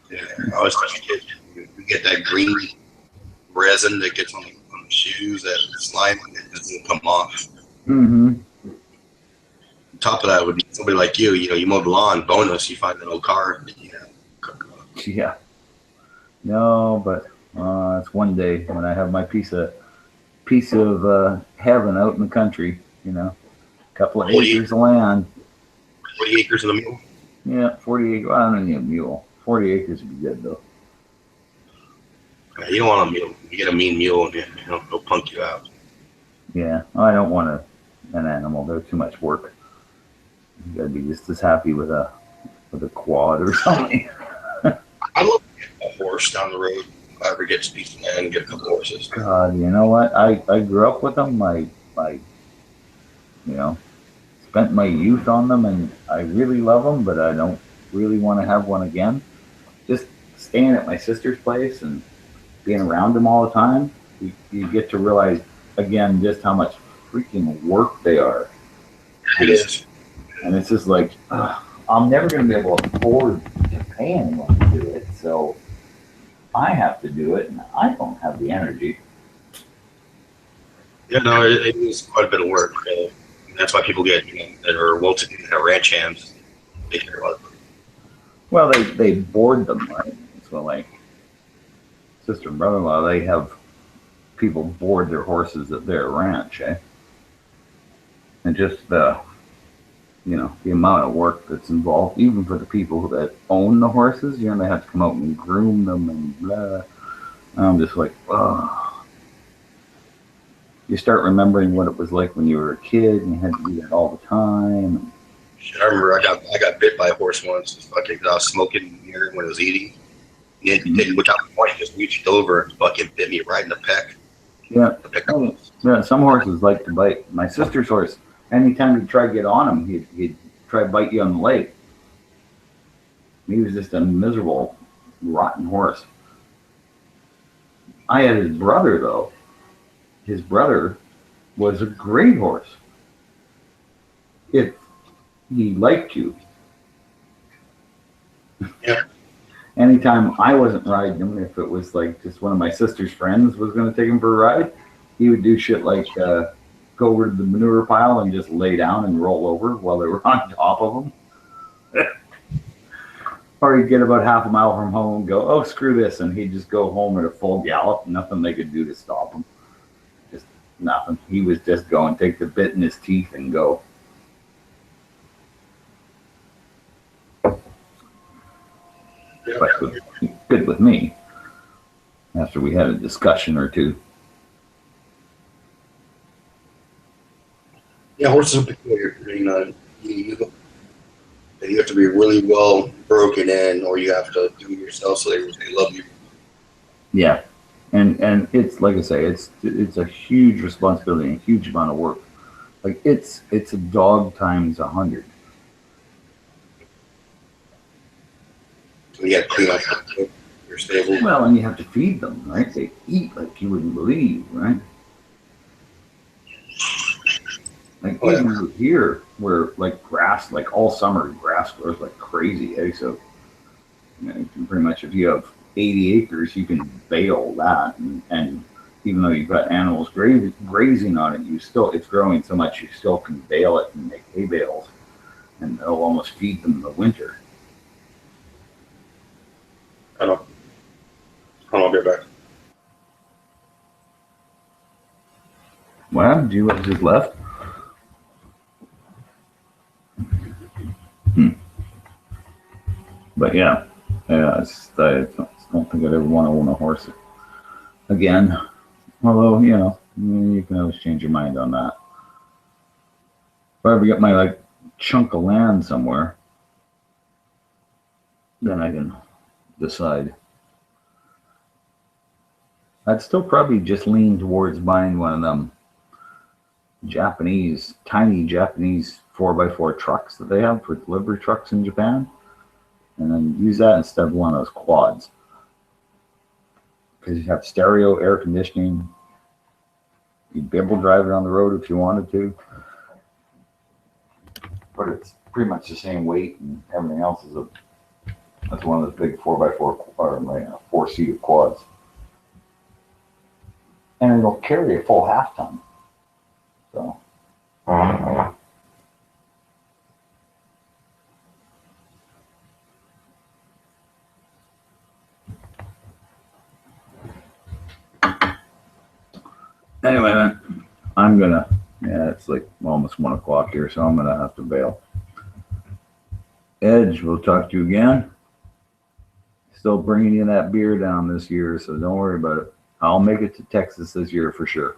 Yeah, I always tell the kids, we get that green resin that gets on the shoes, that slime, it doesn't come off. Mm-hmm. On top of that would be somebody like you, you mow the lawn, bonus, you find an old car. Yeah. No, but it's one day when I have my piece of heaven out in the country, couple of acres of land. 40 acres of a mule? Yeah, 40 acres. I don't need a mule. 40 acres would be good, though. Yeah, you don't want a mule. You get a mean mule and they'll punk you out. Yeah, I don't want an animal. They're too much work. You gotta be just as happy with a quad or something. I'd love to get a horse down the road. If I ever get a piece of land and get a couple horses. God, you know what? I grew up with them. I spent my youth on them, and I really love them, but I don't really want to have one again. Just staying at my sister's place and being around them all the time, you get to realize, again, just how much freaking work they are. It is. And it's just like, I'm never going to be able to afford to pay anyone to do it, so I have to do it, and I don't have the energy. Yeah, no, it is quite a bit of work. That's why people get, that are well-to-do, that have ranch hands. They care about it. Well, they board them, right? So, like, sister and brother-in-law, they have people board their horses at their ranch, eh? And just the amount of work that's involved, even for the people that own the horses, they have to come out and groom them and blah. I'm just like, oh. You start remembering what it was like when you were a kid and you had to do that all the time. Shit, I remember I got bit by a horse once. I was smoking here when I was eating. Which at the point, he just reached over and fucking bit me right in the pec. Yeah. Yeah, some horses like to bite. My sister's horse, anytime you try to get on him, he'd try to bite you on the leg. He was just a miserable, rotten horse. I had his brother, though. His brother was a great horse. If he liked you. Yeah. Anytime I wasn't riding him, if it was like just one of my sister's friends was going to take him for a ride, he would do shit like go over to the manure pile and just lay down and roll over while they were on top of him. Or he'd get about half a mile from home and go, oh, screw this. And he'd just go home at a full gallop. Nothing they could do to stop him. Just nothing. He was just going, take the bit in his teeth and go. But good with me after we had a discussion or two. Yeah, horses are peculiar. You have to be really well broken in, or you have to do it yourself so they love you. Yeah, and it's like I say, it's a huge responsibility and a huge amount of work. Like it's a dog times 100. You got to clean up your stable. Well, and you have to feed them, right? They eat like you wouldn't believe, right? Like even here, where like grass, like all summer, grass grows like crazy, eh? So You can pretty much, if you have 80 acres, you can bale that, and even though you've got animals grazing on it, it's growing so much you still can bale it and make hay bales, and they'll almost feed them in the winter. I'll be right back. What happened? You just left? But yeah, I don't think I'd ever want to own a horse again. Although, you can always change your mind on that. If I ever get my chunk of land somewhere, then I can decide. I'd still probably just lean towards buying one of them tiny Japanese 4x4 trucks that they have for delivery trucks in Japan, and then use that instead of one of those quads, because you have stereo, air conditioning. You'd be able to drive it on the road if you wanted to, but it's pretty much the same weight, and everything else that's one of those big 4x4 or 4-seater quads, and it'll carry a full half ton. So. Anyway, man, I'm gonna. Yeah, it's like almost 1 o'clock here, so I'm gonna have to bail. Edge, we'll talk to you again. Still bringing you that beer down this year, so don't worry about it. I'll make it to Texas this year for sure.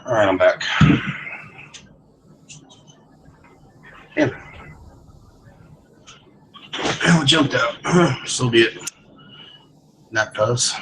All right, I'm back. And I jumped out. So be it. That does.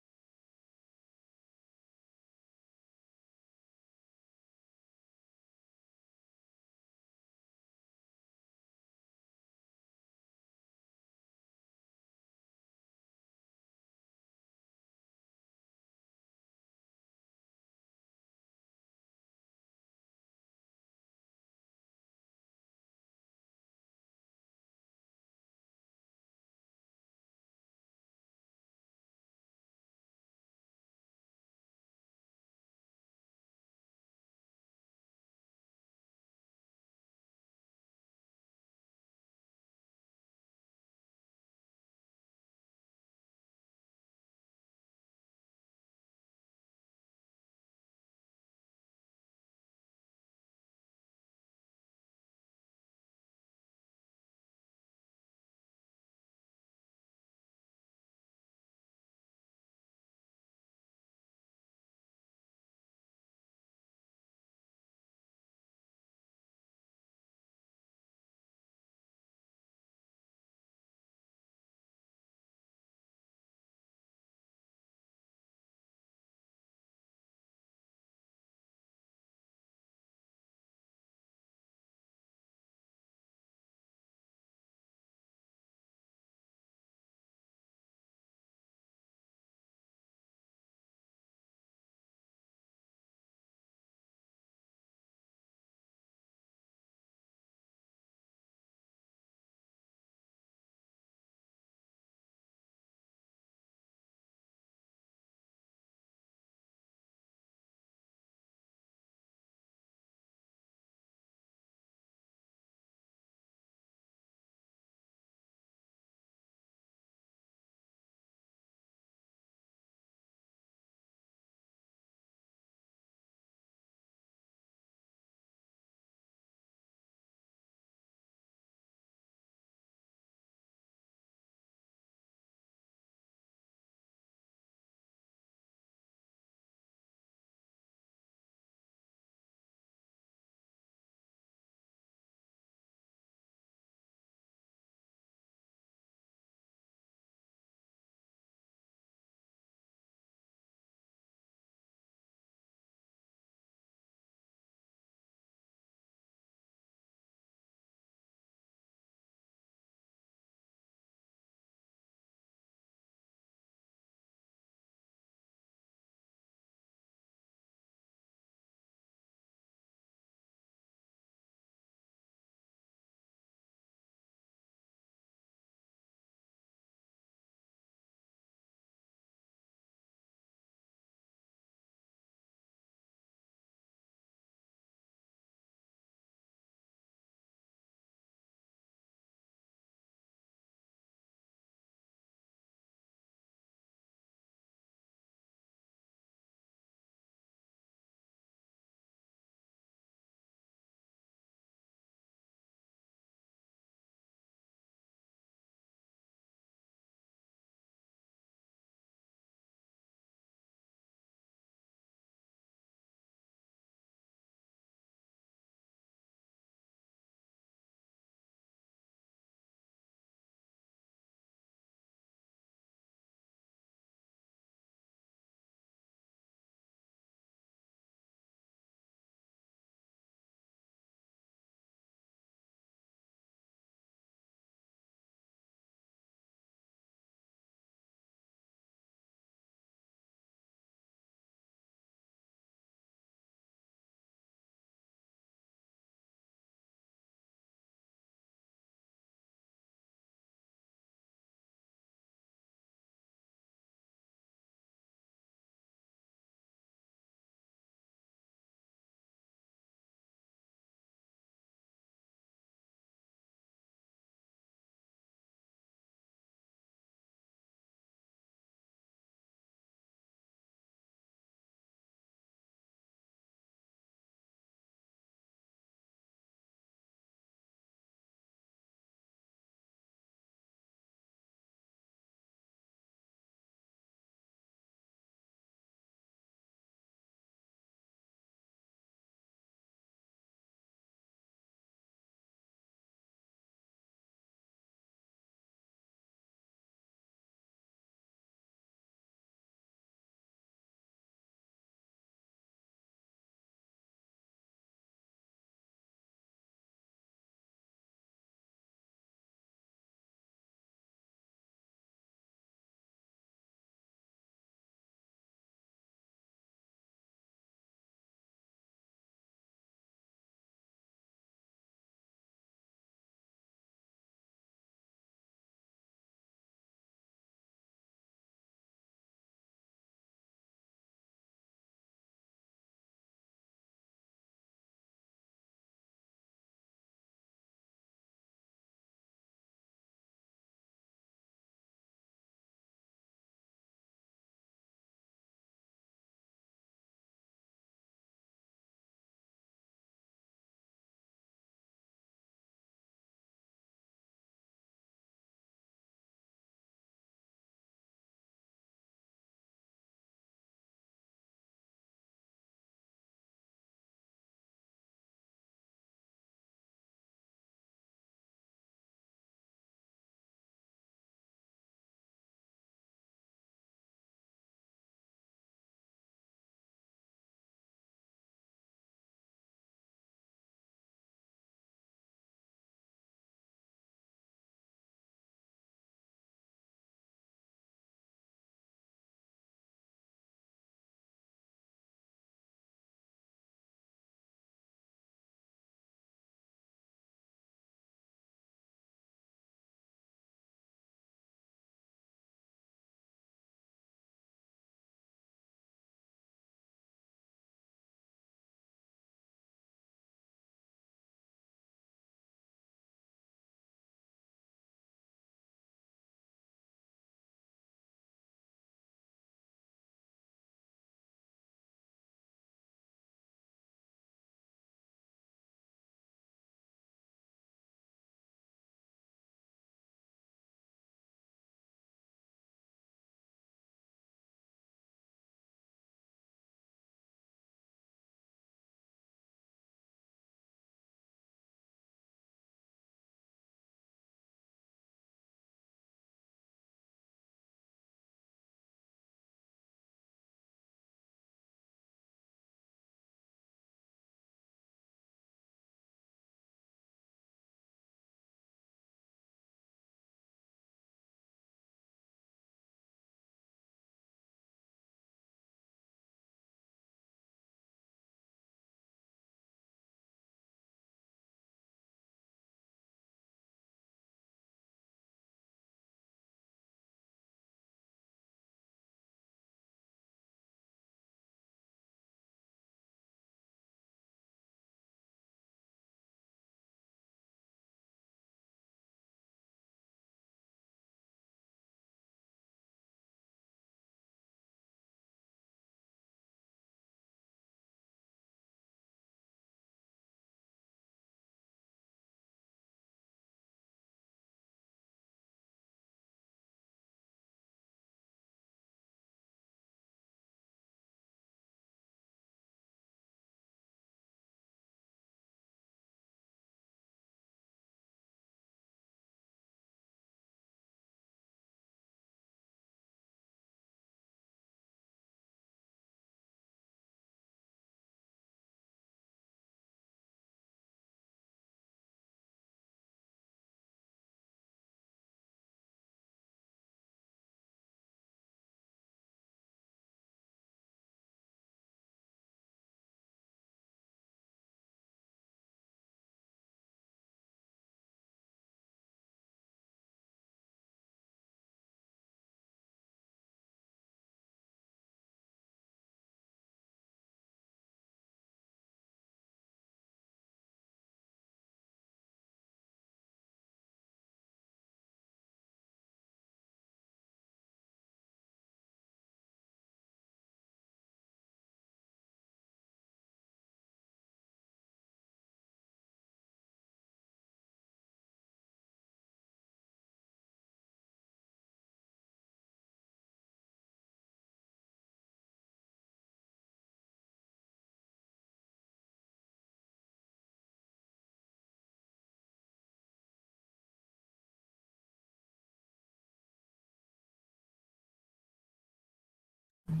Welcome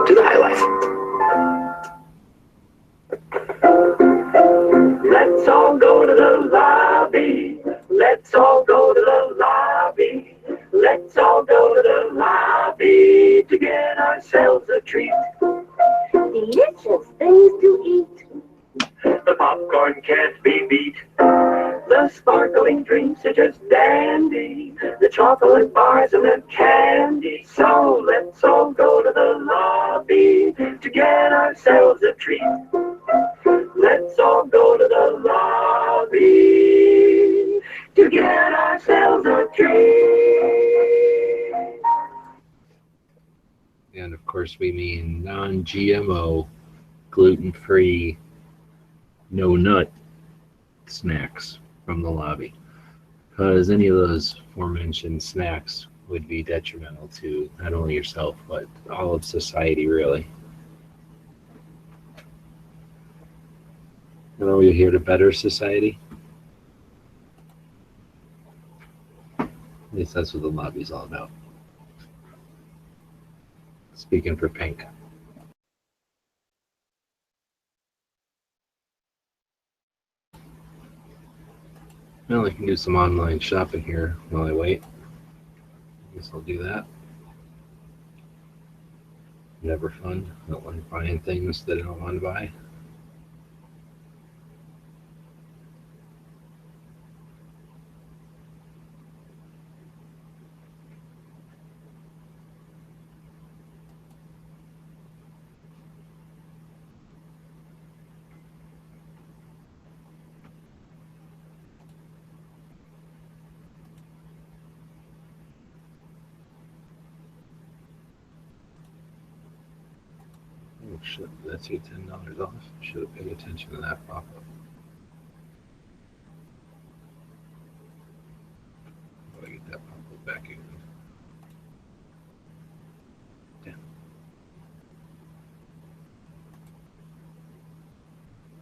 to the High Life. Let's all go to the lobby. Let's all go to the lobby. Let's all go to the lobby to get ourselves a treat. Delicious things to eat. The popcorn can't be beat. The sparkling drinks are just dandy. The chocolate bars and the candy. So let's all go to the lobby to get ourselves a treat. Let's all go to the lobby to get ourselves a treat. And of course, we mean non-GMO, gluten-free, no-nut snacks from the lobby. Because any of those aforementioned snacks would be detrimental to not only yourself, but all of society, really. And are we here to better society? At least that's what the lobby's all about. Speaking for Pink. Well, I can do some online shopping here while I wait. I guess I'll do that. Never fun. I don't like buying things that I don't want to buy. Oh shit, that's your $10 off. Should have paid attention to that pop up. How do I get that pop up back again? Damn.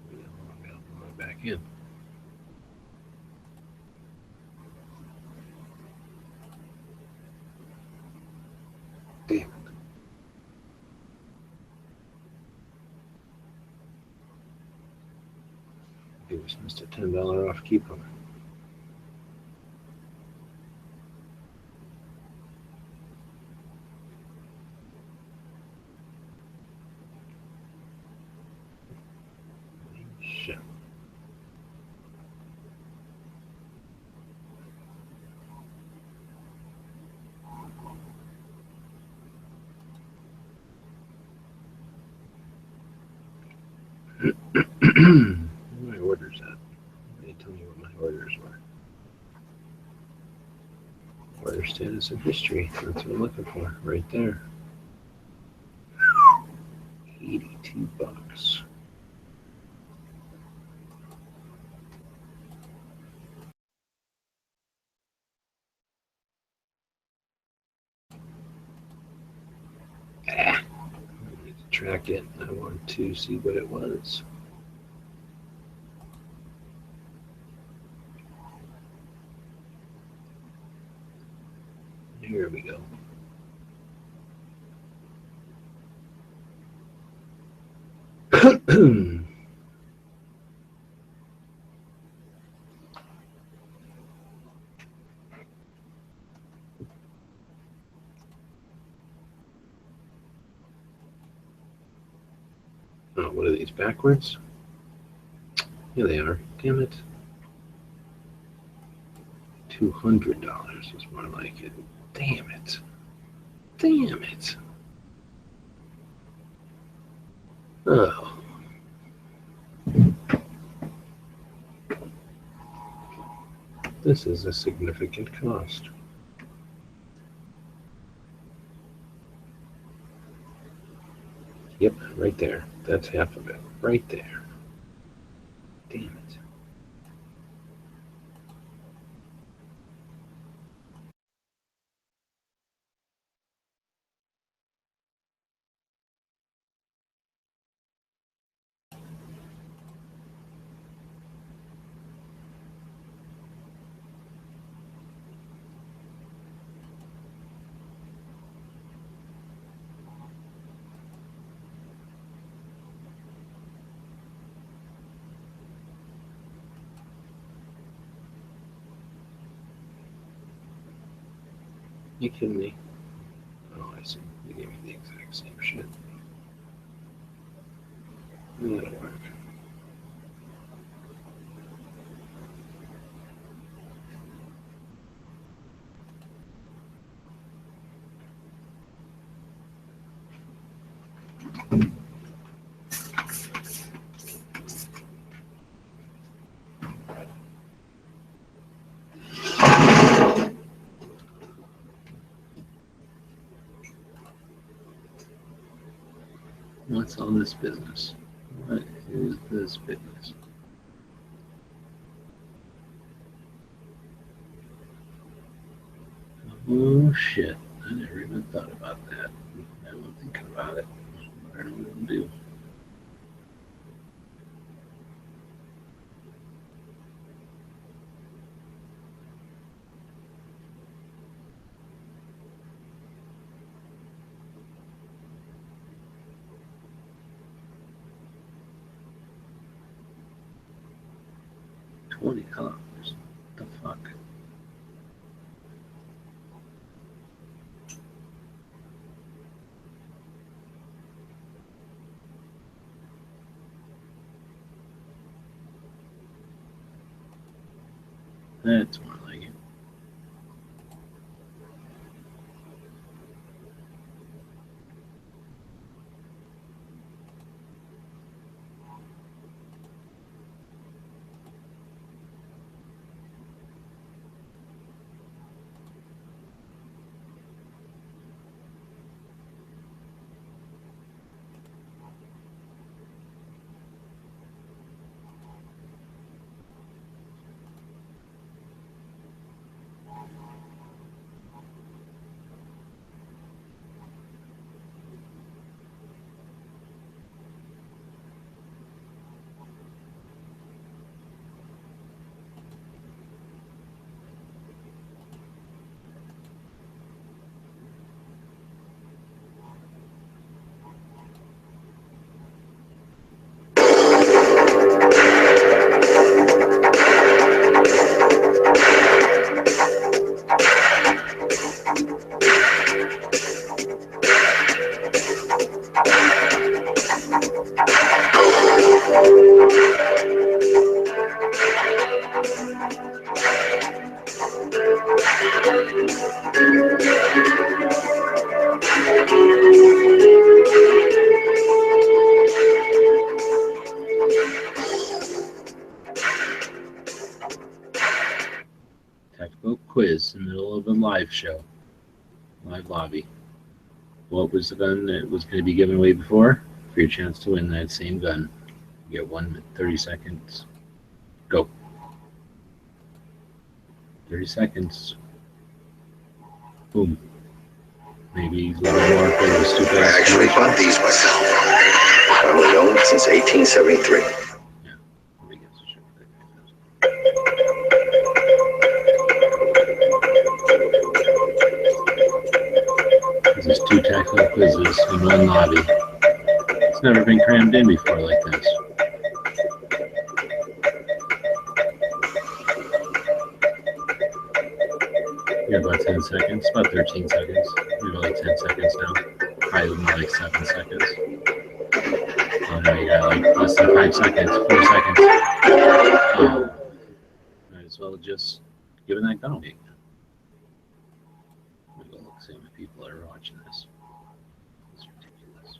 Maybe I'm gonna blow it back in. Damn it. It was just a $10 off coupon. Shit. My orders at? They tell me what my orders were. Order status and history. That's what I'm looking for. Right there. 82 bucks. I need to track it. I want to see what it was. Here we go. Oh, what are these backwards? Here they are. Damn it. $200 is more like it. Damn it. Damn it. Oh. This is a significant cost. Yep, right there. That's half of it. Right there. Damn it. You kidding me? Oh, I see. You gave me the exact same shit. That'll work. What's all this business? What is this business? Oh shit, I never even thought about that. Now I'm thinking about it. What are we gonna do? $20. What the fuck? That's more like it. Technical quiz in the middle of a live show. Live lobby. What was the gun that was going to be given away before? For your chance to win that same gun. You get 1 minute, 30 seconds. Go. 30 seconds. Boom. Maybe a little more if it was too fast. I actually bought these myself. I've known since 1873. Yeah. Nobody gives a shit what that guy does. This is 2 technical quizzes in one lobby. It's never been crammed in before like this. You're about 10 seconds, about 13 seconds. You're like 10 seconds now. Probably more like 7 seconds. Oh no, you got like less than 5 seconds, 4 seconds. Oh, might as well just give it that gun away. Let me go look, see how many people are watching this. It's ridiculous.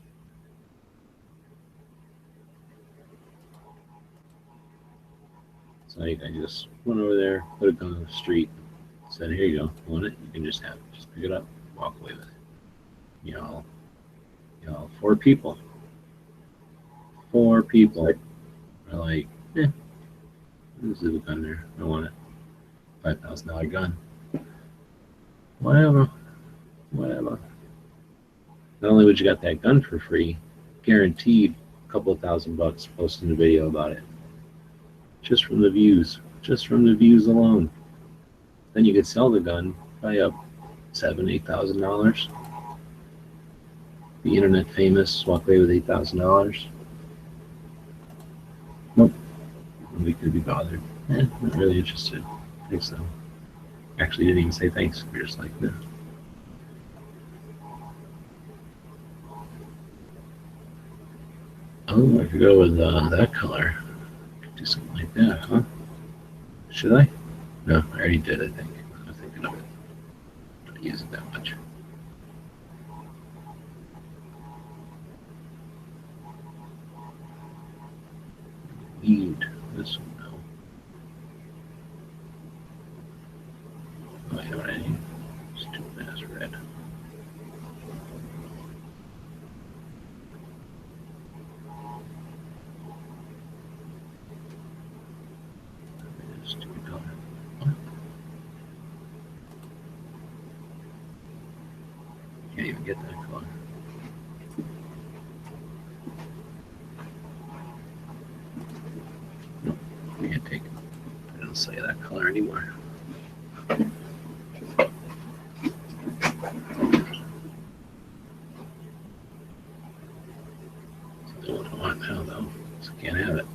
So I just went over there, put a gun on the street, said, here you go, want it? You can just have it. Just pick it up, walk away with it. You know, 4 people. 4 people are like, there's a gun there. I want it. $5,000 gun. Whatever. Not only would you got that gun for free, guaranteed a couple of $1,000 posting a video about it. Just from the views. Just from the views alone. Then you could sell the gun, probably up $7,000, $8,000. Be internet famous, walk away with $8,000. Nope. Nobody could be bothered. Not really interested. Thanks though. Actually didn't even say thanks. We're just like, no. Oh, I could go with that color. Do something like that, huh? Should I? No, I already did, I think. I was thinking of it. Don't use it that much. Need this one now. Oh, I know what I need. Stupid ass red. Stupid color. What? Can't even get that color. No, we can't take it. I don't say that color anymore. Still what I want now, though, so I can't have it.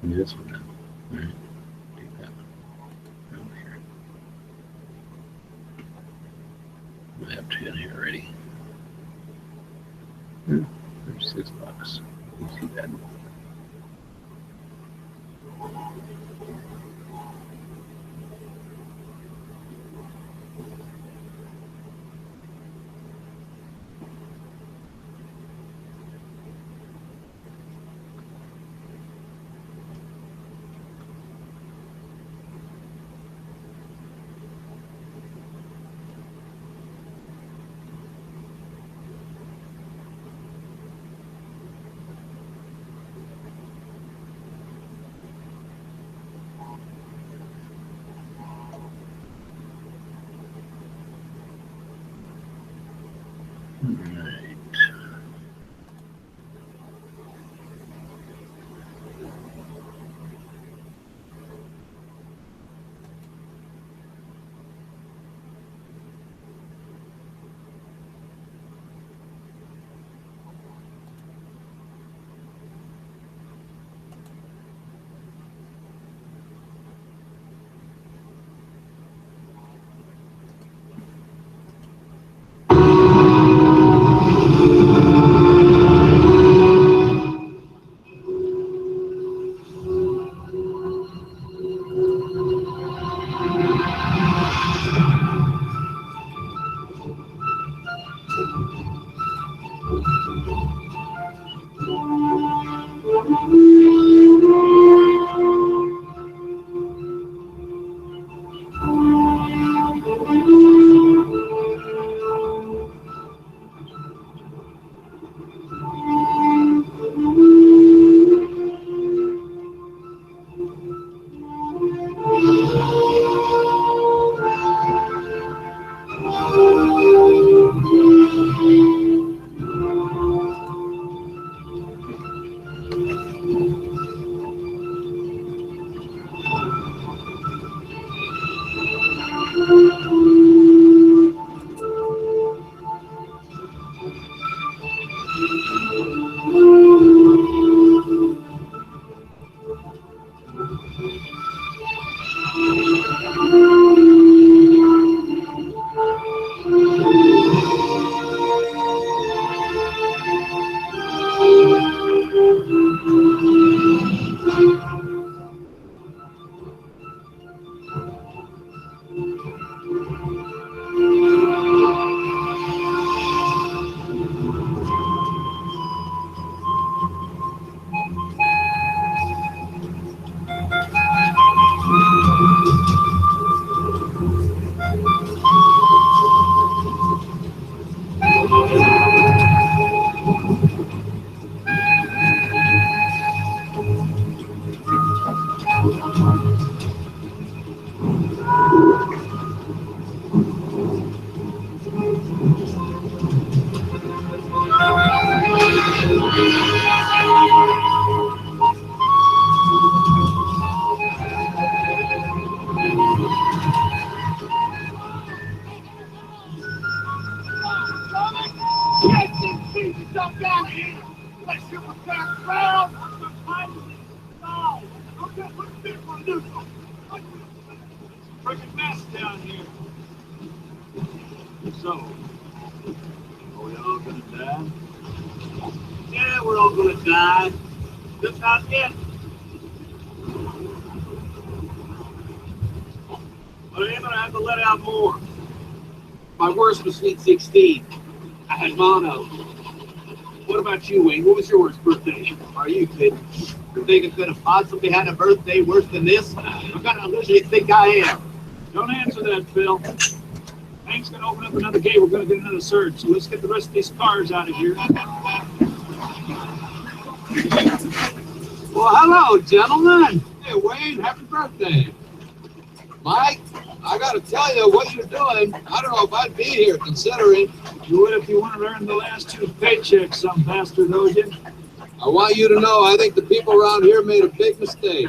Give me this one now. All right, take that one. Over here. I have 10 here already. There's $6. You see that? Not yet. But I'm gonna have to let out more. My worst was Sweet 16. I had mono. What about you, Wayne? What was your worst birthday? Are you kidding? You think it could have possibly had a birthday worse than this? What kind of loser do you think I am? Don't answer that, Phil. Hank's gonna open up another gate. We're gonna get another surge. So let's get the rest of these cars out of here. Well, hello, gentlemen. Hey, Wayne, happy birthday. Mike, I gotta tell you, what you're doing, I don't know if I'd be here, considering. You would if you wanted to earn the last 2 paychecks, some bastard, don't you? I want you to know, I think the people around here made a big mistake.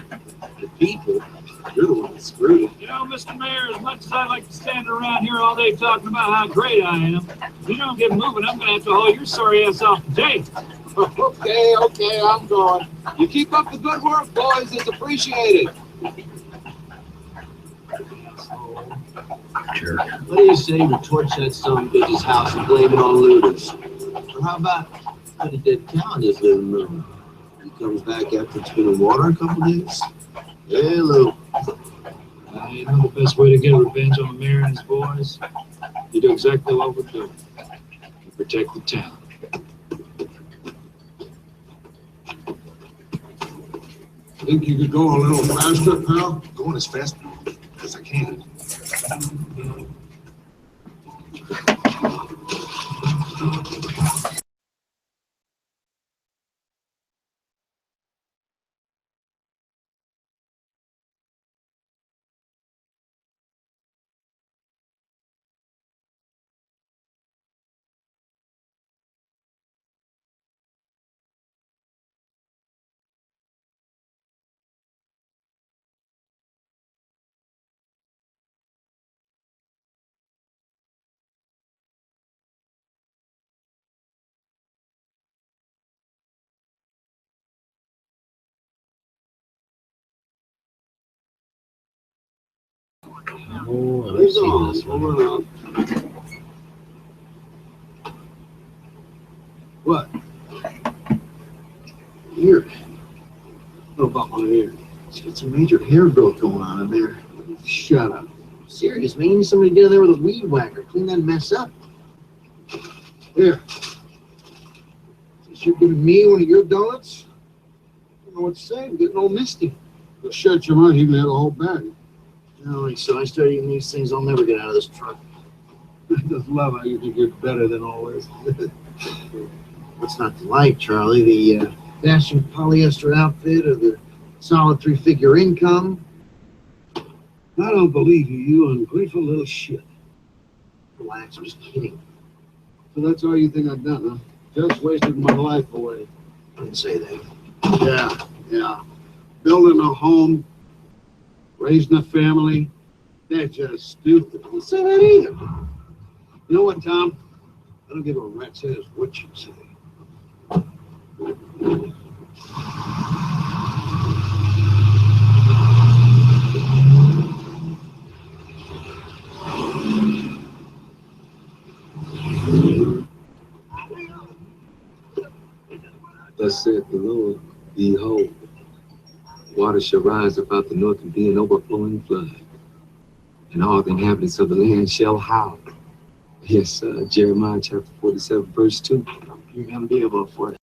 The people? You're the one that screwed it. You know, Mr. Mayor, as much as I like to stand around here all day talking about how great I am, if you don't get moving, I'm gonna have to haul your sorry ass off the tape. Okay, I'm going. You keep up the good work, boys. It's appreciated. Jerk. What do you say we torch that son of a bitch's house and blame it on looters? Or how about put a dead cow in his living room? He comes back after it's been in water a couple days? Hey, Lou. You know the best way to get revenge on the mayor and his boys? You do exactly what we're doing. You protect the town. Think you could go a little faster, pal? Going as fast as I can. Oh, I've seen this one. What? Here. What about my hair? It's got some major hair growth going on in there. Shut up. Serious, man. You need somebody to get in there with a weed whacker. Clean that mess up. Here. Since you're giving me one of your donuts, I don't know what to say. I'm getting all misty. Well, shut your mouth. You can have a whole bag. No, so I start eating these things, I'll never get out of this truck. I just love how you think you're better than all this. What's not to like, Charlie? The dashing polyester outfit or the solid 3-figure income? I don't believe you, you ungrateful little shit. Relax, I'm just kidding. So that's all you think I've done, huh? Just wasted my life away. I didn't say that. Yeah. Building a home, raising a family, they're just stupid. I don't say that either. You know what, Tom? I don't give a rat's ass what you say. Thus saith the Lord, behold, water shall rise about the north and be an overflowing flood, and all the inhabitants of the land shall howl. Yes, Jeremiah chapter 47, verse 2. You're going to be able to afford it.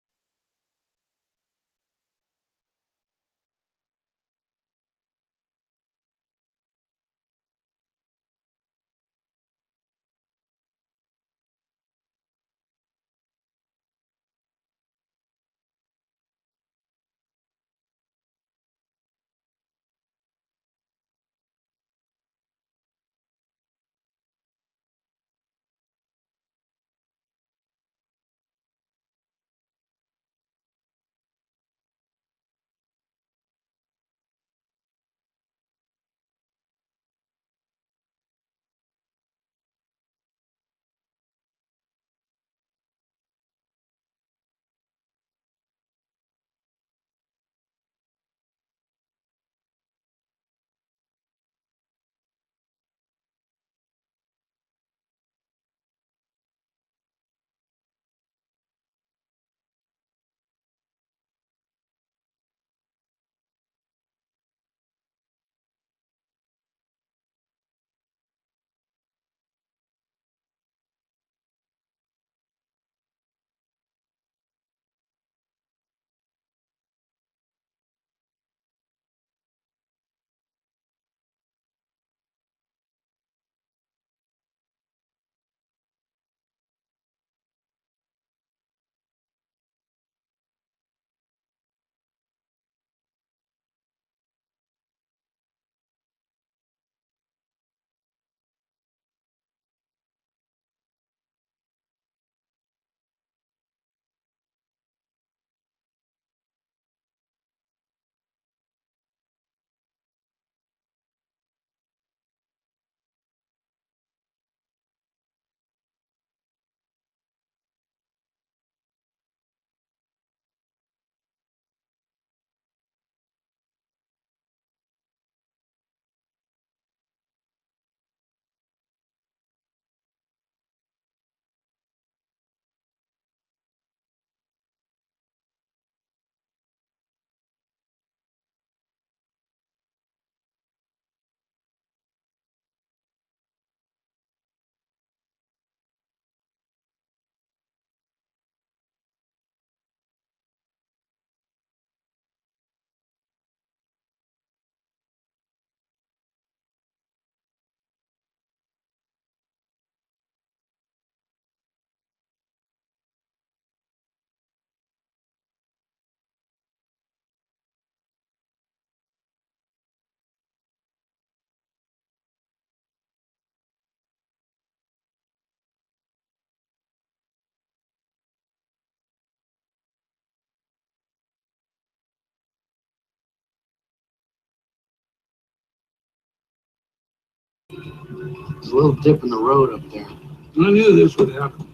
There's a little dip in the road up there. I knew this would happen.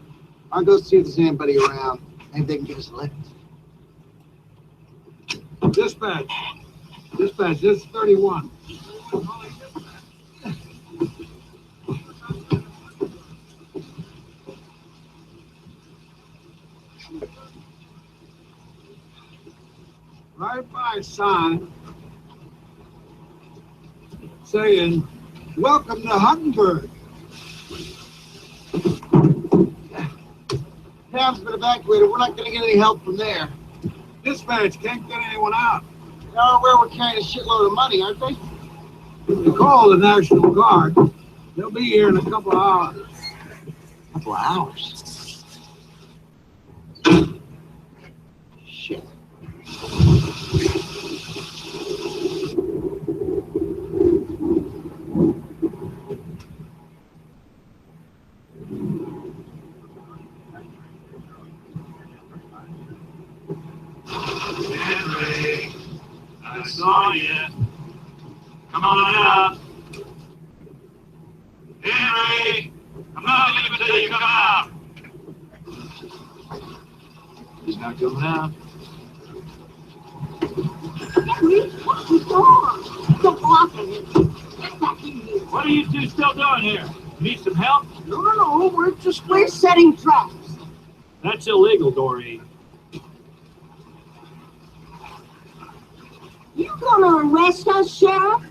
I'll go see if there's anybody around. Maybe they can give us a lift. Dispatch. Dispatch, this is 31. Right by a sign saying, "Welcome to Huttenberg." Town's been evacuated. We're not going to get any help from there. Dispatch, can't get anyone out. Now where we're carrying a shitload of money, aren't they? You call the National Guard. They'll be here in a couple of hours. Couple of hours. Shit. Henry, I saw you. Come on out. Henry, I'm not leaving until you come out. He's not coming out. Henry, what's the door? Don't block it. Get back in here. What are you two still doing here? Need some help? No, we're setting traps. That's illegal, Dory. You gonna arrest us, Sheriff?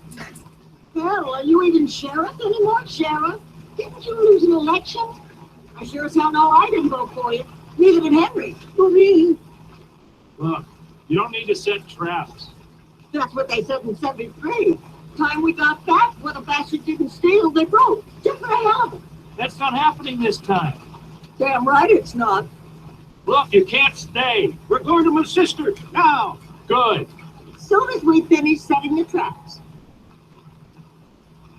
Hell, are you even sheriff anymore, Sheriff? Didn't you lose an election? I sure as hell know I didn't vote for you. Neither did Henry. For me. Look, you don't need to set traps. That's what they said in 73. Time we got back, what the bastard didn't steal, they broke. Just for the hell of it. That's not happening this time. Damn right it's not. Look, you can't stay. We're going to my sister now. Good. Soon as we finish setting the traps.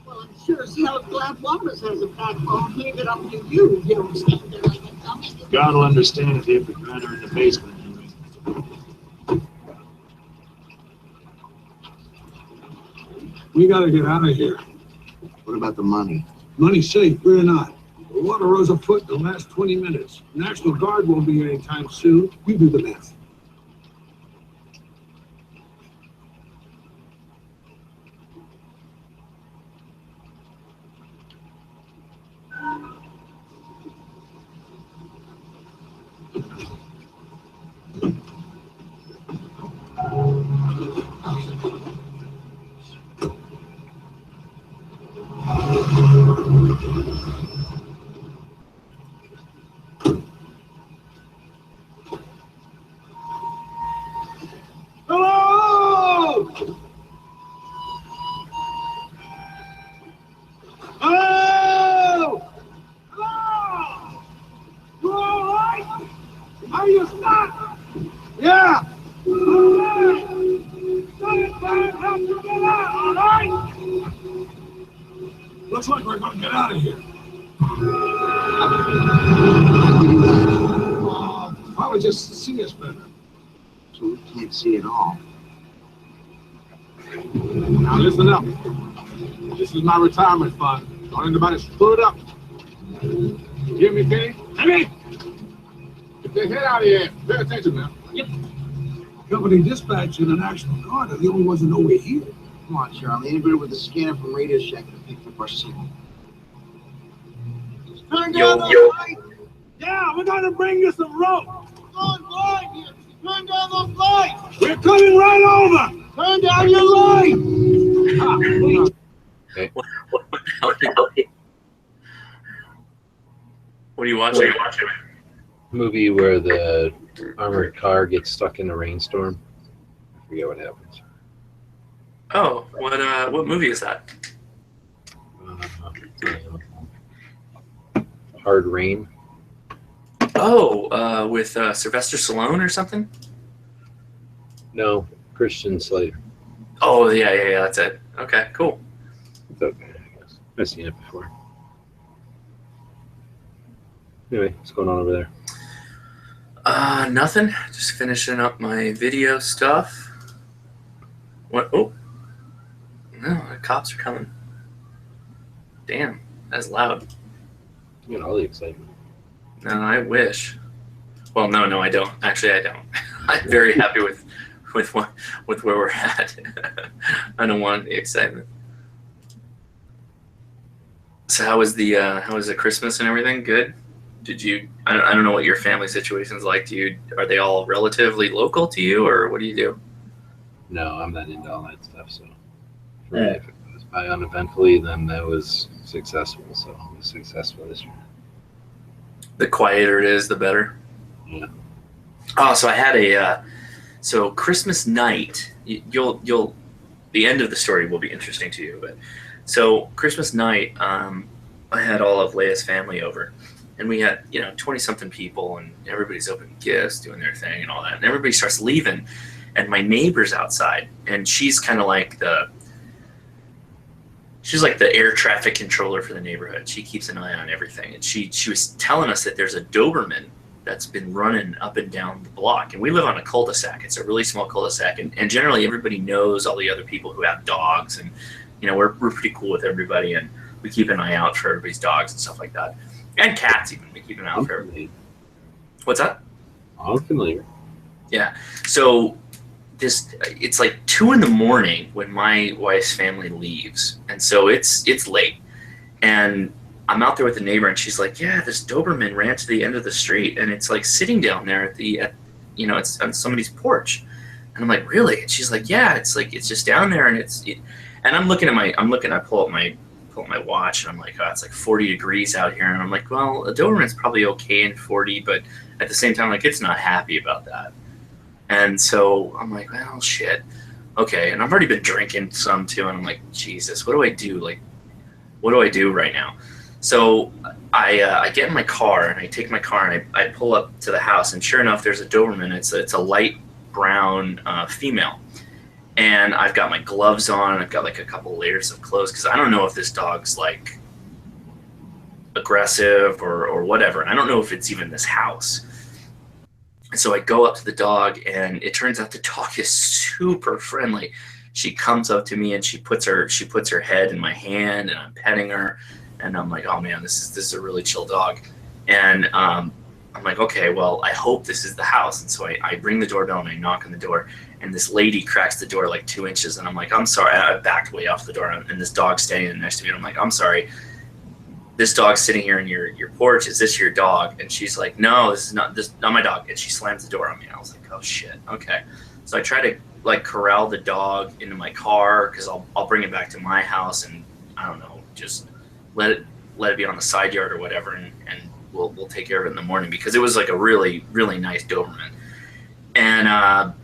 Well, I'm sure as hell glad Walrus has a backbone. Leave it up to you. You don't stand there like a dummy. God will understand if you have to grind her in the basement. We gotta get out of here. What about the money? Money's safe, we're not. The water rose a foot in the last 20 minutes. National Guard won't be here anytime soon. You do the math. Hello! Hello! Hello! You all right? Are you stuck? Yeah! All right! Somebody help you get out, all right? Looks like we're gonna get out of here. Probably just see us better. So we can't see it all. Now listen up. This is my retirement fund. Don't anybody screw it up. You hear me, Kenny? Kenny! Get the head out of here. Pay attention, man. Yep. Company dispatch and the National Guard are the only ones that know we're here. Come on, Charlie. Anybody with a scanner from Radio Shack can pick up our signal. Turn down the light. Yeah, we're gonna bring you some rope. Going blind here. Turn down those lights. We're coming right over. Turn down your lights. Okay. What are you watching? Movie where the armored car gets stuck in a rainstorm. I forget what happens. Oh, what movie is that? Hard Rain. Oh, with Sylvester Stallone or something? No, Christian Slater. Oh, yeah, that's it. Okay, cool. It's okay, I guess. I've seen it before. Anyway, what's going on over there? Nothing. Just finishing up my video stuff. What? Oh. No, the cops are coming. Damn, that's loud. You know, all the excitement. No, I wish. Well, no, I don't. Actually, I don't. I'm very happy with where we're at. I don't want the excitement. So how was the Christmas and everything? Good? Did you? I don't know what your family situation's like. Are they all relatively local to you, or what do you do? No, I'm not into all that stuff. So for me, if it was by uneventfully, then that was successful. So it was successful this year. The quieter it is, the better. Yeah. Oh, so I had so Christmas night. The end of the story will be interesting to you, but so Christmas night, I had all of Leia's family over, and we had 20-something people, and everybody's opening gifts, doing their thing, and all that, and everybody starts leaving, and my neighbor's outside, and she's kind of like she's like the air traffic controller for the neighborhood. She keeps an eye on everything, and she was telling us that there's a Doberman that's been running up and down the block, and we live on a cul-de-sac. It's a really small cul-de-sac, and generally everybody knows all the other people who have dogs, and we're pretty cool with everybody, and we keep an eye out for everybody's dogs and stuff like that, and cats even. We keep an eye out for everybody. What's that? I'm familiar. Yeah. So it's like 2 a.m. when my wife's family leaves, and so it's late, and I'm out there with the neighbor, and she's like, "Yeah, this Doberman ran to the end of the street, and it's like sitting down there it's on somebody's porch." And I'm like, "Really?" And she's like, "Yeah, it's just down there, and and I pull up my watch, and I'm like, "Oh, it's like 40 degrees out here," and I'm like, "Well, a Doberman's probably okay in 40, but at the same time, like, it's not happy about that." And so I'm like, "Well, shit, okay." And I've already been drinking some too, and I'm like, "Jesus, what do I do? Like, what do I do right now?" So I get in my car, and I take my car, and I pull up to the house, and sure enough, there's a Doberman. It's a light brown female, and I've got my gloves on, and I've got like a couple layers of clothes, because I don't know if this dog's like aggressive or whatever, and I don't know if it's even this house. And so I go up to the dog, and it turns out the dog is super friendly. She comes up to me, and she puts her head in my hand, and I'm petting her. And I'm like, "Oh man, this is a really chill dog." And I'm like, "Okay, well, I hope this is the house." And so I ring the doorbell, and I knock on the door, and this lady cracks the door like 2 inches, and I'm like, "I'm sorry." I backed way off the door, and this dog's standing next to me, and I'm like, "I'm sorry, this dog's sitting here in your porch. Is this your dog?" And she's like, "No, this is not my dog." And she slams the door on me, and I was like, "Oh shit, okay." So I try to like corral the dog into my car, because I'll bring it back to my house, and I don't know, just let it be on the side yard or whatever, and we'll take care of it in the morning, because it was like a really, really nice Doberman. And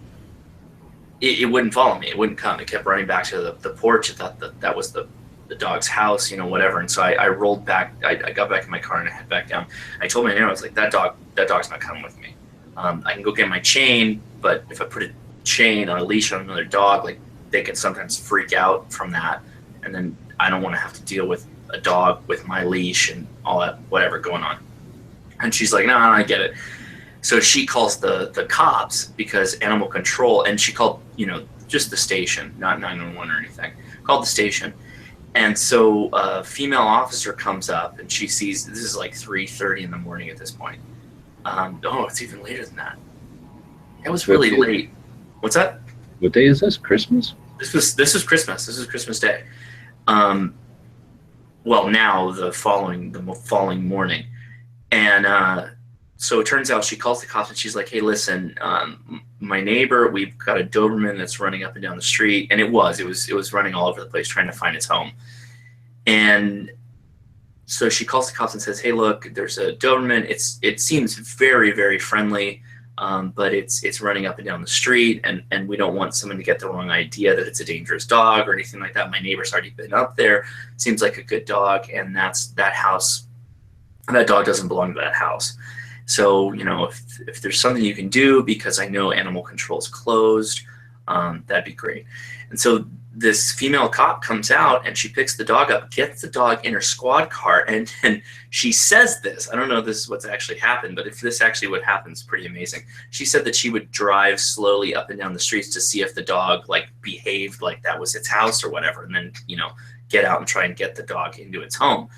it wouldn't follow me. It wouldn't come. It kept running back to the porch. It thought that was the dog's house, whatever. And so I rolled back. I got back in my car, and I head back down. I told my neighbor, I was like, that dog's not coming with me. I can go get my chain, but if I put a chain on a leash on another dog, like, they can sometimes freak out from that, and then I don't want to have to deal with a dog with my leash and all that whatever going on. And she's like, "No, I get it." So she calls the cops, because animal control, and she called just the station, not 911 or anything, called the station. And so a female officer comes up, and she sees, this is like 3:30 in the morning at this point. Oh, it's even later than that. It was really late. What's that? What day is this? Christmas? This was Christmas. This is Christmas Day. Well, now the following morning, and so it turns out she calls the cops, and she's like, "Hey, listen, my neighbor, we've got a Doberman that's running up and down the street," and it was running all over the place trying to find its home. And so she calls the cops and says, "Hey, look, there's a Doberman. It seems very, very friendly, but it's running up and down the street, and we don't want someone to get the wrong idea that it's a dangerous dog or anything like that. My neighbor's already been up there. Seems like a good dog, and that house, that dog doesn't belong to that house. So, if there's something you can do, because I know animal control is closed, that'd be great." And so this female cop comes out, and she picks the dog up, gets the dog in her squad car, and she says this. I don't know if this is what's actually happened, but if this actually what happens, it's pretty amazing. She said that she would drive slowly up and down the streets to see if the dog like behaved like that was its house or whatever, and then get out and try and get the dog into its home.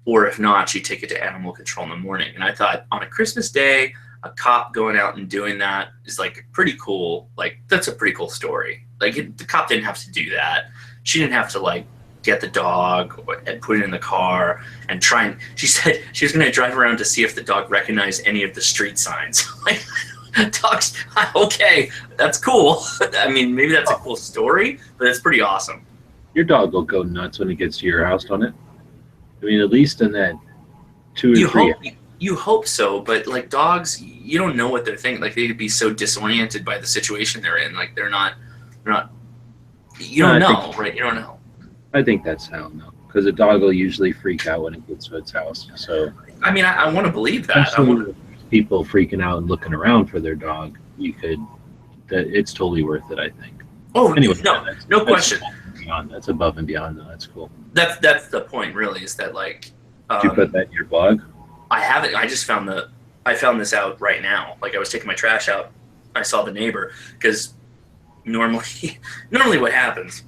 Or if not, she'd take it to animal control in the morning. And I thought on a Christmas day, a cop going out and doing that is like pretty cool. Like, that's a pretty cool story. Like, the cop didn't have to do that. She didn't have to like get the dog and put it in the car and try and, she said she was going to drive around to see if the dog recognized any of the street signs. Like, dogs, okay, that's cool. I mean, maybe that's a cool story, but it's pretty awesome. Your dog will go nuts when it gets to your house, don't it? I mean, at least in that 2 or 3. You hope so, but like dogs, you don't know what they're thinking. Like, they could be so disoriented by the situation they're in. Like, they're not. You don't know, right? You don't know. I think that's sound though, because a dog will usually freak out when it gets to its house. So I mean, I want to believe that. I want people freaking out and looking around for their dog. It's totally worth it, I think. Oh, anyway, no question. That's above and beyond. Though. That's cool. That's the point, really, is that like. Did you put that in your blog? I haven't. I just found this out right now. Like, I was taking my trash out. I saw the neighbor, because normally what happens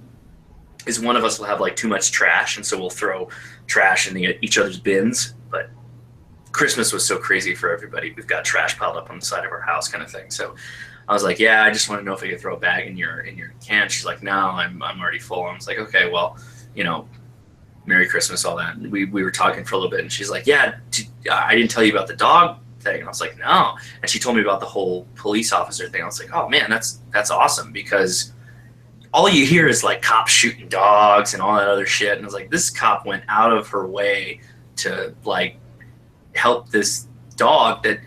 is one of us will have like too much trash, and so we'll throw trash in each other's bins. But Christmas was so crazy for everybody. We've got trash piled up on the side of our house, kind of thing. So I was like, yeah, I just want to know if I could throw a bag in your can. She's like, no, I'm already full. I was like, okay, well, Merry Christmas, all that. And we were talking for a little bit, and she's like, yeah, I didn't tell you about the dog thing. And I was like, no. And she told me about the whole police officer thing. I was like, oh man, that's awesome, because all you hear is like cops shooting dogs and all that other shit. And I was like, this cop went out of her way to like help this dog that,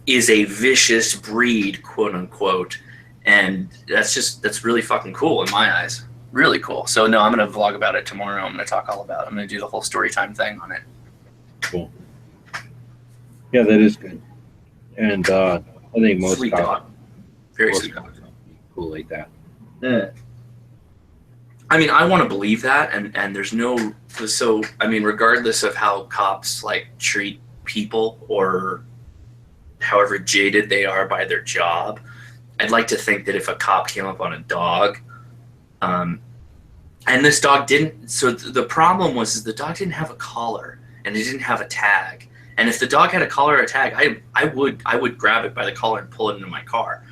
is a vicious breed, quote unquote. And that's really fucking cool in my eyes. Really cool. So no, I'm going to vlog about it tomorrow. I'm going to talk all about it. I'm going to do the whole story time thing on it. Cool. Yeah, that is good. And I think most sweet dog. Very sweet dog. Cool like that. Yeah. I mean, I want to believe that, and there's no, so I mean, regardless of how cops like treat people or however jaded they are by their job, I'd like to think that if a cop came up on a dog, and this dog didn't, so the problem was the dog didn't have a collar and it didn't have a tag. And if the dog had a collar or a tag, I would grab it by the collar and pull it into my car.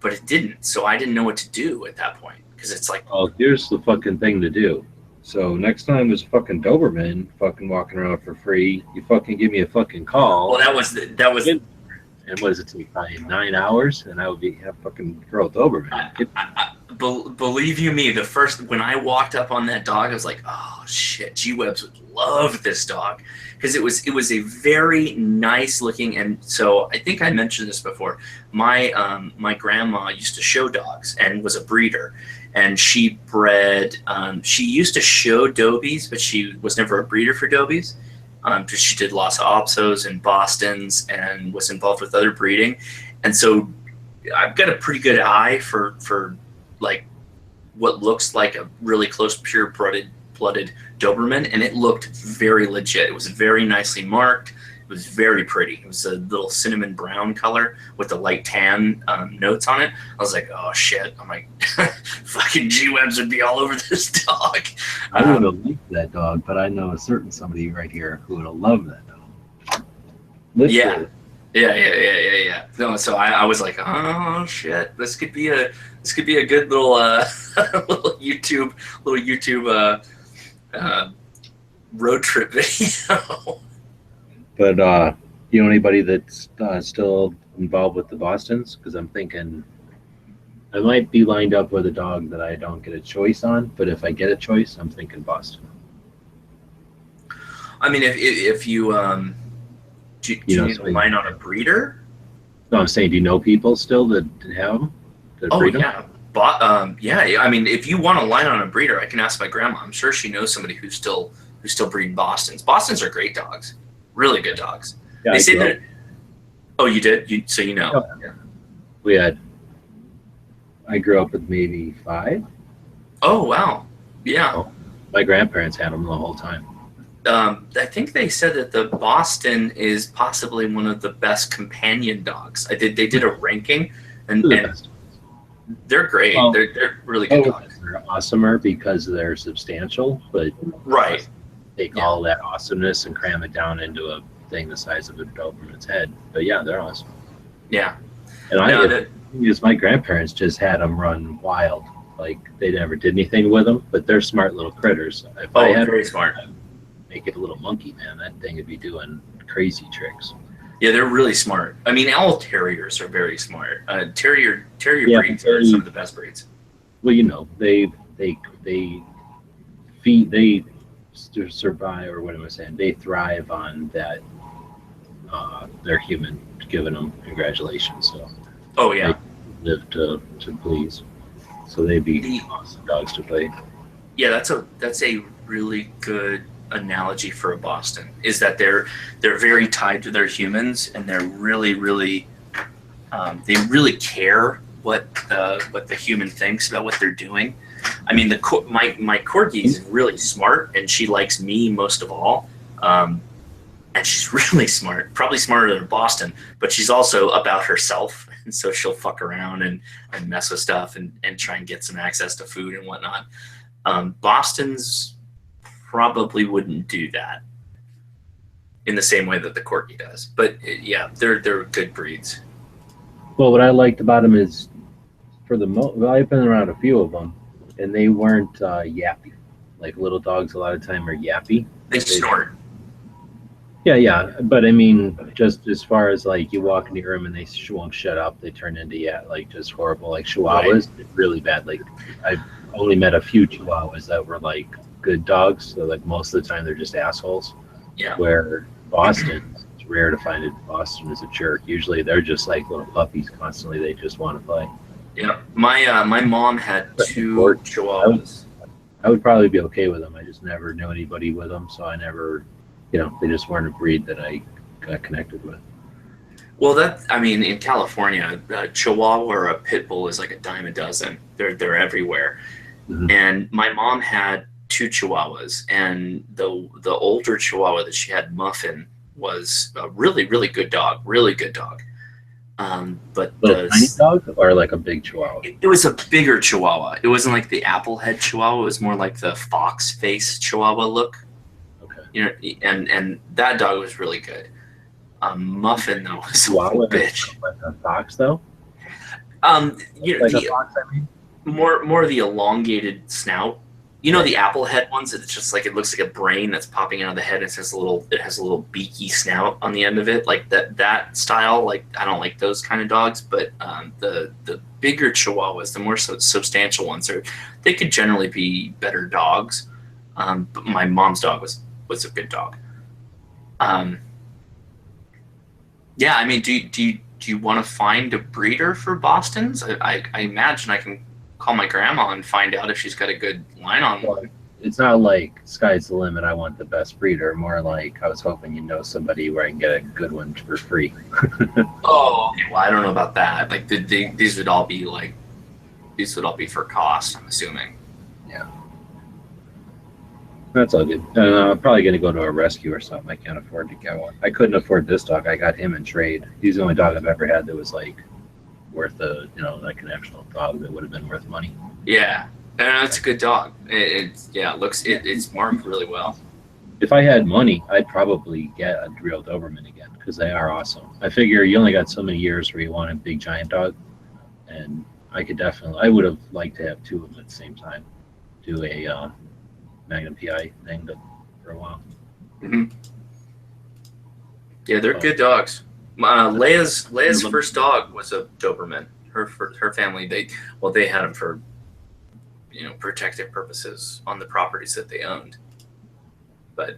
But it didn't, so I didn't know what to do at that point, because it's like, oh, here's the fucking thing to do. So next time there's fucking Doberman fucking walking around for free, you fucking give me a fucking call. Well, that was. And what does it take? 9 hours, and I would have fucking girl Doberman. Believe you me, when I walked up on that dog, I was like, oh shit, G-Webs would love this dog, because it was a very nice looking. And so I think I mentioned this before. My grandma used to show dogs and was a breeder, and she bred. She used to show Dobies, but she was never a breeder for Dobies. Because she did Lhasa Apsos and Bostons and was involved with other breeding. And so I've got a pretty good eye for like what looks like a really close pure-blooded Doberman, and it looked very legit. It was very nicely marked. It was very pretty. It was a little cinnamon brown color with the light tan notes on it. I was like, oh shit. I'm like, fucking G-Webs would be all over this dog. I would have liked that dog, but I know a certain somebody right here who would have loved that dog. Literally. Yeah. No, so I was like, oh shit, this could be a good little little YouTube road trip video. But you know anybody that's still involved with the Bostons? Because I'm thinking I might be lined up with a dog that I don't get a choice on. But if I get a choice, I'm thinking Boston. I mean, if you do you need to line on a breeder? No, I'm saying, do you know people still that have them? That breed them? Yeah. Yeah. I mean, if you want to line on a breeder, I can ask my grandma. I'm sure she knows somebody who's still breeding Bostons. Bostons are great dogs. Really good dogs. Yeah, they say that. Oh, you did? So you know. Yeah. I grew up with maybe 5. Oh, wow. Yeah. Oh, my grandparents had them the whole time. I think they said that the Boston is possibly one of the best companion dogs. They did a ranking, and they're great. They're really good dogs. They're awesomer because they're substantial, but Right. take all that awesomeness and cram it down into a thing the size of a Doberman's head. But yeah, they're awesome. Yeah. And No, my grandparents just had them run wild. Like they never did anything with them, but they're smart little critters. If I had very smart. Make it a little monkey, man, that thing would be doing crazy tricks. Yeah, they're really smart. I mean, all terriers are very smart. Terrier Yeah, breeds are some of the best breeds. Well, you know, they feed, they survive, or what am I saying? They thrive on that. Their human giving them congratulations. So. Oh yeah. They live to please. So they'd be awesome dogs to play. Yeah, that's a really good analogy for a Boston. Is that they're very tied to their humans, and they're really they really care what the human thinks about what they're doing. I mean, my corgi is really smart, and she likes me most of all. And she's really smart, probably smarter than a Boston, but she's also about herself. And so she'll fuck around and mess with stuff and try and get some access to food and whatnot. Bostons probably wouldn't do that in the same way that the Corgi does. But yeah, they're good breeds. Well, what I liked about them is, I've been around a few of them, and they weren't yappy. Like little dogs, a lot of time are yappy. They snort. Yeah, but I mean, just as far as like you walk in the room and they won't shut up, they turn into like just horrible. Like Chihuahuas, really bad. Like I've only met a few Chihuahuas that were like good dogs. So like most of the time they're just assholes. Yeah. Where Boston, it's rare to find a Boston is a jerk. Usually they're just like little puppies constantly. They just want to play. Yeah, my mom had 2 Chihuahuas. I would probably be okay with them. I just never knew anybody with them, so I never. They just weren't a breed that I got connected with. Well, I mean, in California, a Chihuahua or a Pit Bull is like a dime a dozen. They're everywhere. Mm-hmm. And my mom had 2 Chihuahuas, and the older Chihuahua that she had, Muffin, was a really, really good dog. Really good dog. But a tiny dog or like a big Chihuahua? It was a bigger Chihuahua. It wasn't like the applehead Chihuahua. It was more like the fox face Chihuahua look. And that dog was really good. Muffin though was a little bitch. Like a fox though. Like a fox, I mean? More the elongated snout. You know the applehead ones. It's just like it looks like a brain that's popping out of the head. It has a little beaky snout on the end of it, like that style. Like I don't like those kind of dogs, but the bigger Chihuahuas, the more substantial ones, they could generally be better dogs. But my mom's dog was a good dog. Yeah, I mean, do you want to find a breeder for Bostons? I imagine I can call my grandma and find out if she's got a good line on one. It's not like sky's the limit. I want the best breeder. More like I was hoping somebody where I can get a good one for free. Oh, okay. Well, I don't know about that. Like these would all be for cost, I'm assuming. Yeah. That's all good. I'm probably going to go to a rescue or something. I can't afford to get one. I couldn't afford this dog. I got him in trade. He's the only dog I've ever had that was like worth like an actual dog that would have been worth money. Yeah, and that's a good dog. It's marked really well. If I had money, I'd probably get a real Doberman again because they are awesome. I figure you only got so many years where you want a big giant dog, and I would have liked to have 2 of them at the same time. Do a Magnum PI thing for a while. Mm-hmm. Yeah, they're good dogs. Leia's first dog was a Doberman. Her family they had them for protective purposes on the properties that they owned. But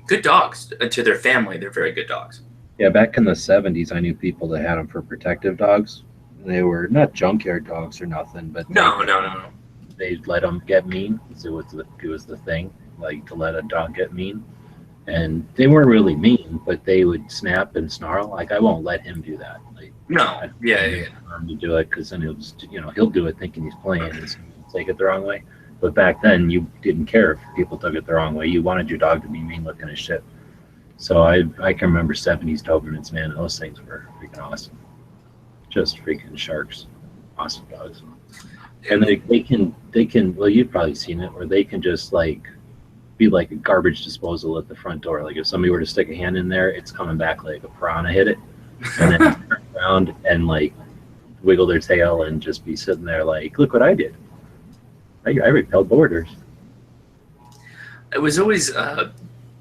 good dogs to their family. They're very good dogs. Yeah, back in the 70s, I knew people that had them for protective dogs. They were not junkyard dogs or nothing, but no. They let them get mean. It was the thing, like to let a dog get mean. And they weren't really mean, but they would snap and snarl. Like I won't let him do that. Like to do it because then he'll do it thinking he's playing and he'll take it the wrong way. But back then you didn't care if people took it the wrong way. You wanted your dog to be mean looking as shit. So I can remember 70s Dobermans, man. Those things were freaking awesome. Just freaking sharks. Awesome dogs. And they can well, you've probably seen it, where they can just like be like a garbage disposal at the front door. Like if somebody were to stick a hand in there, it's coming back like a piranha hit it, and then turn around and like wiggle their tail and just be sitting there like, look what I did. I repelled boarders. It was always I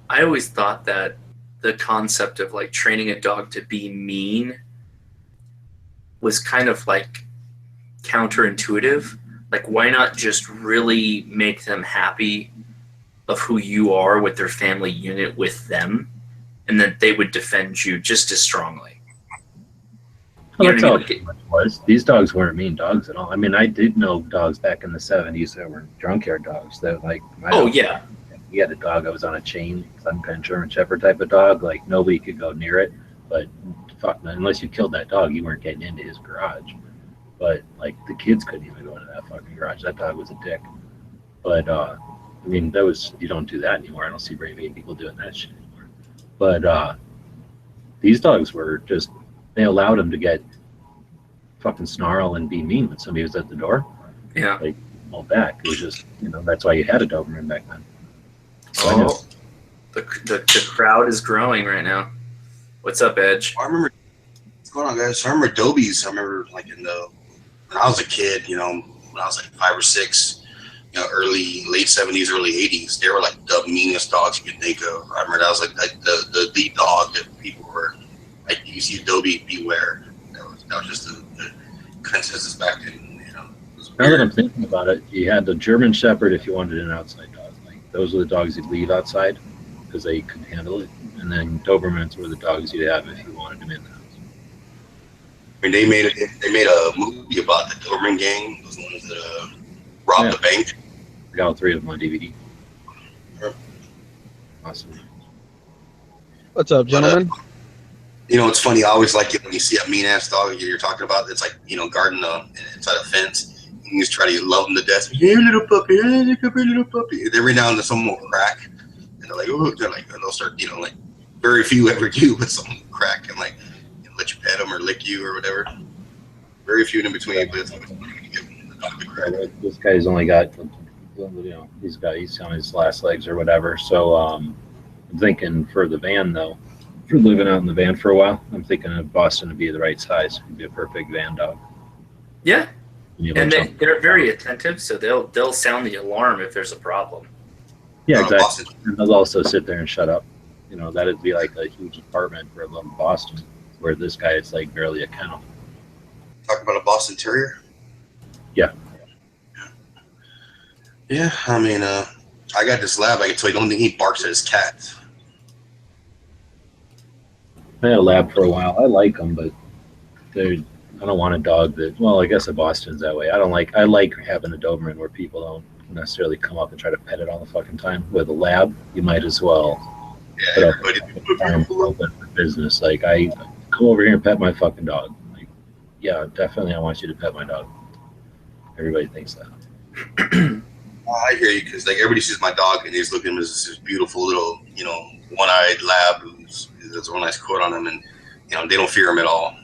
always thought that the concept of like training a dog to be mean was kind of like counterintuitive. Like, why not just really make them happy of who you are with their family unit with them, and that they would defend you just as strongly? Well, that's all it was. These dogs weren't mean dogs at all. I mean, I did know dogs back in the 70s that were junkyard dogs. That like, yeah. We had a dog that was on a chain, some kind of German Shepherd type of dog. Like nobody could go near it. But fuck, unless you killed that dog, you weren't getting into his garage. But like the kids couldn't even go into that fucking garage. That dog was a dick. But I mean, that was, you don't do that anymore. I don't see very many people doing that shit anymore. But these dogs were just, they allowed him to get fucking snarl and be mean when somebody was at the door. Yeah. Like, all back. It was just, you know, that's why you had a Doberman back then. So oh, the crowd is growing right now. What's up, Edge? I remember, what's going on, guys? I remember Dobies. I remember, like, when I was a kid, you know, when I was like 5 or 6, you know, late 70s, early 80s, they were like the meanest dogs you could think of. I remember that was like the dog that people were like, you see Dobie, beware. That was just the consensus back then, you know. Now that I'm thinking about it, you had the German Shepherd if you wanted an outside dog. Like those were the dogs you'd leave outside because they could handle it. And then Dobermans were the dogs you'd have if you wanted them in the house. I mean, they made a movie about the Doberman gang, those ones that robbed the bank. I got all 3 of them on DVD. Awesome. What's up, gentlemen? You know, it's funny. I always like it when you see a mean ass dog you're talking about. It's like, you know, guarding inside a fence. And you just try to love them to death. Hey, little puppy, hey, little puppy. And every now and then someone will crack, and they're like, oh, they'll start, you know, like very few ever do, but someone will crack and like, you know, let you pet them or lick you or whatever. Very few in between, but it's always funny when you get the dog to crack. This guy's only got, you know, he's on his last legs or whatever. So I'm thinking for the van though. If you're living out in the van for a while, I'm thinking of Boston to be the right size. It'd be a perfect van dog. Yeah, and they're very attentive, so they'll sound the alarm if there's a problem. Yeah, exactly. And they'll also sit there and shut up. You know, that'd be like a huge apartment for a little Boston, where this guy is like barely a kennel. Talk about a Boston Terrier? Yeah. Yeah, I mean, I got this lab. I can tell you, the only thing he barks at is cats. I had a lab for a while. I like them, but I don't want a dog that, well, I guess a Boston's that way. I like having a Doberman where people don't necessarily come up and try to pet it all the fucking time. With a lab, you might as well put up open for business. Like, I come over here and pet my fucking dog. Like, yeah, definitely I want you to pet my dog. Everybody thinks that. I hear you, because like everybody sees my dog and he's looking at him as this beautiful little, you know, one-eyed lab who's there's a real nice coat on him, and you know they don't fear him at all.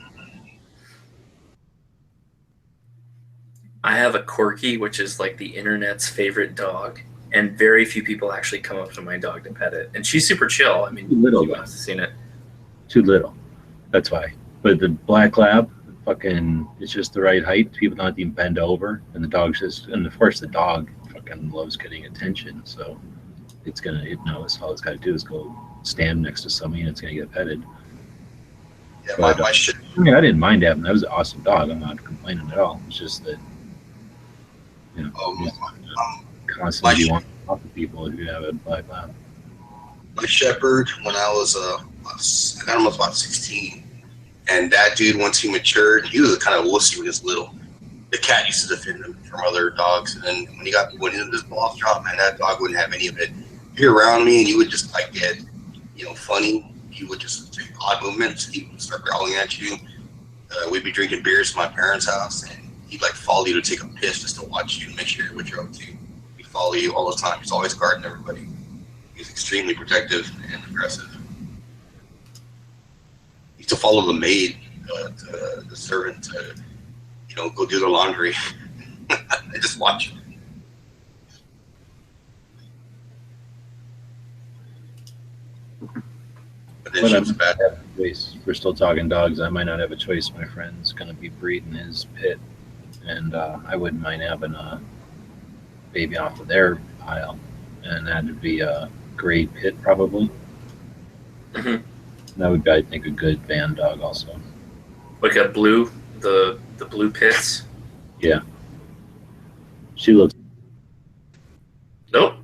I have a Corgi, which is like the internet's favorite dog, and very few people actually come up to my dog to pet it. And she's super chill. I mean, Too little, you must have seen it. Too little. That's why. But the black lab, fucking, it's just the right height. People don't even bend over, and the dog's just, and of course the dog fucking loves getting attention, so it's gonna, you know, all it's got to do is go stand next to somebody and it's gonna get petted. Yeah, But, my shit. I mean, I didn't mind having. That was an awesome dog. I'm not complaining at all. It's just that, you know, constantly you want to talk to people if you have a black lab. My shepherd, when I got him about 16, and that dude, once he matured, he was kind of wussy when he was little. The cat used to defend him from other dogs, and then when he into this boss job, man, that dog wouldn't have any of it. Be around me, and you would just like get, you know, funny. He would just take odd movements. He would start growling at you. We'd be drinking beers at my parents' house, and he'd like follow you to take a piss just to watch you and make sure what you're up to. He'd follow you all the time. He's always guarding everybody. He's extremely protective and aggressive. He used to follow the maid, the servant. go do their laundry. I just watch. But then But she I was might bad. not have a choice. We're still talking dogs. I might not have a choice. My friend's going to be breeding his pit, and I wouldn't mind having a baby off of their pile, and that'd be a gray pit probably. Mhm. That would be, I think, a good van dog also. Like a blue, the blue pits. Yeah. She looks. Nope.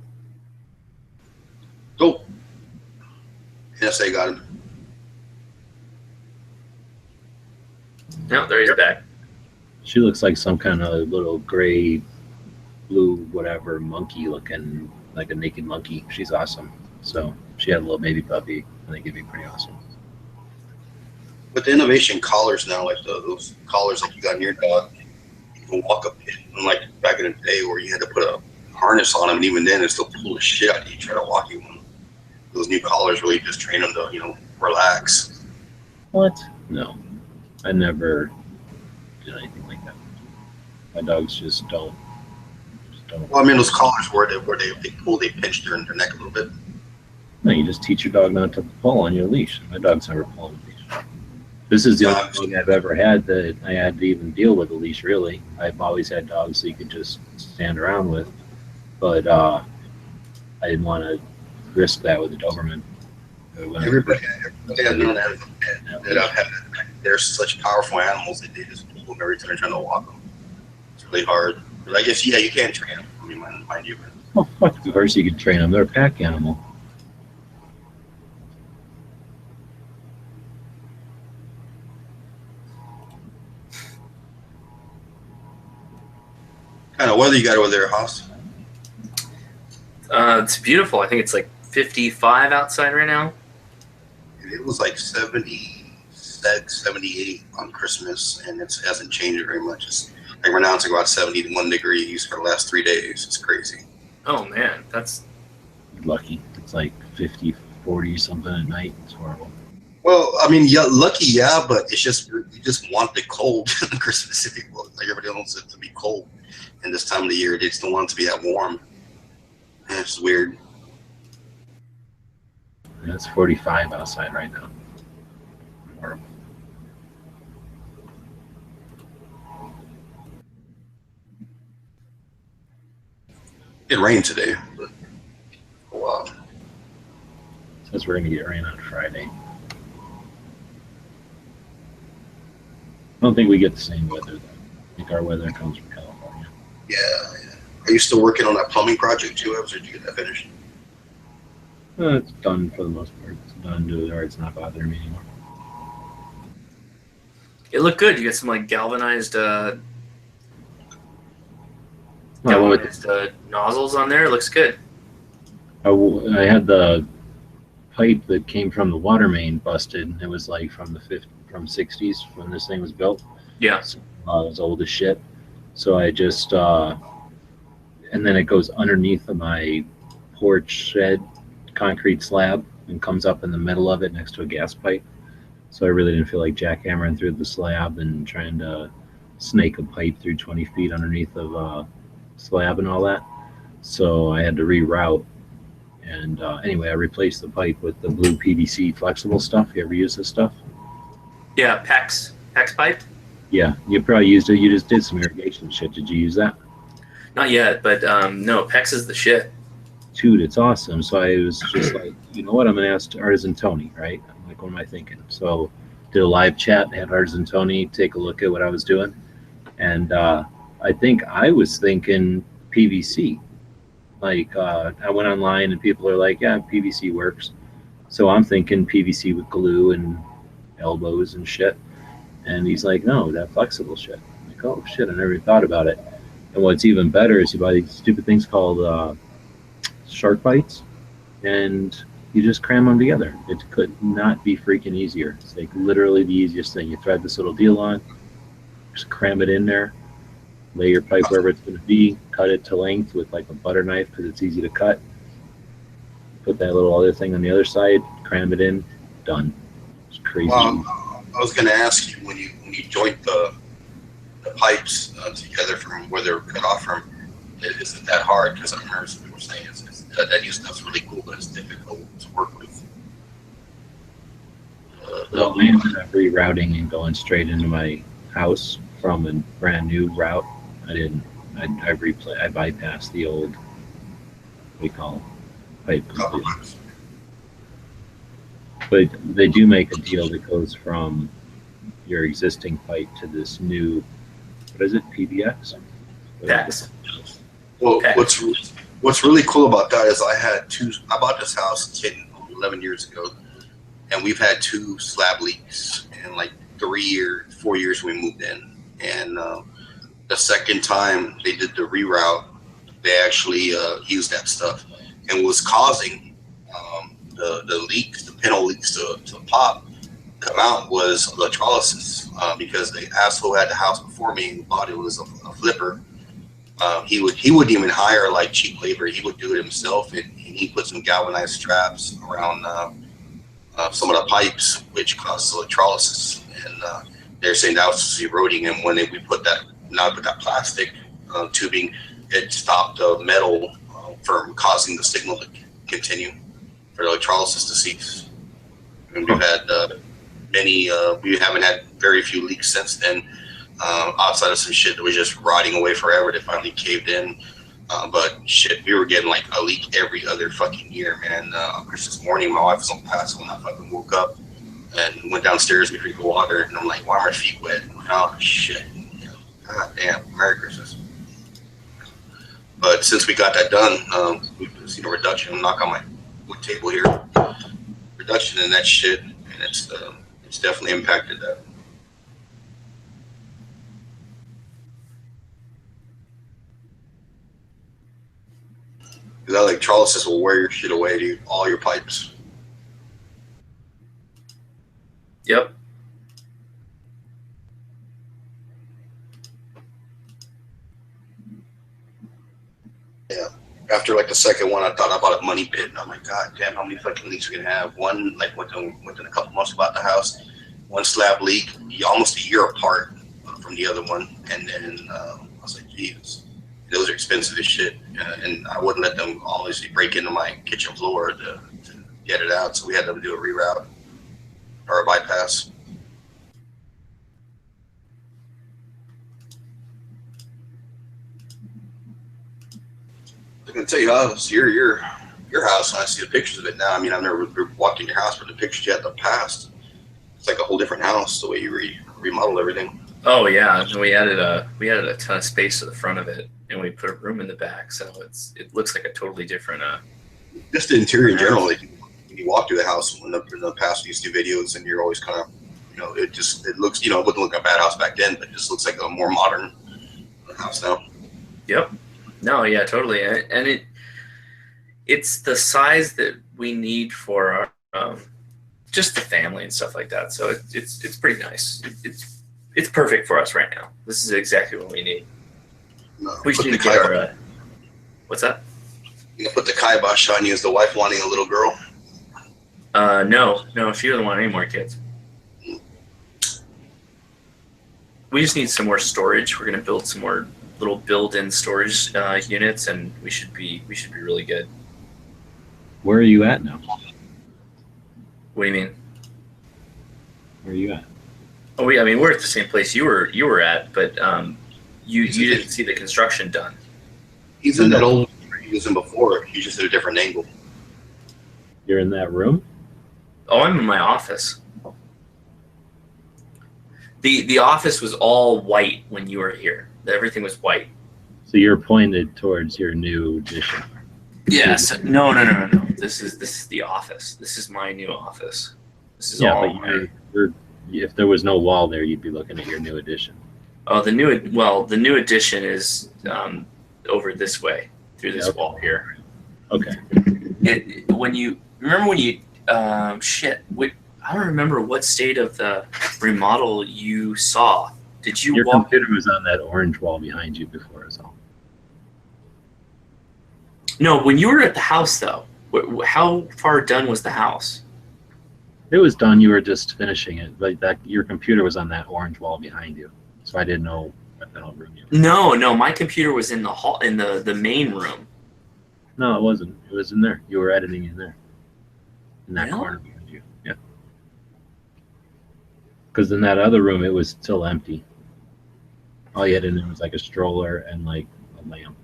Oh. NSA got him. No, there he's back. She looks like some kind of little gray, blue, whatever monkey looking, like a naked monkey. She's awesome. So she had a little baby puppy. I think it'd be pretty awesome. With the innovation collars now, like those collars like you got in your dog, you can walk a pit. Unlike back in the day where you had to put a harness on them, and even then it still pull the shit out of you trying to walk you. Those new collars really just train them to, relax. What? No. I never did anything like that. My dogs just don't. Well, I mean, those collars where they pinch their neck a little bit. No, you just teach your dog not to pull on your leash. My dog's never pulled on a leash. This is the only dog I've ever had that I had to even deal with a leash, really. I've always had dogs that you could just stand around with. But I didn't want to risk that with a Doberman. Everybody I know that I've had, they're such powerful animals that they just pull them every time they're trying to walk them. It's really hard. But I guess, you can't train them. I mean, mind you. Oh, fuck, of course you can train them. They're a pack animal. What kind of weather you got over there, Haas? It's beautiful. I think it's like 55 outside right now. It was like 76, 78 on Christmas, and it hasn't changed very much. It's like right now it's like about 71 degrees for the last 3 days. It's crazy. Oh man, that's lucky. It's like 50, 40 something at night. It's horrible. Well, I mean, yeah, lucky, yeah, but it's just you just want the cold in Christmas. Like everybody wants it to be cold, and this time of the year they just don't want it to be that warm. And it's weird. Yeah, it's 45 outside right now. Horrible. It rained today. But, wow. Says we're gonna get rain on Friday. I don't think we get the same weather though. I think our weather comes from California. Yeah. Are you still working on that plumbing project too, Evans, or did you get that finished? It's done for the most part. It's done to where it's not bothering me anymore. it looked good. You got some like galvanized nozzles on there. It looks good. I had the pipe that came from the water main busted. It was like from the 60s when this thing was built. Yeah. So, it was old as shit. So I just and then it goes underneath of my porch shed concrete slab and comes up in the middle of it next to a gas pipe. So I really didn't feel like jackhammering through the slab and trying to snake a pipe through 20 feet underneath of slab and all that. So I had to reroute. And anyway, I replaced the pipe with the blue PVC flexible stuff. You ever use this stuff? Yeah, PEX pipe. Yeah, you probably used it. You just did some irrigation shit. Did you use that? Not yet, but no, PEX is the shit. Dude, it's awesome. So I was just like, you know what? I'm going to ask Artisan Tony, right? I'm like, what am I thinking? So did a live chat, had Artisan Tony take a look at what I was doing. And I think I was thinking PVC. Like I went online and people are like, yeah, PVC works. So I'm thinking PVC with glue and elbows and shit. And he's like, no, that flexible shit. I'm like, oh shit, I never even thought about it. And what's even better is you buy these stupid things called shark bites, and you just cram them together. It could not be freaking easier. It's like literally the easiest thing. You thread this little deal on, just cram it in there, lay your pipe wherever it's going to be, cut it to length with like a butter knife because it's easy to cut. Put that little other thing on the other side, cram it in, done. It's crazy. Well, I was going to ask you when you joint the the pipes together from where they're cut off from, it isn't that hard, because I remember some people were saying that new stuff's really cool, but it's difficult to work with. So I ended up rerouting and going straight into my house from a brand new route. I bypassed the old, what do you call it, pipe completely. But they do make a deal that goes from your existing pipe to this new, what is it, PBX? PEX. Well, what's really cool about that is I bought this house 11 years ago, and we've had 2 slab leaks in like 4 years when we moved in. And the second time they did the reroute, they actually used that stuff, and was causing the leaks, the pinhole leaks to come out was electrolysis, because the asshole had the house before me and thought it was a flipper. He wouldn't even hire like cheap labor. He would do it himself, and he put some galvanized straps around some of the pipes, which causes electrolysis. And they're saying that was eroding, and when we put that plastic tubing, it stopped the metal from causing the signal to continue for electrolysis to cease. And we've had we haven't had very few leaks since then, outside of some shit that was just rotting away forever that finally caved in. But shit, we were getting like a leak every other fucking year, man. Christmas morning, my wife was on pass when I fucking woke up and went downstairs to drink water, and I'm like, why are my feet wet? Oh shit. God damn, Merry Christmas. But since we got that done, we've seen a reduction. I'm knock on my wood table here. Reduction in that shit, and it's definitely impacted that. That electrolysis will wear your shit away, dude. All your pipes. Yep. Yeah. After like the second one, I thought about a money pit, and I'm like, God damn, how many fucking leaks are we gonna have? One like within a couple months about the house, one slab leak, almost a year apart from the other one, and then I was like, Jesus, those are expensive as shit, and I wouldn't let them obviously break into my kitchen floor to get it out, so we had to do a reroute or a bypass. I can tell you how your house. I see the pictures of it now. I mean, I've never walked in your house, but the pictures you had in the past, it's like a whole different house the way you remodeled everything. Oh yeah, and we added a ton of space to the front of it, and we put a room in the back, so it looks like a totally different. Just the interior in general. Like, when you walk through the house in the past, we used to do videos, and you're always kind of, it looks, it wouldn't look like a bad house back then, but it just looks like a more modern house now. Yep. No, yeah, totally, and it's the size that we need for our just the family and stuff like that. So it's pretty nice. It's perfect for us right now. This is exactly what we need. No, we should get our. What's that? You put the kibosh on you as the wife wanting a little girl. No, she doesn't want any more kids. We just need some more storage. We're gonna build some more little built-in storage units, and we should be really good. Where are you at now? What do you mean? Where are you at? Oh, we're at the same place you were at, but you didn't see the construction done. He's in that old he was in before. He's just at a different angle. You're in that room? Oh, I'm in my office. The office was all white when you were here. Everything was white. So you're pointed towards your new addition. Yes. No. This is the office. This is my new office. This is all. But if there was no wall there, you'd be looking at your new addition. Oh, the new addition is over this way through this wall here. Okay. When you I don't remember what state of the remodel you saw. Did you Your walk? computer was on that orange wall behind you before us all. No, when you were at the house though, how far done was the house? It was done. You were just finishing it, but your computer was on that orange wall behind you. So I didn't know the hall room. No, my computer was in the hall, in the main room. No, it wasn't. It was in there. You were editing in there. In that Really? corner behind you. Yeah. Because in that other room, it was still empty. All you had in there was like a stroller and like a lamp.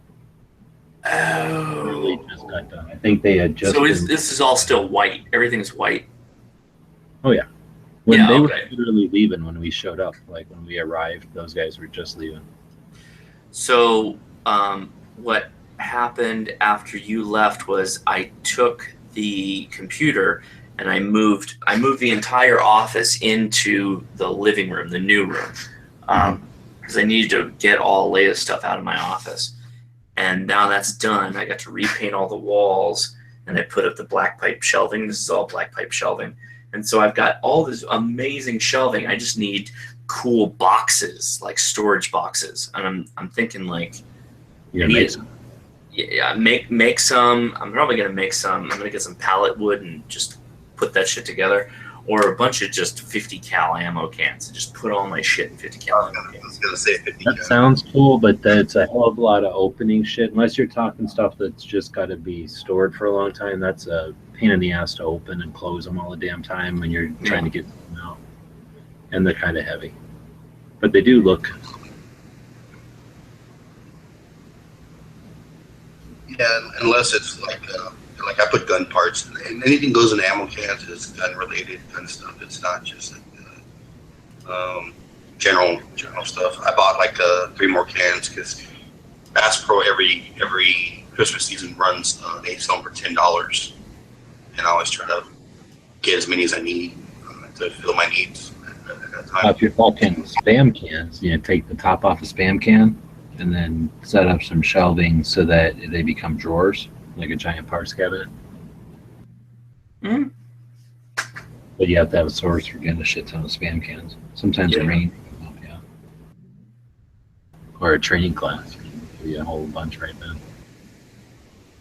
Really just got done. I think they had just. So this is all still white. Everything's white. Oh yeah. When Yeah, they okay. were literally leaving when we showed up, like when we arrived, those guys were just leaving. So what happened after you left was I took the computer and I moved the entire office into the living room, the new room, because I needed to get all latest stuff out of my office. And now that's done. I got to repaint all the walls, and I put up the black pipe shelving. This is all black pipe shelving. And so I've got all this amazing shelving. I just need cool boxes, like storage boxes. And I'm thinking like, You're gonna make some. yeah, make some. I'm probably gonna make some. I'm gonna get some pallet wood and just put that shit together, or a bunch of just 50 cal ammo cans and just put all my shit in 50 cal ammo cans. I was gonna say 50 That sounds cool, but that's a hell of a lot of opening shit. Unless you're talking stuff that's just got to be stored for a long time, that's a pain in the ass to open and close them all the damn time when you're trying to get them out. And they're kind of heavy, but they do look. Yeah, unless it's like I put gun parts, and anything goes in ammo cans is gun related gun stuff. It's not just like, general stuff. I bought like 3 more cans because Bass Pro every Christmas season runs. They sell them for $10, and I always try to get as many as I need to fill my needs at that time. If you're talking spam cans, take the top off a spam can and then set up some shelving so that they become drawers, like a giant parts cabinet. Mm. But you have to have a source for getting a shit ton of spam cans. Sometimes it rains, yeah. Or a training class, give you a whole bunch right then.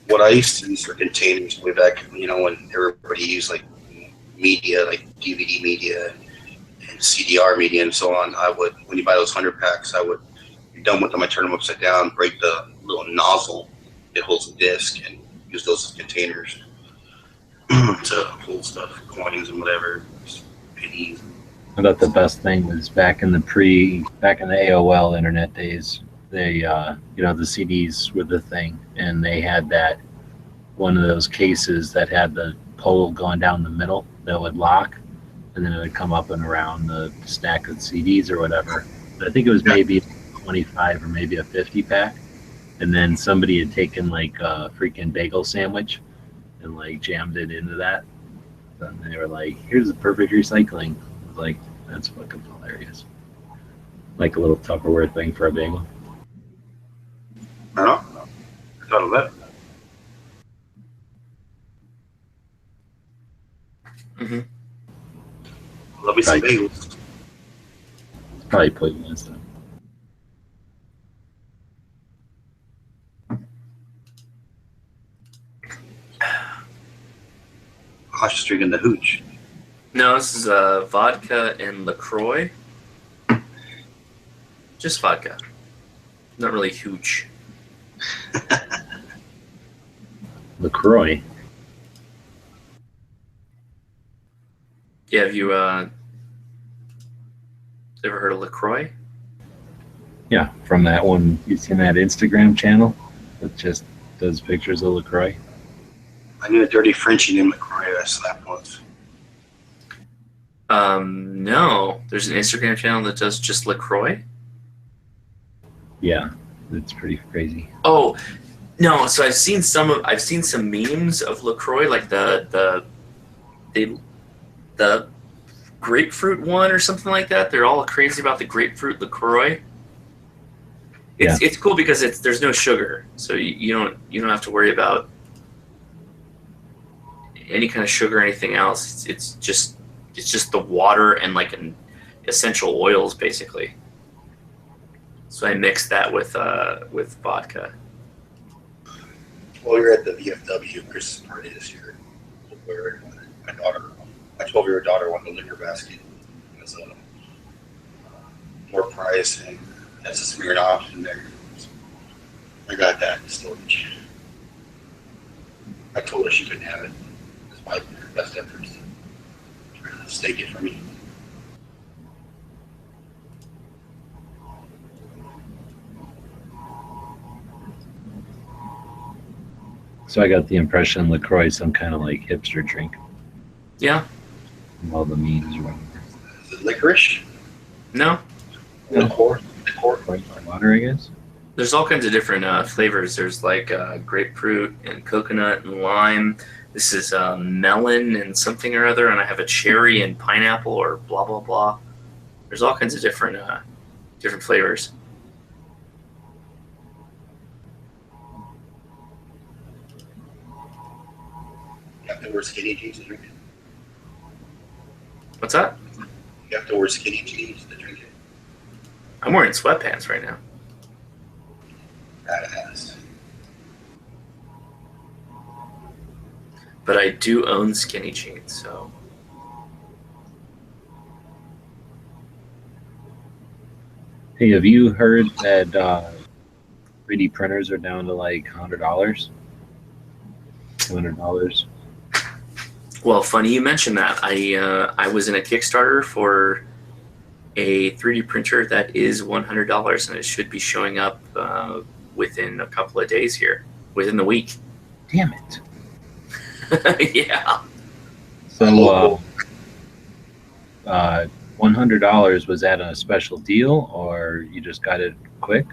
What I used to use for containers way back, when everybody used like media, like DVD media and CDR media and so on, I would, when you buy those 100 packs, I would be done with them. I turn them upside down, break the little nozzle that holds the disc, and use those as containers to hold stuff, coins and whatever, pennies. I thought the best thing was back in the AOL internet days. They, the CDs were the thing, and they had that one of those cases that had the pole going down the middle that would lock, and then it would come up and around the stack of CDs or whatever. But I think it was maybe 25 or maybe a 50 pack, and then somebody had taken like a freaking bagel sandwich and like jammed it into that. And they were like, "Here's the perfect recycling." I was like, that's fucking hilarious. Like a little Tupperware thing for a bagel. I don't know. I thought of that. Mm-hmm. Love me some bagels. Probably pointless though. I was just drinking the hooch. No, this is vodka and LaCroix. Just vodka. Not really hooch. LaCroix. Yeah, have you ever heard of LaCroix? Yeah, from that one. You seen that Instagram channel that just does pictures of LaCroix? I knew a dirty Frenchie named LaCroix I slapped once. No. There's an Instagram channel that does just LaCroix? Yeah, it's pretty crazy. Oh, no. So I've seen some memes of LaCroix, like the grapefruit one or something like that. They're all crazy about the grapefruit LaCroix. It's cool because there's no sugar, so you don't have to worry about any kind of sugar or anything else. It's just the water and like an essential oils basically. So I mixed that with vodka. Well, we were at the VFW Christmas party this year, where my 12-year-old daughter won the liquor basket. It was more prize, and That's a Smirnoff in there. I got that in storage. I told her she couldn't have it. Despite her best efforts to stake it for me. So I got the impression LaCroix is some kind of like hipster drink. Yeah. All the memes or whatever. Is it licorice? No. Liqueur? Water, I guess. There's all kinds of different flavors. There's like grapefruit and coconut and lime. This is melon and something or other, and I have a cherry and pineapple or blah blah blah. There's all kinds of different flavors. You have to wear skinny jeans to drink it. What's that? You have to wear skinny jeans to drink it. I'm wearing sweatpants right now. Badass. But I do own skinny jeans, so. Hey, have you heard that 3D printers are down to like $100, $200? Well, funny you mentioned that. I was in a Kickstarter for a 3D printer that is $100, and it should be showing up within a couple of days here, within the week. Damn it. Yeah. So, $100, was that a special deal, or you just got it quick?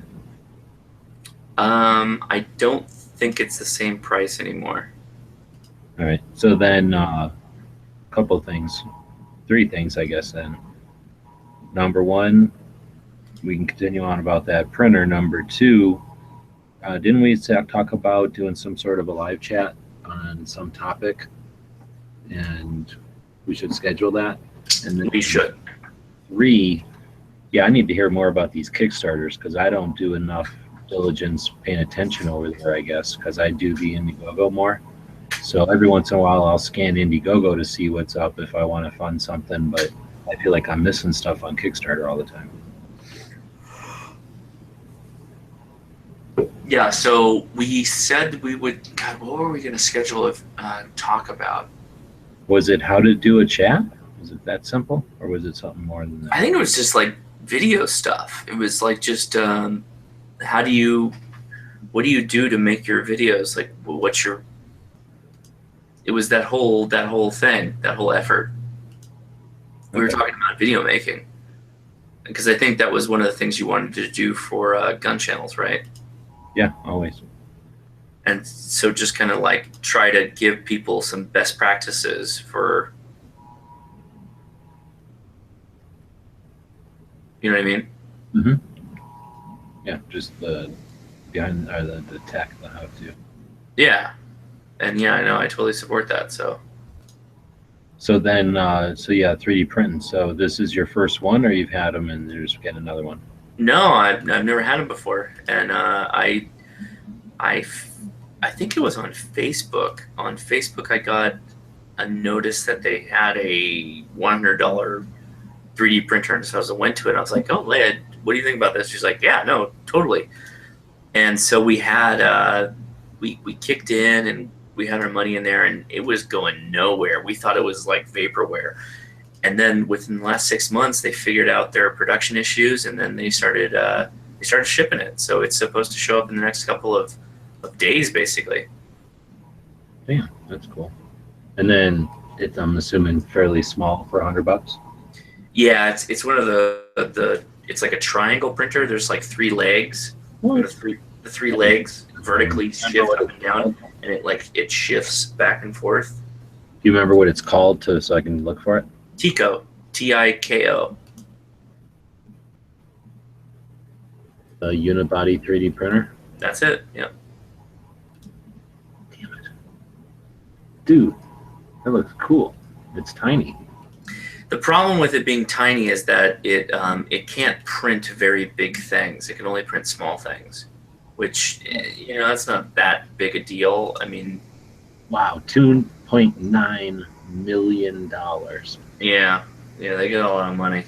I don't think it's the same price anymore. All right. So then, a couple of things, 3 things, I guess. Then, number 1, we can continue on about that printer. Number 2, didn't we talk about doing some sort of a live chat on some topic, and we should schedule that? And then we should. 3, yeah, I need to hear more about these Kickstarters because I don't do enough diligence paying attention over there, I guess, because I do the Indiegogo more. So every once in a while I'll scan Indiegogo to see what's up if I want to fund something, but I feel like I'm missing stuff on Kickstarter all the time. Yeah, so we said we would. God, what were we going to schedule talk about? Was it how to do a chat? Was it that simple, or was it something more than that? I think it was just like video stuff. It was like just what do you do to make your videos? Like, what's your? It was that whole thing, that whole effort. We were talking about video making, because I think that was one of the things you wanted to do for gun channels, right? Yeah, always. And so just kind of like try to give people some best practices for, you know what I mean? Mm-hmm. Yeah, just the behind or the tech, the how to. Yeah, and yeah, I know, I totally support that. So then, so yeah, 3D printing. So this is your first one, or you've had them and there's getting another one? No, I've never had them before, and I think it was on Facebook. On Facebook, I got a notice that they had a $100 3D printer, and so I went to it. And I was like, "Oh, Leia, what do you think about this?" She's like, "Yeah, no, totally." And so we had we kicked in and we had our money in there, and it was going nowhere. We thought it was like vaporware. And then within the last 6 months, they figured out their production issues, and then they started shipping it. So it's supposed to show up in the next couple of days, basically. Damn, that's cool. And then I'm assuming fairly small for $100. Yeah, it's one of the it's like a triangle printer. There's like 3 legs. And the three legs vertically shift up and down, and it shifts back and forth. Do you remember what it's called so I can look for it? Tiko, Tiko. The unibody 3D printer. That's it. Yeah. Damn it, dude, that looks cool. It's tiny. The problem with it being tiny is that it can't print very big things. It can only print small things, which that's not that big a deal. I mean, wow, $2.9 million. Yeah, they get a lot of money.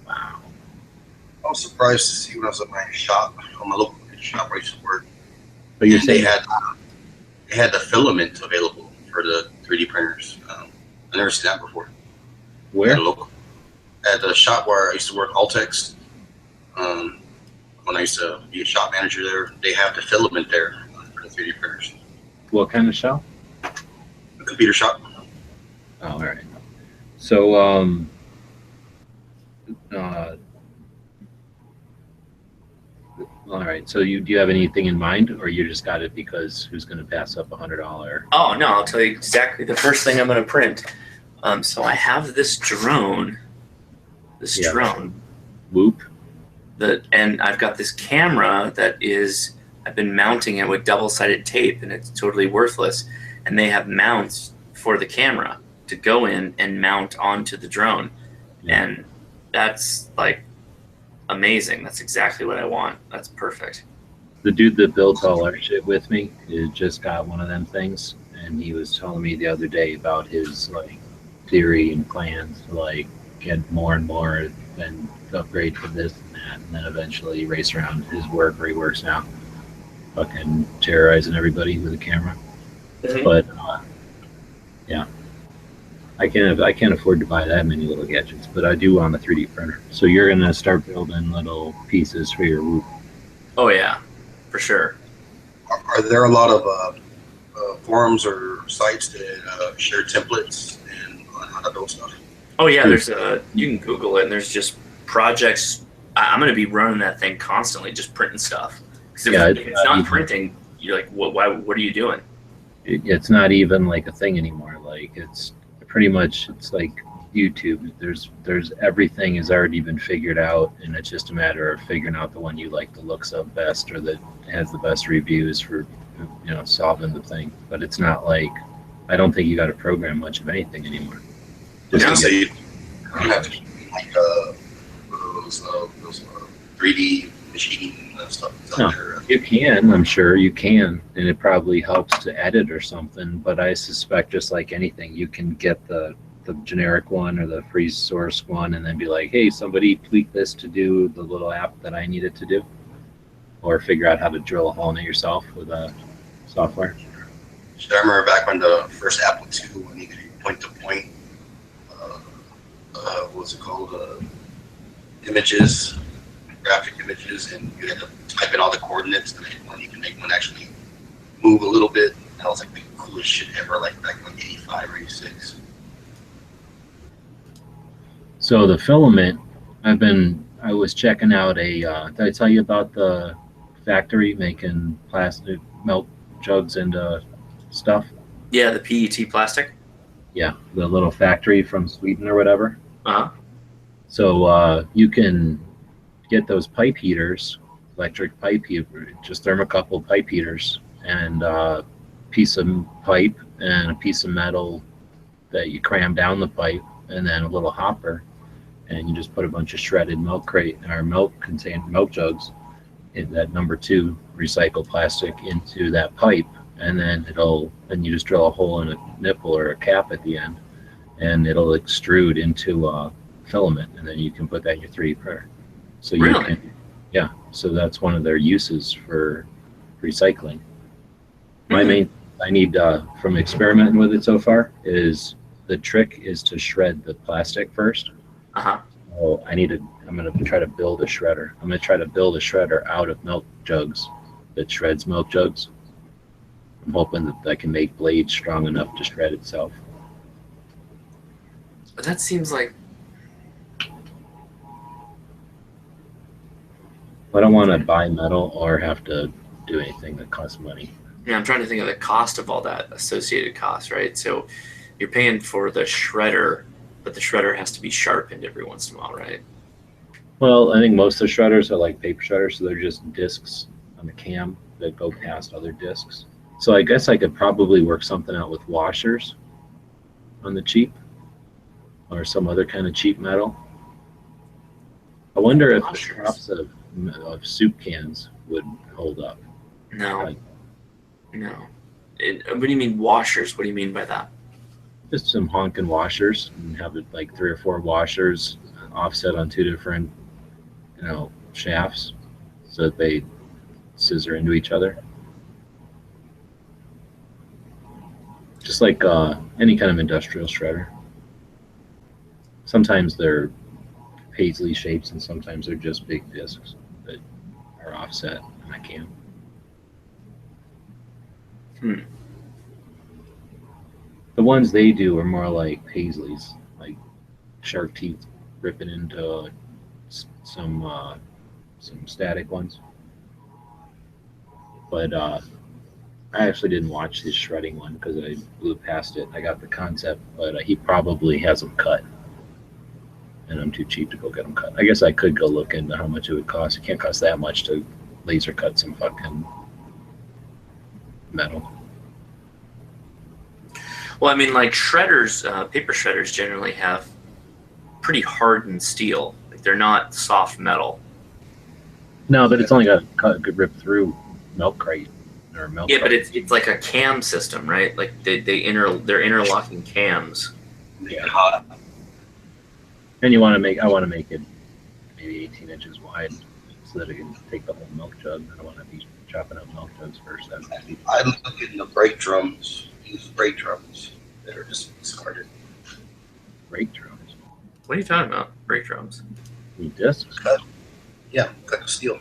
Wow. was surprised to see when I was at my shop, on my local shop where I used to work. But you're and they saying had the filament available for the 3D printers. I never seen that before. Where? At the shop where I used to work, Altex. When I used to be a shop manager there, they have the filament there for the 3D printers. What kind of shop? A computer shop. Oh, all right. So, all right. So, do you have anything in mind, or you just got it because who's going to pass up $100? Oh no, I'll tell you exactly the first thing I'm going to print. So I have this drone. Drone. Whoop. And I've got this camera that is. I've been mounting it with double-sided tape, and it's totally worthless. And they have mounts for the camera to go in and mount onto the drone, and that's like amazing. That's exactly what I want. That's perfect. The dude that built all our shit with me just got one of them things, and he was telling me the other day about his like theory and plans to like get more and more and upgrade for this and that, and then eventually race around his work where he works now, fucking terrorizing everybody with a camera. Mm-hmm. But yeah, I can't afford to buy that many little gadgets, but I do on the 3D printer. So you're gonna start building little pieces for your Whoop. Oh yeah, for sure. Are there a lot of forums or sites that share templates and how to build stuff? Oh yeah, there's you can Google it, and there's just projects. I'm gonna be running that thing constantly, just printing stuff. Because if it's not printing, you're like, what are you doing? It's not even like a thing anymore. Like it's pretty much, it's like YouTube. There's everything has already been figured out, and it's just a matter of figuring out the one you like the looks of best, or that has the best reviews for, solving the thing. But it's not like, I don't think you got to program much of anything anymore. Just you have to like those 3D machining stuff. No, you can, I'm sure you can, and it probably helps to edit or something, but I suspect just like anything, you can get the generic one or the free source one and then be like, hey, somebody tweak this to do the little app that I need it to do, or figure out how to drill a hole in it yourself with software. I remember back when the first Apple II, when you could do point-to-point, what was it called, images, graphic images, and you had to type in all the coordinates to make one. You can make one actually move a little bit. That was like the coolest shit ever, like back in like 85 or 86. So the filament, I was checking out did I tell you about the factory making plastic milk jugs into stuff? Yeah, the PET plastic. Yeah, the little factory from Sweden or whatever. Uh-huh. So you can get those pipe heaters, electric pipe heater, just thermocouple pipe heaters, and a piece of pipe and a piece of metal that you cram down the pipe, and then a little hopper, and you just put a bunch of shredded milk jugs in that number 2 recycled plastic into that pipe, and then you just drill a hole in a nipple or a cap at the end, and it'll extrude into a filament, and then you can put that in your 3D printer. So you really? Yeah, so that's one of their uses for recycling. My main, I need from experimenting with it so far, is the trick is to shred the plastic first. Uh-huh. So I'm going to try to build a shredder. I'm going to try to build a shredder out of milk jugs that shreds milk jugs. I'm hoping that I can make blades strong enough to shred itself. But that seems like... I don't want to buy metal or have to do anything that costs money. Yeah, I'm trying to think of the cost of all that associated costs, right? So you're paying for the shredder, but the shredder has to be sharpened every once in a while, right? Well, I think most of the shredders are like paper shredders, so they're just discs on the cam that go past other discs. So I guess I could probably work something out with washers on the cheap, or some other kind of cheap metal. I wonder if the tops of soup cans would hold up. No. No. What do you mean washers? What do you mean by that? Just some honking washers, and have it like 3 or 4 washers offset on 2 different, shafts so that they scissor into each other. Just like any kind of industrial shredder. Sometimes they're paisley shapes and sometimes they're just big discs that are offset in a cam. The ones they do are more like paisleys, like shark teeth ripping into some static ones. But I actually didn't watch his shredding one because I blew past it. I got the concept, but he probably has them cut. And I'm too cheap to go get them cut. I guess I could go look into how much it would cost. It can't cost that much to laser cut some fucking metal. Well, I mean, like shredders, paper shredders generally have pretty hardened steel. Like they're not soft metal. No, but it's only got a cut could rip through milk crate or milk. Yeah, crate. but it's like a cam system, right? Like they're interlocking cams. Yeah. And I want to make it maybe 18 inches wide so that it can take the whole milk jug. I don't want to be chopping up milk jugs first. I look at the brake drums. Use brake drums that are just discarded. Brake drums? What are you talking about? Brake drums? Discs? Yeah, cut steel.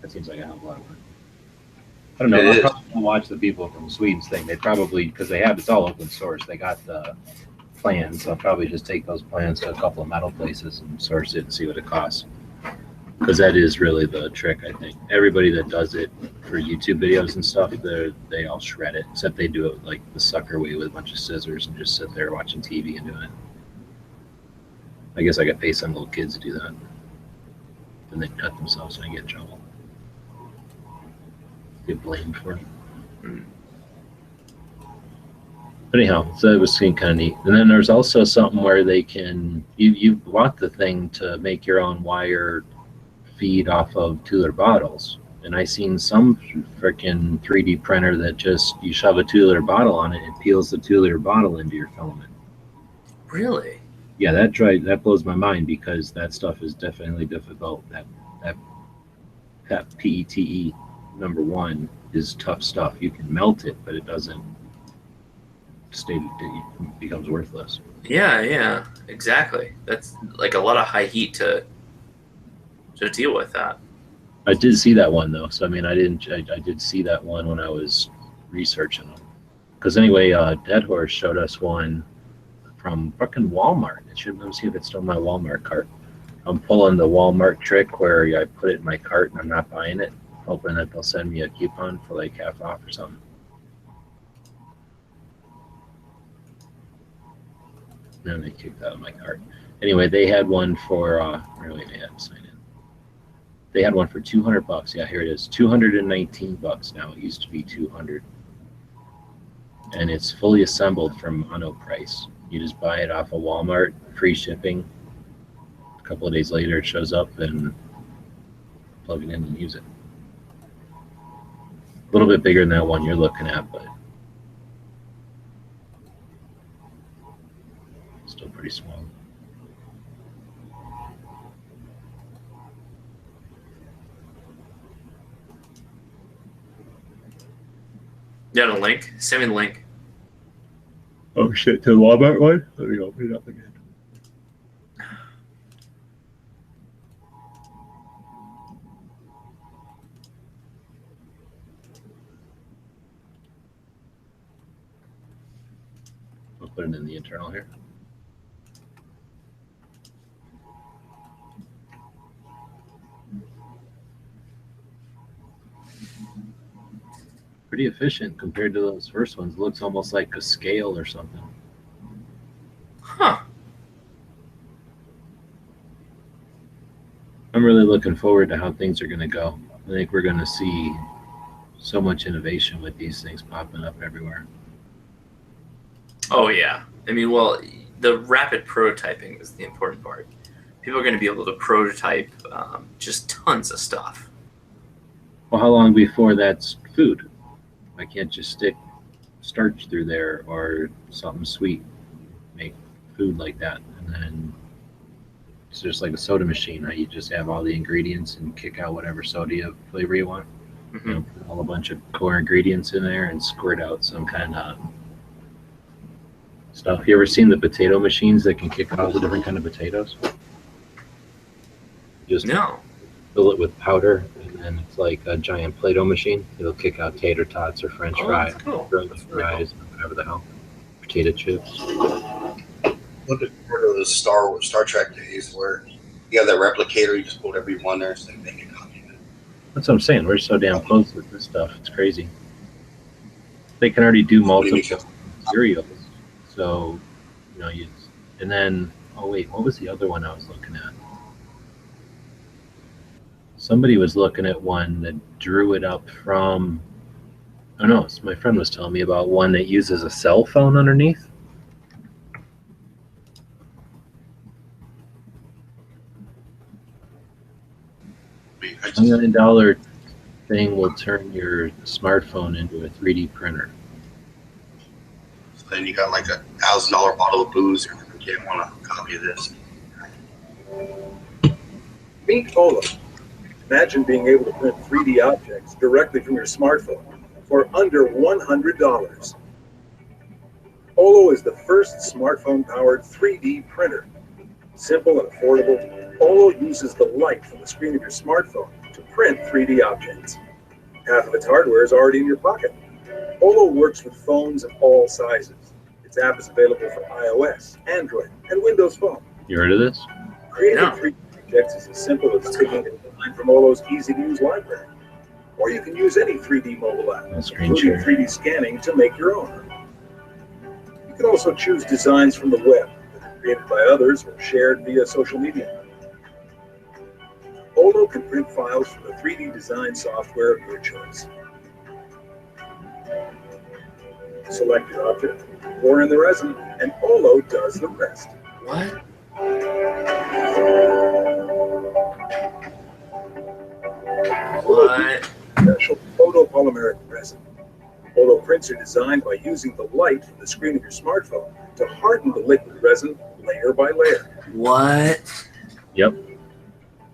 That seems like a hell of a lot of work. I don't know. It I'll is. probably watch the people from Sweden's thing. They probably, because it's all open source. They got the plans. I'll probably just take those plans to a couple of metal places and source it and see what it costs. Because that is really the trick, I think. Everybody that does it for YouTube videos and stuff, they all shred it, except they do it like the sucker way with a bunch of scissors and just sit there watching TV and doing it. I guess I could pay some little kids to do that. Then they cut themselves and I get in trouble. Get blamed for it. But anyhow, so it was kind of neat. And then there's also something where they can, you bought the thing to make your own wire feed off of tubular bottles. And I seen some freaking 3D printer that just, you shove a tubular bottle on it, it peels the tubular bottle into your filament. Really? Yeah, that blows my mind because that stuff is definitely difficult. That PETE #1 is tough stuff. You can melt it, but it doesn't it becomes worthless. Yeah, exactly. That's like a lot of high heat to deal with that. I did see that one though, so I mean, I did see that one when I was researching them. Because anyway, Dead Horse showed us one from fucking Walmart. Let me see if it's still in my Walmart cart. I'm pulling the Walmart trick where I put it in my cart and I'm not buying it, hoping that they'll send me a coupon for like half off or something. And they kicked out of my cart. Anyway, they had one for wait, they had to sign in. They had one for $200. Yeah, here it is. $219 now. It used to be $200. And it's fully assembled from Ono price. You just buy it off of Walmart, free shipping. A couple of days later it shows up and plug it in and use it. A little bit bigger than that one you're looking at, but still pretty small. You got a link? Send me the link. Oh shit, to the Walmart one? Let me open it up again. I'll put it in the internal here. Pretty efficient compared to those first ones. It looks almost like a scale or something. Huh. I'm really looking forward to how things are going to go. I think we're going to see so much innovation with these things popping up everywhere. Oh yeah. I mean, well, the rapid prototyping is the important part. People are going to be able to prototype just tons of stuff. Well, how long before that's food? I can't just stick starch through there or something sweet, make food like that, and then It's just like a soda machine. How you just have all the ingredients and kick out whatever soda flavor you want. Mm-hmm. You know, put all a bunch of core ingredients in there and squirt out some kind of stuff. You ever seen the potato machines that can kick out all the different kind of potatoes? Just No. fill it with powder, and then it's like a giant Play-Doh machine. It'll kick out tater tots or French fries, that's cool. fries, whatever the hell, potato chips. Looking forward to the Star Trek days where you have that replicator, you just put whatever you want there, so they make a copy of it. That's what I'm saying. We're so damn close with this stuff. It's crazy. They can already do multiple materials. So, you know, and then, oh wait, what was the other one I was looking at? Somebody was looking at one that drew it up from, oh no, my friend was telling me about one that uses a cell phone underneath. $1 million thing will turn your smartphone into a 3D printer. So then you got like a $1,000 bottle of booze, or you can't want a copy of this. Meet Olo. Imagine being able to print 3D objects directly from your smartphone for under $100. Olo is the first smartphone-powered 3D printer. Simple and affordable, Olo uses the light from the screen of your smartphone to print 3D objects. Half of its hardware is already in your pocket. Olo works with phones of all sizes. Its app is available for iOS, Android, and Windows Phone. You heard of this? Creating 3D objects is as simple as taking a design from Olo's easy-to-use library. Or you can use any 3D mobile app, including 3D scanning, to make your own. You can also choose designs from the web that are created by others or shared via social media. Olo can print files from the 3D design software of your choice. Select your object, pour in the resin, and Olo does the rest. What? What? Special photopolymeric resin. Olo prints are designed by using the light from the screen of your smartphone to harden the liquid resin layer by layer. What? Yep.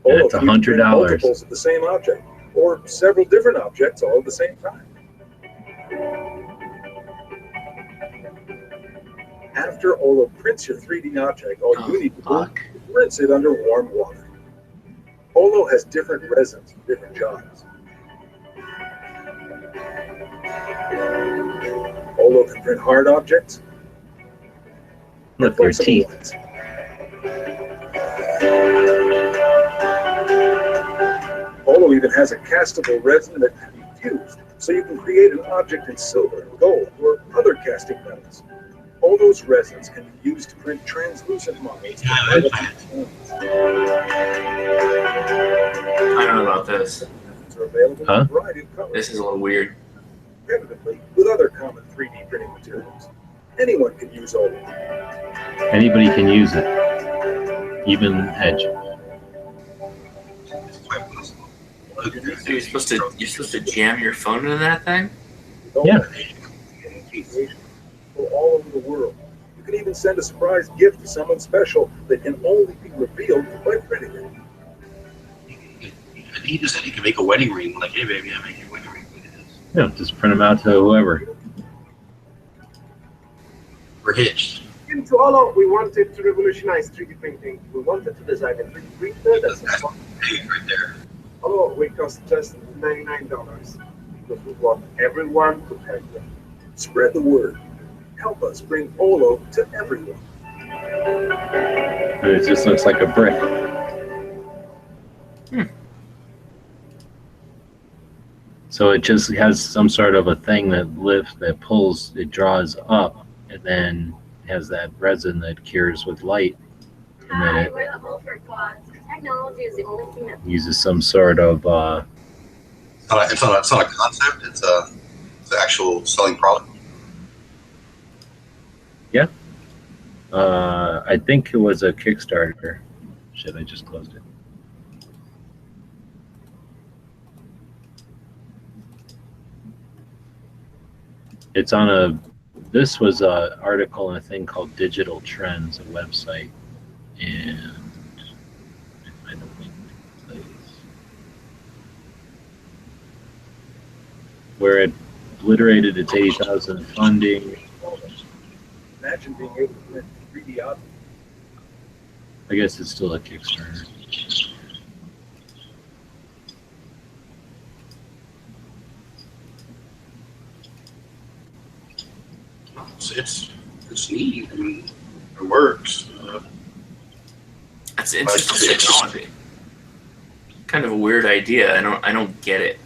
Olo That's can print $100. multiples of the same object, or several different objects all at the same time. After Olo prints your 3D object, all you need to do is rinse it under warm water. Olo has different resins for different jobs. Olo can print hard objects. Look, your teeth. ones. Olo even has a castable resin that can be fused, so you can create an object in silver, gold, or other casting metals. All those resins can be used to print translucent models. I don't know about this. Are available in Huh? a variety of colors. This is a little weird. Competitively with other common 3D printing materials. Anyone can use Olo. Anybody can use it, even Edge. So you're supposed to jam your phone into that thing? Yeah. For all over the world. You can even send a surprise gift to someone special that can only be revealed by printing it. He just said he could make a wedding ring. Like, hey, baby, I make your wedding ring. Yeah, just print them out to whoever. We're hitched. Into Olo, we wanted to revolutionize 3D printing. We wanted to design a 3D printer that's Hey, right there. Olo will cost just $99 because we want everyone to have them. Spread the word. Help us bring Olo to everyone. But it just looks like a brick. So it just has some sort of a thing that lifts, that pulls, it draws up, and then has that resin that cures with light, and then it We're the Holford Quads. Technology is the only thing that uses some sort of It's not a concept. It's an actual selling product. yeah. I think it was a Kickstarter. Shit, I just closed it. It's on a. This was an article in a thing called Digital Trends, a website, and where it obliterated its 80,000 in funding. Imagine being able to print 3D objects. I guess it's still a Kickstarter. It's neat. I mean, it works. That's interesting technology. Kind of a weird idea. I don't get it.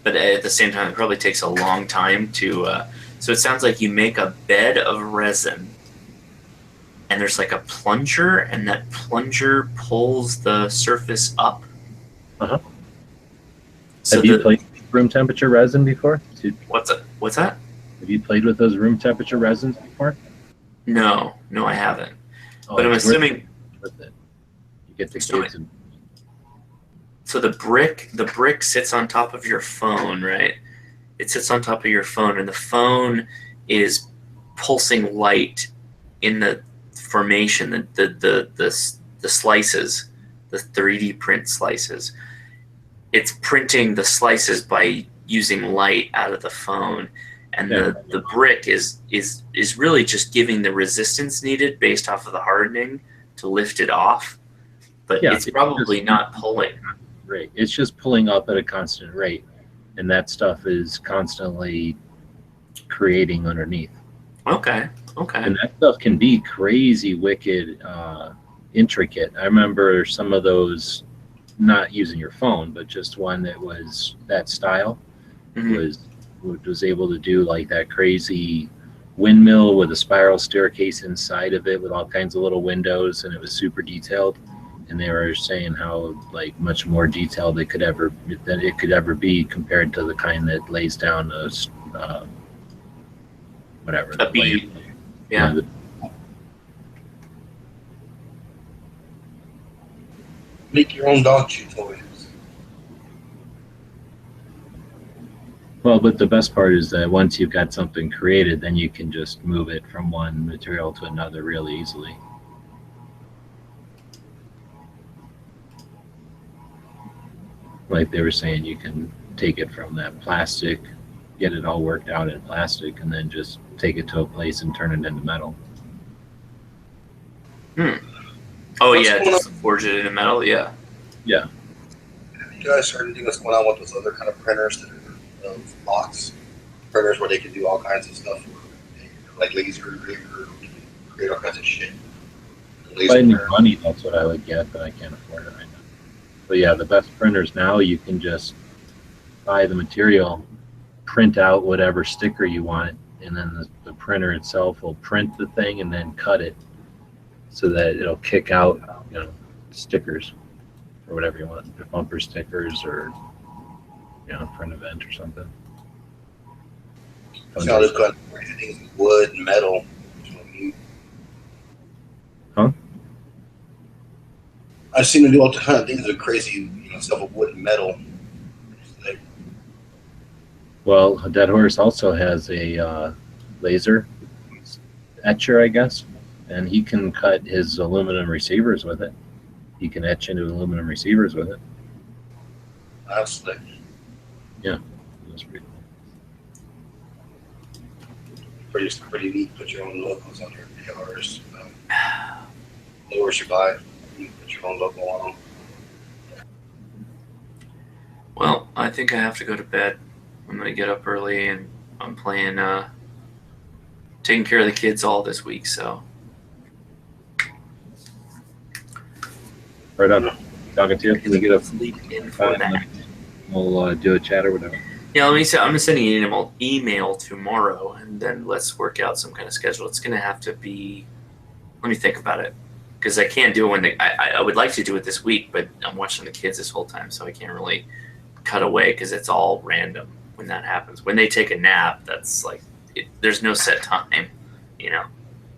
But at the same time, it probably takes a long time to. So it sounds like you make a bed of resin, and there's like a plunger, and that plunger pulls the surface up. Uh-huh. So Have you played room temperature resin before? What's that? Have you played with those room temperature resins before? No, I haven't. Oh, but I'm it's worth assuming with it. You get the kids and so the brick sits on top of your phone, right? It sits on top of your phone, and the phone is pulsing light in the formation, the slices, the 3D print slices. It's printing the slices by using light out of the phone, and the brick is really just giving the resistance needed based off of the hardening to lift it off. But it's probably not pulling. Right. It's just pulling up at a constant rate, and that stuff is constantly creating underneath. Okay. And that stuff can be crazy, wicked, intricate. I remember some of those, not using your phone, but just one that was that style, was able to do like that crazy windmill with a spiral staircase inside of it with all kinds of little windows, and it was super detailed. And they were saying how like much more detailed it could ever be compared to the kind that lays down a whatever. A bead. Yeah. Make your own dog chew toys. Well, but the best part is that once you've got something created, then you can just move it from one material to another really easily. Like they were saying, you can take it from that plastic, get it all worked out in plastic, and then just take it to a place and turn it into metal. Oh, yeah, just forge it into metal, yeah. Yeah. Have you guys heard anything that's going on with those other kind of printers that are box printers where they can do all kinds of stuff, like laser engraver, create all kinds of shit? If I need money, that's what I would get, but I can't afford it right now. But yeah, the best printers now, you can just buy the material, print out whatever sticker you want, and then the printer itself will print the thing and then cut it so that it'll kick out, stickers or whatever you want, bumper stickers or, for an event or something. So they've got everything wood, metal. Huh? I've seen them do all kinds of things that are crazy, stuff with wood and metal. Well, Dead Horse also has a laser etcher, I guess, and he can cut his aluminum receivers with it. He can etch into aluminum receivers with it. That's slick. Yeah, that's pretty cool. Pretty neat. Put your own logos on your PRs. Lowers your buy. You put your own logo on them. Well, I think I have to go to bed. I'm going to get up early, and I'm playing, taking care of the kids all this week, so. Right on. Talking to you. Can we get a sleep in for that? We'll do a chat or whatever. Yeah, I'm gonna send you an email tomorrow, and then let's work out some kind of schedule. It's gonna have to be. Let me think about it, because I can't do it when I would like to do it this week, but I'm watching the kids this whole time, so I can't really cut away because it's all random when that happens. When they take a nap, that's like there's no set time, I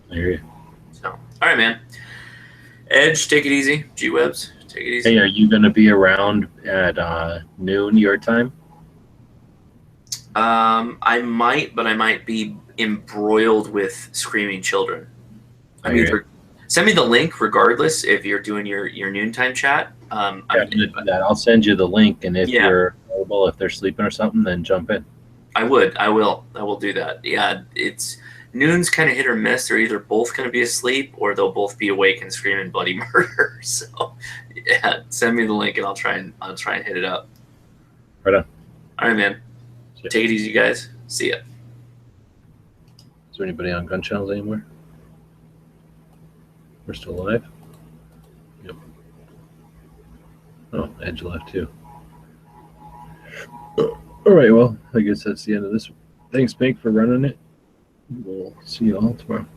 hear you. So, all right, man. Edge, take it easy. G-Webs, take it easy. Hey, are you going to be around at noon your time? I might, but I might be embroiled with screaming children. Send me the link regardless if you're doing your noontime chat. I'll send you the link, and if you're available Well, if they're sleeping or something, then jump in. I will do that. Yeah, it's noon's kind of hit or miss. They're either both going to be asleep or they'll both be awake and screaming bloody murder. So, yeah, send me the link and I'll try and hit it up. Right on. All right, man. Take it easy, guys. See ya. Is there anybody on gun channels anymore? We're still alive? Yep. Oh, Edge left too. All right, well, I guess that's the end of this. Thanks, Pink, for running it. We'll see you all tomorrow.